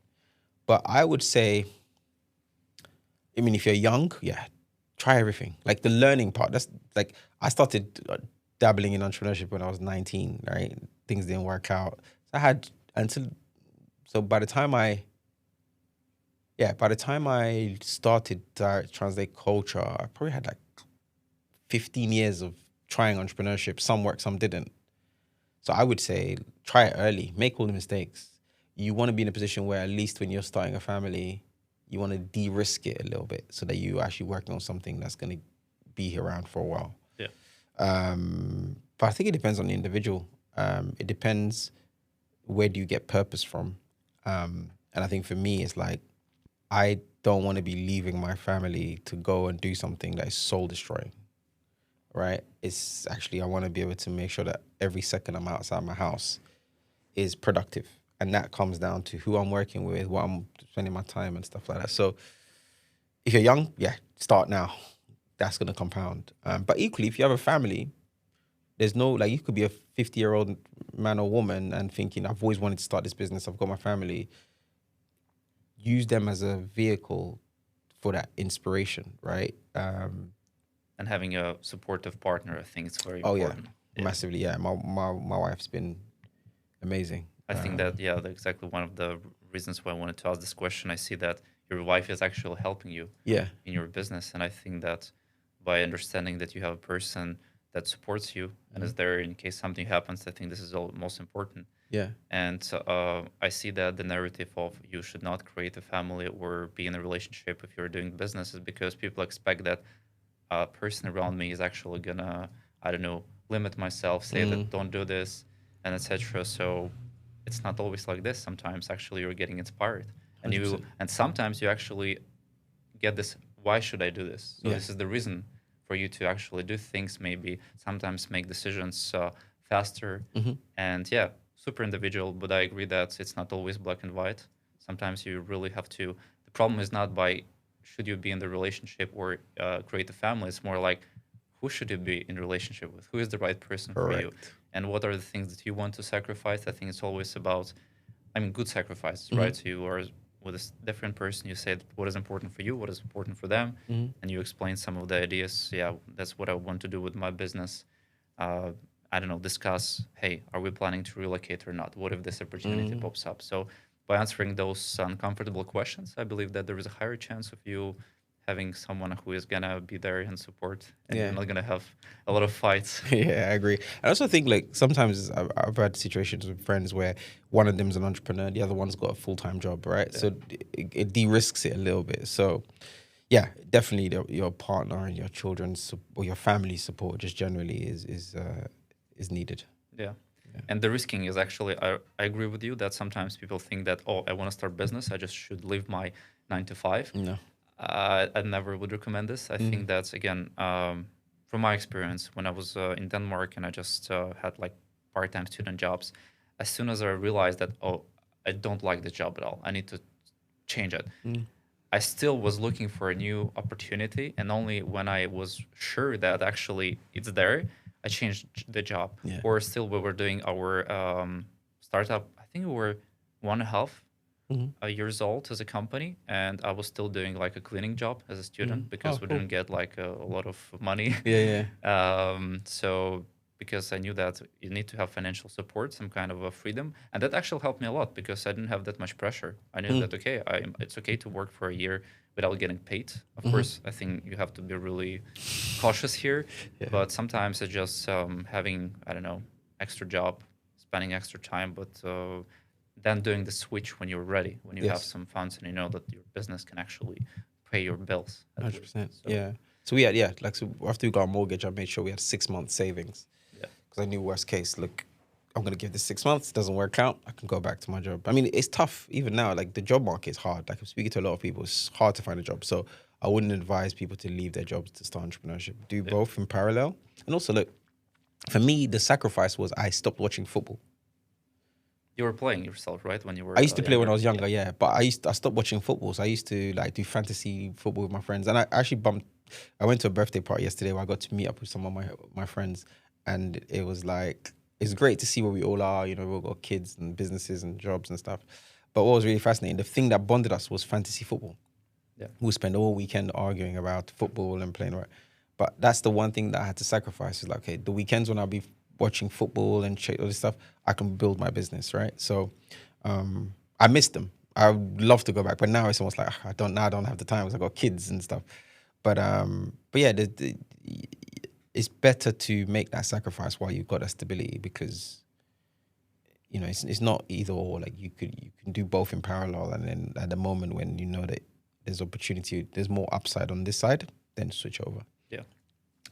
B: But I would say, I mean, if you're young, yeah, try everything. Like the learning part, that's like I started dabbling in entrepreneurship when I was 19, right? Things didn't work out. So I had until so by the time I started Translate Culture, I probably had like 15 years of trying entrepreneurship. Some worked, some didn't. So I would say try it early, make all the mistakes. You want to be in a position where at least when you're starting a family, you want to de-risk it a little bit so that you're actually working on something that's going to be around for a while.
A: Yeah.
B: But I think it depends on the individual. It depends where do you get purpose from. And I think for me, it's like, I don't want to be leaving my family to go and do something that is soul destroying, right? It's actually, I want to be able to make sure that every second I'm outside my house is productive. And that comes down to who I'm working with, what I'm spending my time and stuff like that. So if you're young, yeah, start now. That's going to compound. But equally, if you have a family, there's no, like, you could be a 50-year-old man or woman and thinking, I've always wanted to start this business. I've got my family. Use them as a vehicle for that inspiration, right?
A: And having a supportive partner, I think it's very
B: Oh yeah,
A: important. Yeah.
B: massively. Yeah, my wife's been amazing.
A: I think that, yeah, that's exactly one of the reasons why I wanted to ask this question. I see that your wife is actually helping you
B: Yeah,
A: in your business. And I think that by understanding that you have a person that supports you and is there in case something happens, I think this is all most important.
B: yeah,
A: And I see that the narrative of you should not create a family or be in a relationship if you're doing business is because people expect that a person around me is actually gonna, I don't know, limit myself, say that don't do this, and etc. So it's not always like this. Sometimes actually you're getting inspired, and
B: 100%.
A: sometimes you actually get this. Why should I do this? So
B: Yeah,
A: this is the reason for you to actually do things. Maybe sometimes make decisions faster, and yeah, super individual. But I agree that it's not always black and white. Sometimes you really have to. The problem is not by should you be in the relationship or create a family. It's more like who should you be in relationship with? Who is the right person for you?
B: correct.
A: And what are the things that you want to sacrifice? I think it's always about, I mean, good sacrifices, right? So you are with a different person. You say what is important for you, what is important for them, and you explain some of the ideas. Yeah, that's what I want to do with my business. I don't know, discuss, hey, are we planning to relocate or not? What if this opportunity pops up? So by answering those uncomfortable questions, I believe that there is a higher chance of you having someone who is gonna be there and support, and you're
B: Yeah.
A: not gonna have a lot of fights.
B: Yeah, I agree. I also think like sometimes I've had situations with friends where one of them's an entrepreneur, the other one's got a full-time job, right?
A: Yeah.
B: So it de-risks it a little bit. So yeah, definitely your partner and your children's or your family support just generally is needed.
A: Yeah. And the risking is actually, I agree with you that sometimes people think that, oh, I want to start business, I just should leave my 9 to 5.
B: No.
A: I never would recommend this. I think that's, again, from my experience, when I was in Denmark and I just had like part-time student jobs, as soon as I realized that, oh, I don't like this job at all, I need to change it. I still was looking for a new opportunity, and only when I was sure that actually it's there, I changed the job.
B: Yeah.
A: Or still, we were doing our startup. I think we were 1.5 years old as a company, and I was still doing like a cleaning job as a student because we
B: cool.
A: didn't get like a lot of money.
B: Yeah.
A: So because I knew that you need to have financial support, some kind of a freedom, and that actually helped me a lot because I didn't have that much pressure. I knew that okay, it's okay to work for a year without getting paid. Of course, I think you have to be really cautious here, but sometimes it's just having, I don't know, extra job, spending extra time, but then doing the switch when you're ready, when you have some funds and you know that your business can actually pay your bills.
B: 100%. Yeah. So we had, like, so after we got a mortgage, I made sure we had 6 months savings. Because I knew worst case, look, I'm going to give this 6 months. It doesn't work out, I can go back to my job. I mean, it's tough even now. Like, the job market is hard. Like, I'm speaking to a lot of people, it's hard to find a job. So I wouldn't advise people to leave their jobs to start entrepreneurship. Do both in parallel. And also, look, for me, the sacrifice was I stopped watching football.
A: You were playing yourself, right? When you were
B: I used to play
A: younger.
B: when I was younger, yeah. But I stopped watching football. So I used to like do fantasy football with my friends. And I actually I went to a birthday party yesterday where I got to meet up with some of my friends. And it was like, it's great to see where we all are. You know, we've all got kids and businesses and jobs and stuff. But what was really fascinating, the thing that bonded us was fantasy football.
A: Yeah.
B: We'll spend all weekend arguing about football and playing, right? But that's the one thing that I had to sacrifice. Is like, okay, the weekends when I'll be watching football and all this stuff, I can build my business, right? So I miss them. I would love to go back, but now it's almost like I don't have the time because I got kids and stuff. But yeah, it's better to make that sacrifice while you've got that stability, because you know it's not either or. Like you can do both in parallel, and then at the moment when you know that there's opportunity, there's more upside on this side, then switch over.
A: Yeah,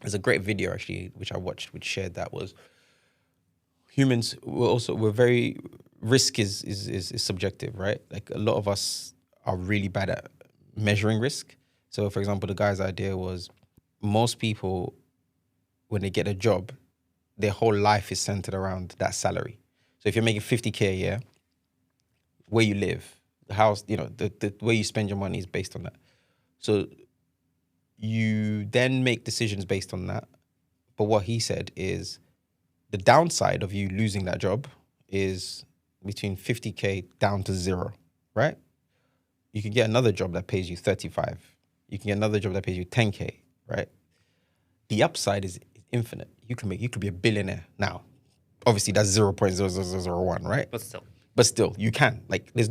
B: there's a great video actually which I watched, which shared that was humans we're very risk is subjective, right? Like a lot of us are really bad at measuring risk. So for example, the guy's idea was most people, when they get a job, their whole life is centered around that salary. So if you're making 50K a year, where you live, the house, you know, the way you spend your money is based on that. So you then make decisions based on that. But what he said is the downside of you losing that job is between 50K down to 0, right? You can get another job that pays you 35. You can get another job that pays you 10K, right? The upside is infinite. You could be a billionaire now. Obviously that's 0.0001, right? But still, you can. Like there's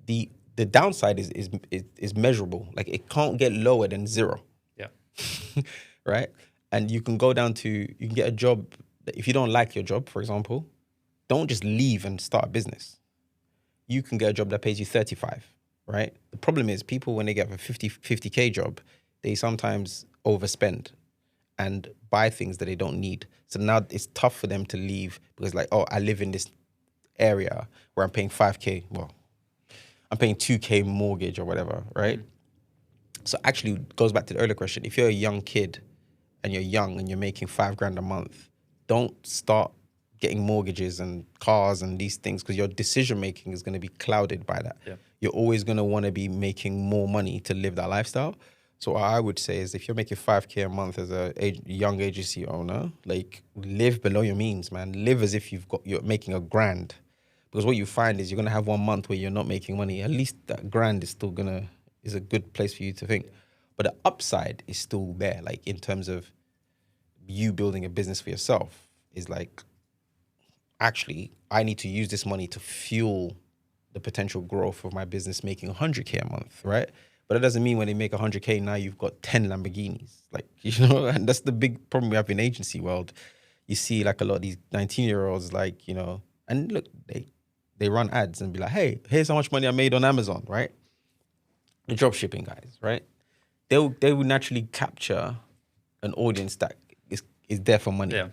B: the downside is measurable. Like it can't get lower than 0.
A: Yeah.
B: Right? And you can go down to, you can get a job that if you don't like your job, for example, don't just leave and start a business. You can get a job that pays you 35, right? The problem is people, when they get a 50K job, they sometimes overspend and buy things that they don't need. So now it's tough for them to leave because like, oh, I live in this area where I'm paying 5K. Well, I'm paying 2K mortgage or whatever, right? So actually it goes back to the earlier question. If you're a young kid and you're young and you're making $5,000 a month, don't start getting mortgages and cars and these things because your decision making is going to be clouded by that.
A: Yeah.
B: You're always going to want to be making more money to live that lifestyle. So what I would say is if you're making 5K a month as a young agency owner, like live below your means, man. Live as if you're making $1,000. Because what you find is you're going to have 1 month where you're not making money. At least that $1,000 is still is a good place for you to think. But the upside is still there, like in terms of you building a business for yourself is like, actually, I need to use this money to fuel the potential growth of my business making 100K a month, right? But that doesn't mean when they make 100K, now you've got 10 Lamborghinis. Like, you know, and that's the big problem we have in agency world. You see like a lot of these 19-year-olds, like, you know, and look, they run ads and be like, hey, here's how much money I made on Amazon, right? The drop shipping guys, right? They will naturally capture an audience that is there for money.
A: Yeah.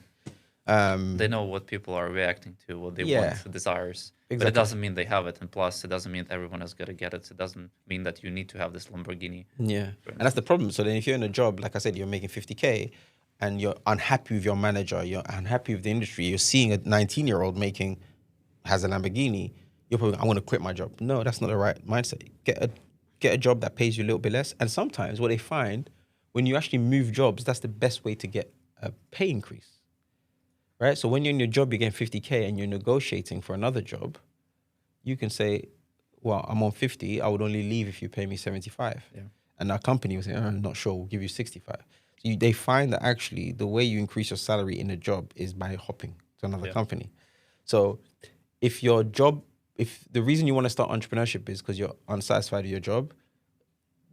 A: They know what people are reacting to, what they
B: Yeah,
A: want, the desires. But it
B: exactly.
A: doesn't mean they have it. And plus, it doesn't mean everyone is going to get it. It doesn't mean that you need to have this Lamborghini.
B: Yeah,
A: For
B: and that's the
A: instance.
B: problem. So then, if you're in a job, like I said, you're making 50K, and you're unhappy with your manager, you're unhappy with the industry. You're seeing a 19-year-old has a Lamborghini. You're probably, I want to quit my job. No, that's not the right mindset. Get a job that pays you a little bit less. And sometimes what they find, when you actually move jobs, that's the best way to get a pay increase, right? So when you're in your job, you're getting 50K, and you're negotiating for another job, you can say, well, I'm on 50. I would only leave if you pay me 75.
A: Yeah.
B: And our company will say, I'm not sure, we'll give you 65. So they find that actually the way you increase your salary in a job is by hopping to another company. So if the reason you want to start entrepreneurship is because you're unsatisfied with your job,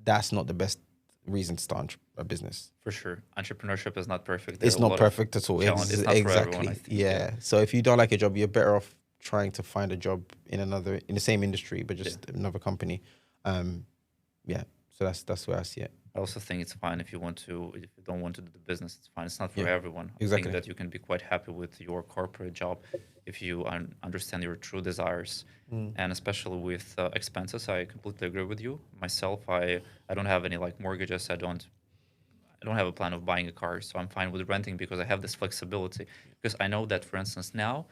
B: that's not the best reason to start a business.
A: For sure. Entrepreneurship is not perfect.
B: It's not perfect at all.
A: It's not for everyone, I think.
B: Yeah. So if you don't like a job, you're better off trying to find a job in the same industry, but just another company. So that's where I see it.
A: I also think it's fine if you don't want to do the business, it's fine. It's not for everyone. I
B: Exactly.
A: think that you can be quite happy with your corporate job if you understand your true desires. And especially with expenses, I completely agree with you. Myself, I don't have any like mortgages. I don't have a plan of buying a car, so I'm fine with renting because I have this flexibility. Because I know that, for instance, now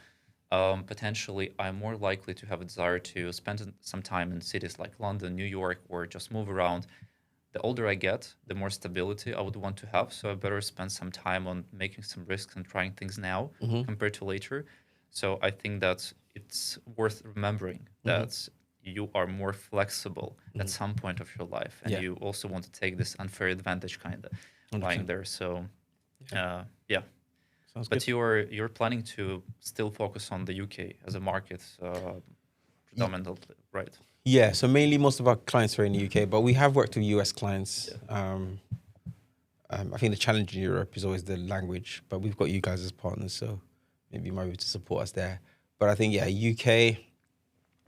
A: potentially I'm more likely to have a desire to spend some time in cities like London, New York, or just move around. The older I get, the more stability I would want to have. So I better spend some time on making some risks and trying things now compared to later. So I think that it's worth remembering that you are more flexible at some point of your life, and you also want to take this unfair advantage kind of lying there. So yeah.
B: Sounds
A: But
B: good.
A: you're planning to still focus on the UK as a market predominantly, right?
B: Yeah, so mainly most of our clients are in the UK, but we have worked with US clients. I think the challenge in Europe is always the language, but we've got you guys as partners, so maybe you might be able to support us there. But I think, UK,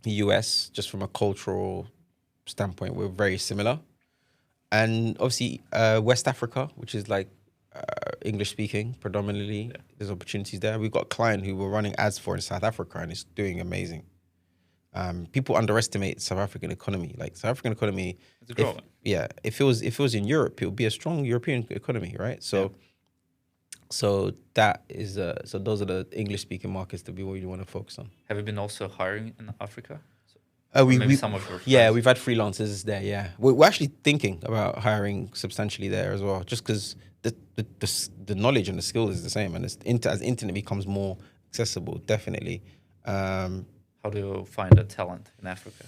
B: US, just from a cultural standpoint, we're very similar. And obviously, West Africa, which is like English speaking predominantly, there's opportunities there. We've got a client who we're running ads for in South Africa, and it's doing amazing. People underestimate South African economy. Like South African economy,
A: It's growing.
B: if it was in Europe, it would be a strong European economy, right? So that is so those are the English speaking markets that we really want to focus on.
A: Have you been also hiring in Africa?
B: Maybe
A: some of your
B: yeah,
A: friends?
B: we've had freelancers there. Yeah, we're actually thinking about hiring substantially there as well, just because the knowledge and the skill is the same, and as internet becomes more accessible, definitely.
A: How do you find the talent in Africa?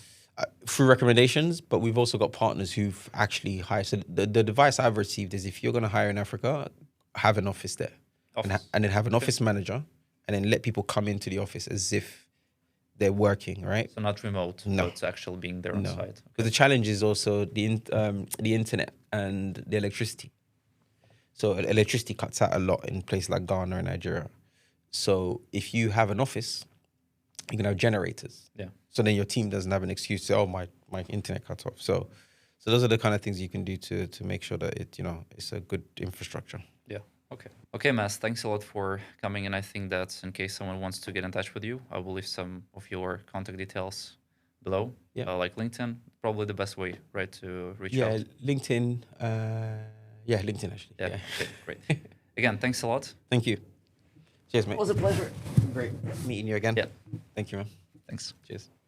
B: Through recommendations, but we've also got partners who've actually hired. So the advice I've received is if you're going to hire in Africa, have an office there, and then have an office manager, and then let people come into the office as if they're working, right?
A: So not remote,
B: No.
A: but actually being there on site.
B: Because the challenge is also the internet and the electricity. So electricity cuts out a lot in places like Ghana and Nigeria. So if you have an office, you can have generators.
A: Yeah.
B: So then your team doesn't have an excuse to say, oh, my internet cut off. So those are the kind of things you can do to make sure that it's a good infrastructure.
A: Yeah. Okay, Mas, thanks a lot for coming. And I think that in case someone wants to get in touch with you, I will leave some of your contact details below.
B: Yeah.
A: Like LinkedIn, probably the best way, right, to reach
B: Yeah,
A: out.
B: LinkedIn. LinkedIn actually.
A: Yeah. Okay, great. Again, thanks a lot.
B: Thank you. Cheers, mate.
A: It was a pleasure.
B: Great meeting you again.
A: Yeah.
B: Thank you, man.
A: Thanks.
B: Cheers.